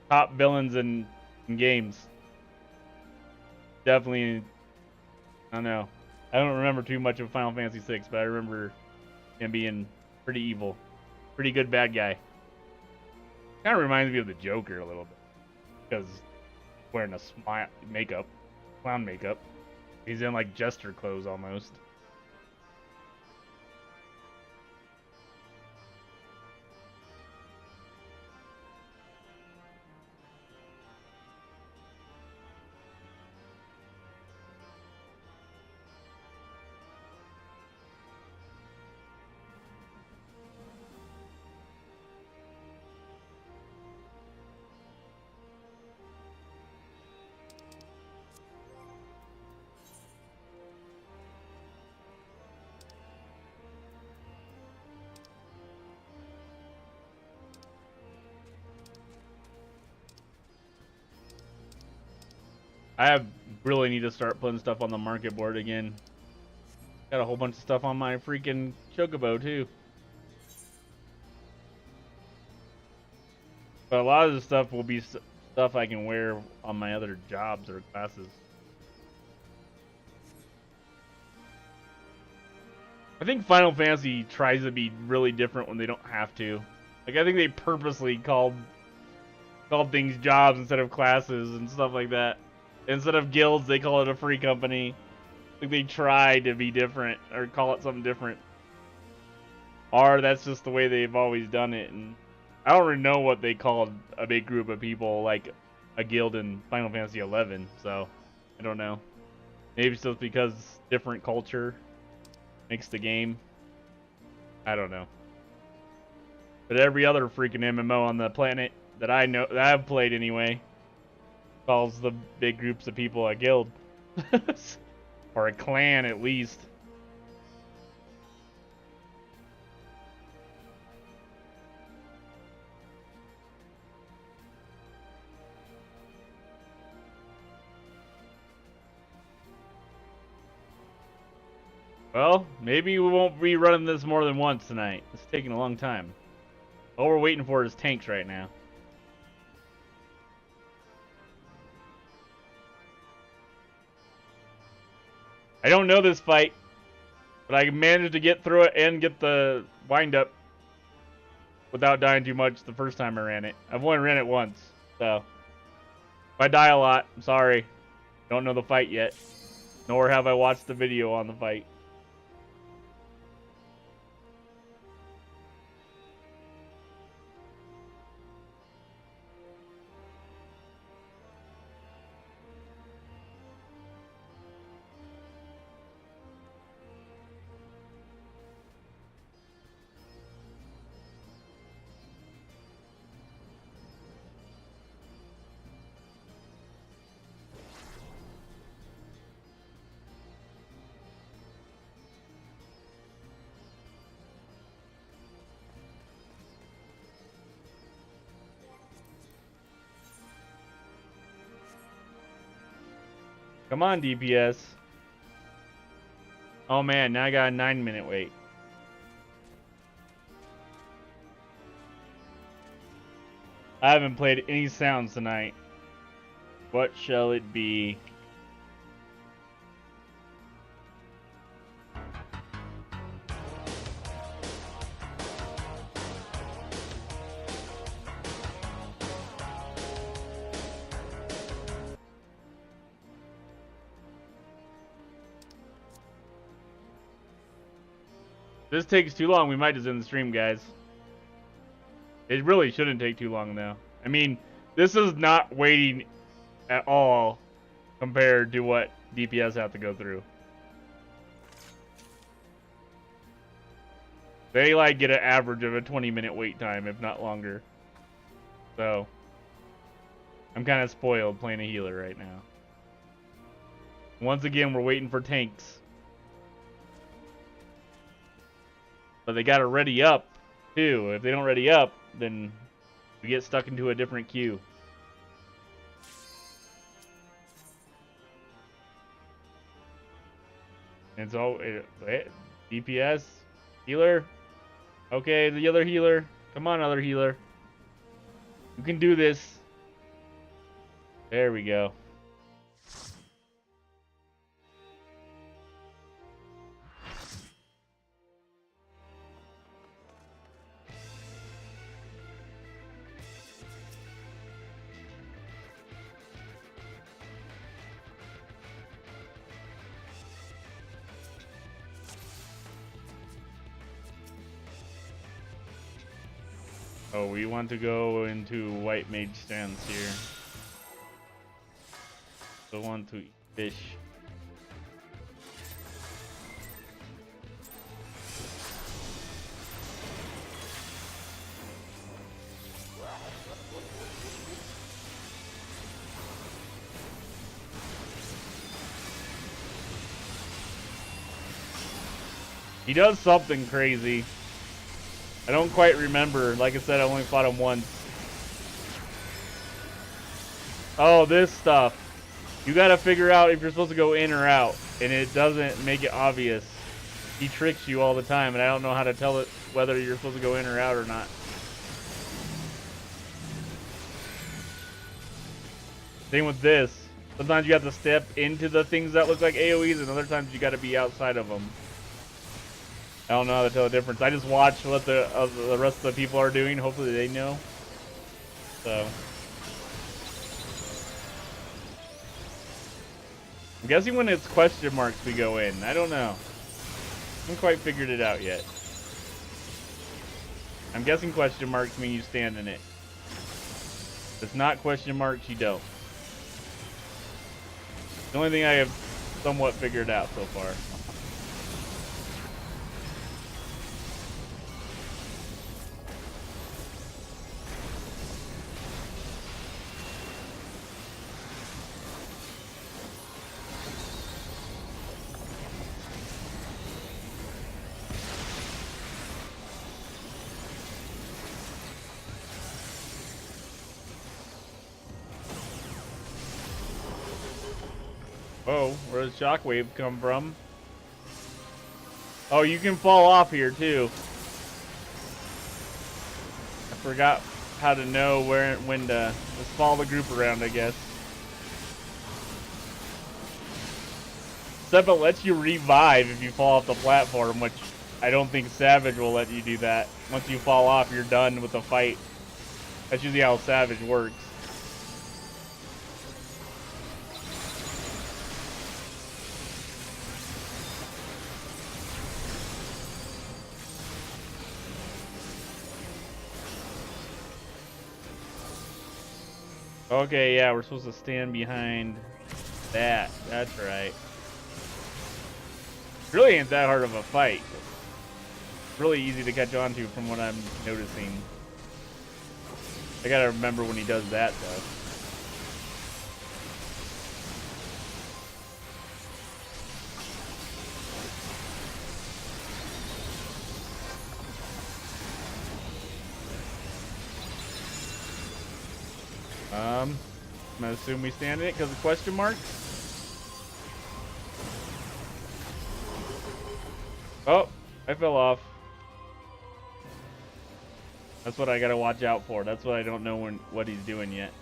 top villains in games. Definitely, I don't know. I don't remember too much of Final Fantasy VI, but I remember him being pretty evil. Pretty good bad guy. Kind of reminds me of the Joker a little bit. Because wearing a clown makeup. He's in like jester clothes almost. I really need to start putting stuff on the market board again. Got a whole bunch of stuff on my freaking Chocobo too. But a lot of the stuff will be stuff I can wear on my other jobs or classes. I think Final Fantasy tries to be really different when they don't have to. Like, I think they purposely called things jobs instead of classes and stuff like that. Instead of guilds, they call it a free company. Like, they try to be different or call it something different. Or that's just the way they've always done it. And I don't really know what they called a big group of people like a guild in Final Fantasy XI. So I don't know. Maybe it's just because different culture makes the game. I don't know. But every other freaking MMO on the planet that I know, that I've played anyway, calls the big groups of people a guild. Or a clan, at least. Well, maybe we won't be running this more than once tonight. It's taking a long time. All we're waiting for is tanks right now. I don't know this fight, but I managed to get through it and get the wind up without dying too much the first time I ran it. I've only ran it once, so if I die a lot, I'm sorry. Don't know the fight yet, nor have I watched the video on the fight. Come on, DPS. Oh man, now I got a 9-minute wait. I haven't played any sounds tonight. What shall it be? If this takes too long, we might just end the stream, guys. It really shouldn't take too long, though. I mean, this is not waiting at all compared to what DPS have to go through. They, like, get an average of a 20-minute wait time, if not longer. So, I'm kind of spoiled playing a healer right now. Once again, we're waiting for tanks. But they gotta ready up, too. If they don't ready up, then we get stuck into a different queue. And so, DPS, healer. Okay, the other healer. Come on, other healer. You can do this. There we go. Oh, we want to go into white mage stance here. So want to eat fish. He does something crazy. I don't quite remember. Like I said, I only fought him once. Oh, this stuff. You gotta figure out if you're supposed to go in or out. And it doesn't make it obvious. He tricks you all the time, and I don't know how to tell it whether you're supposed to go in or out or not. Same with this. Sometimes you have to step into the things that look like AoEs, and other times you gotta be outside of them. I don't know how to tell the difference. I just watch what the rest of the people are doing. Hopefully they know. So. I'm guessing when it's question marks we go in. I don't know. I haven't quite figured it out yet. I'm guessing question marks mean you stand in it. If it's not question marks, you don't. The only thing I have somewhat figured out so far. Whoa, where does Shockwave come from? Oh, you can fall off here too. I forgot how to know when to just follow the group around, I guess. Except it lets you revive if you fall off the platform, which I don't think Savage will let you do that. Once you fall off, you're done with the fight. That's usually how Savage works. Okay, yeah, we're supposed to stand behind that. That's right. Really ain't that hard of a fight. Really easy to catch on to from what I'm noticing. I gotta remember when he does that, though. I'm gonna assume we stand in it because of question marks. Oh, I fell off. That's what I gotta watch out for. That's what I don't know what he's doing yet.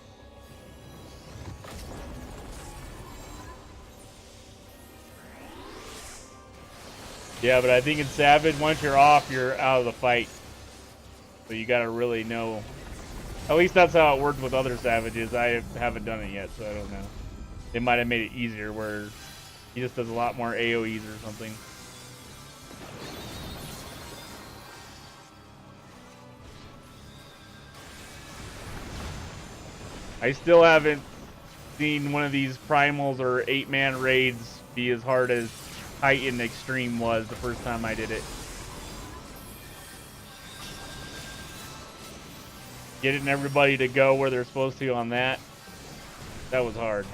Yeah, but I think in Savage, once you're off, you're out of the fight. So you gotta really know. At least that's how it worked with other Savages. I haven't done it yet, so I don't know. They might have made it easier where he just does a lot more AoEs or something. I still haven't seen one of these primals or 8-man raids be as hard as Titan Extreme was the first time I did it. Getting everybody to go where they're supposed to on that was hard.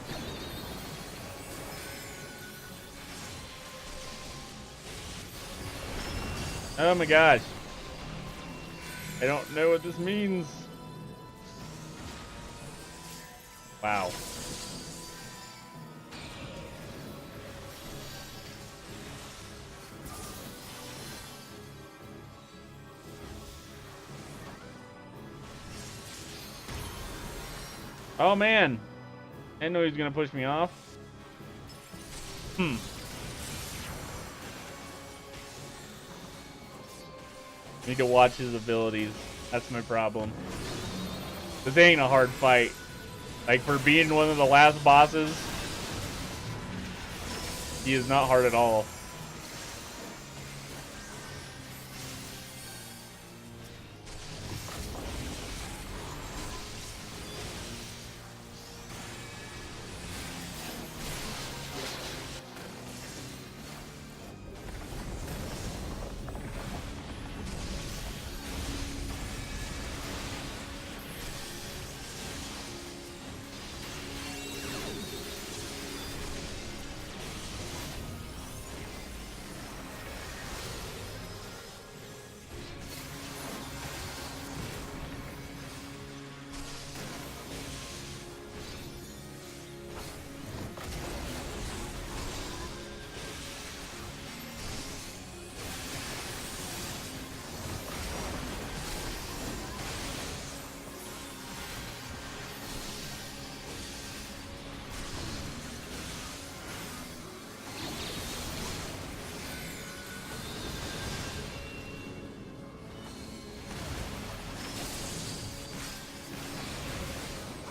Oh my gosh. I don't know what this means. Wow. Oh man. I didn't know he was gonna push me off. Need to watch his abilities. That's my problem. This ain't a hard fight. Like, for being one of the last bosses, he is not hard at all.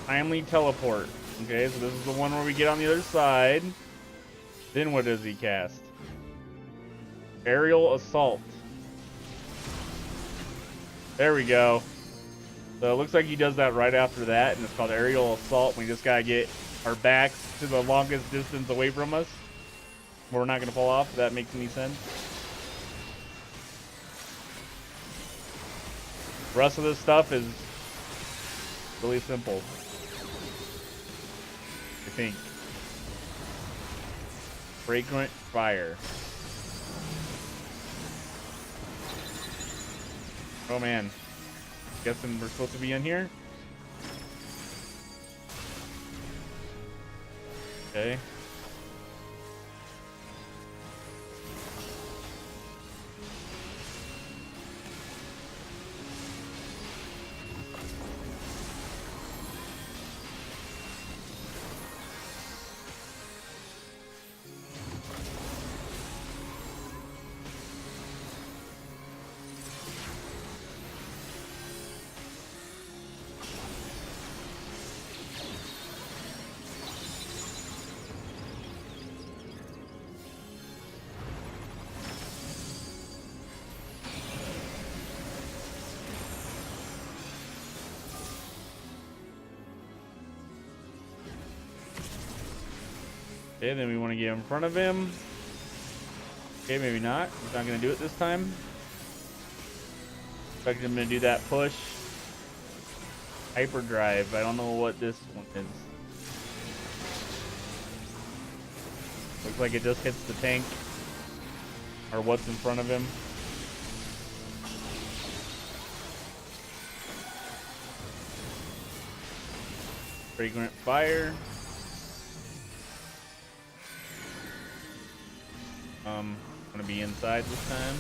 Timely teleport. Okay, so this is the one where we get on the other side. Then what does he cast? Aerial assault. There we go. So it looks like he does that right after that, and it's called aerial assault. We just gotta get our backs to the longest distance away from us, where we're not gonna fall off, if that makes any sense. The rest of this stuff is really simple, I think. Fragrant fire. Oh man. Guessing we're supposed to be in here? Okay. Okay, then we want to get in front of him. Okay, maybe not. He's not going to do it this time. Expect him to do that push. Hyperdrive. I don't know what this one is. Looks like it just hits the tank. Or what's in front of him. Fragrant fire. Gonna be inside this time.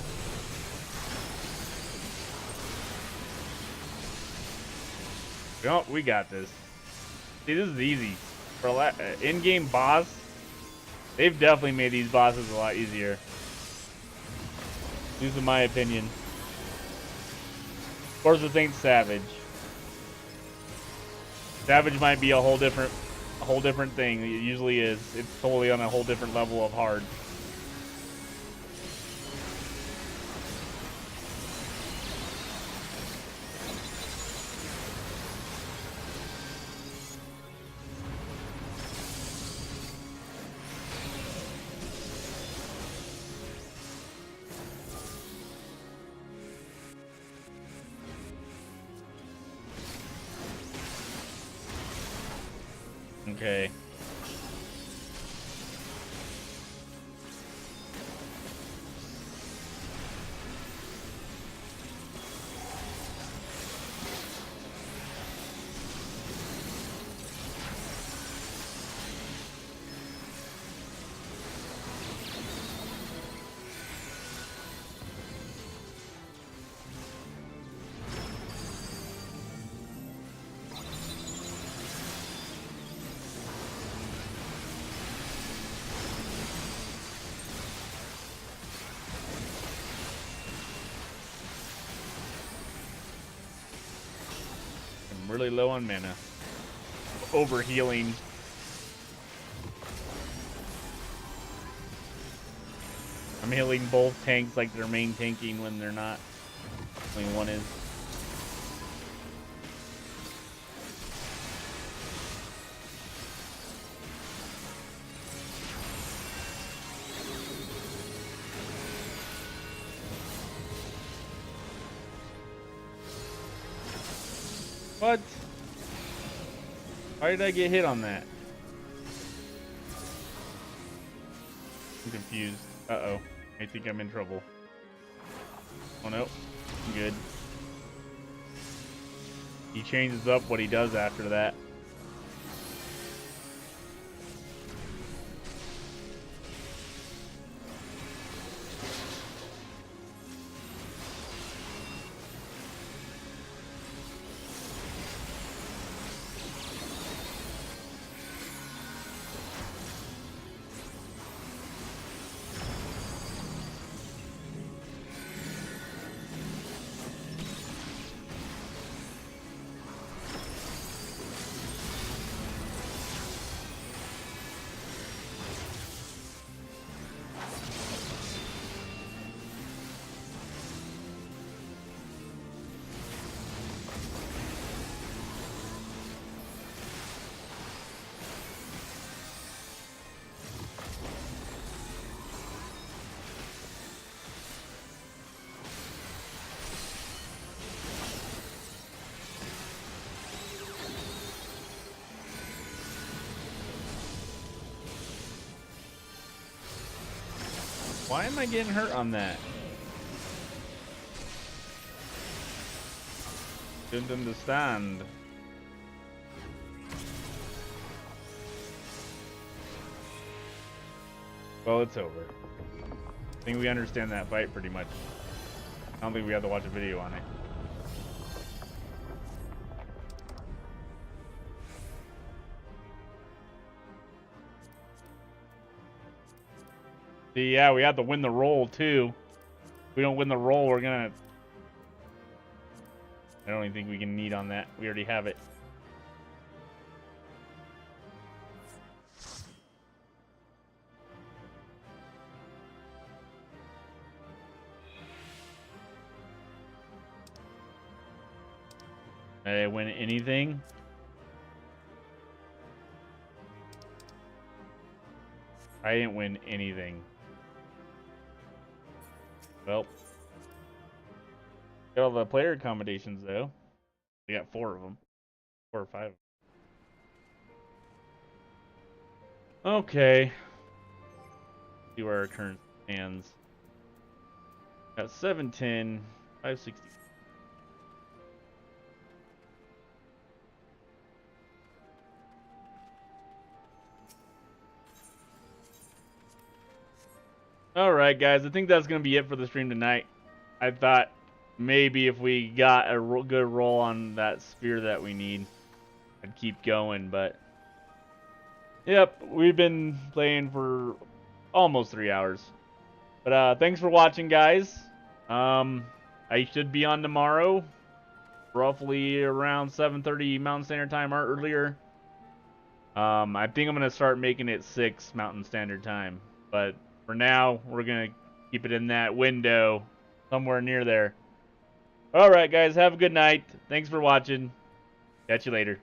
We got this. See, this is easy. For in-game boss, they've definitely made these bosses a lot easier. These are my opinion. Of course, this ain't Savage. Savage might be a whole different thing. It usually is. It's totally on a whole different level of hard. Okay. Really low on mana. Overhealing. I'm healing both tanks like they're main tanking when they're not. Only one is. What? Why did I get hit on that? I'm confused. Uh-oh. I think I'm in trouble. Oh no. I'm good. He changes up what he does after that. Why am I getting hurt on that? Didn't understand. Well, it's over. I think we understand that fight pretty much. I don't think we have to watch a video on it. See, yeah, we have to win the roll too. If we don't win the roll, we're gonna... I don't even think we can need on that. We already have it. Did I win anything? I didn't win anything. Well, got all the player accommodations though. We got 4 of them, 4 or 5. Okay. See where our current stands. Got 710, 560. Alright, guys. I think that's going to be it for the stream tonight. I thought maybe if we got a good roll on that spear that we need, I'd keep going, but... Yep, we've been playing for almost 3 hours. But thanks for watching, guys. I should be on tomorrow, roughly around 7:30 Mountain Standard Time or earlier. I think I'm gonna start making it 6 Mountain Standard Time, but for now we're gonna keep it in that window, somewhere near there. All right, guys, have a good night. Thanks for watching. Catch you later.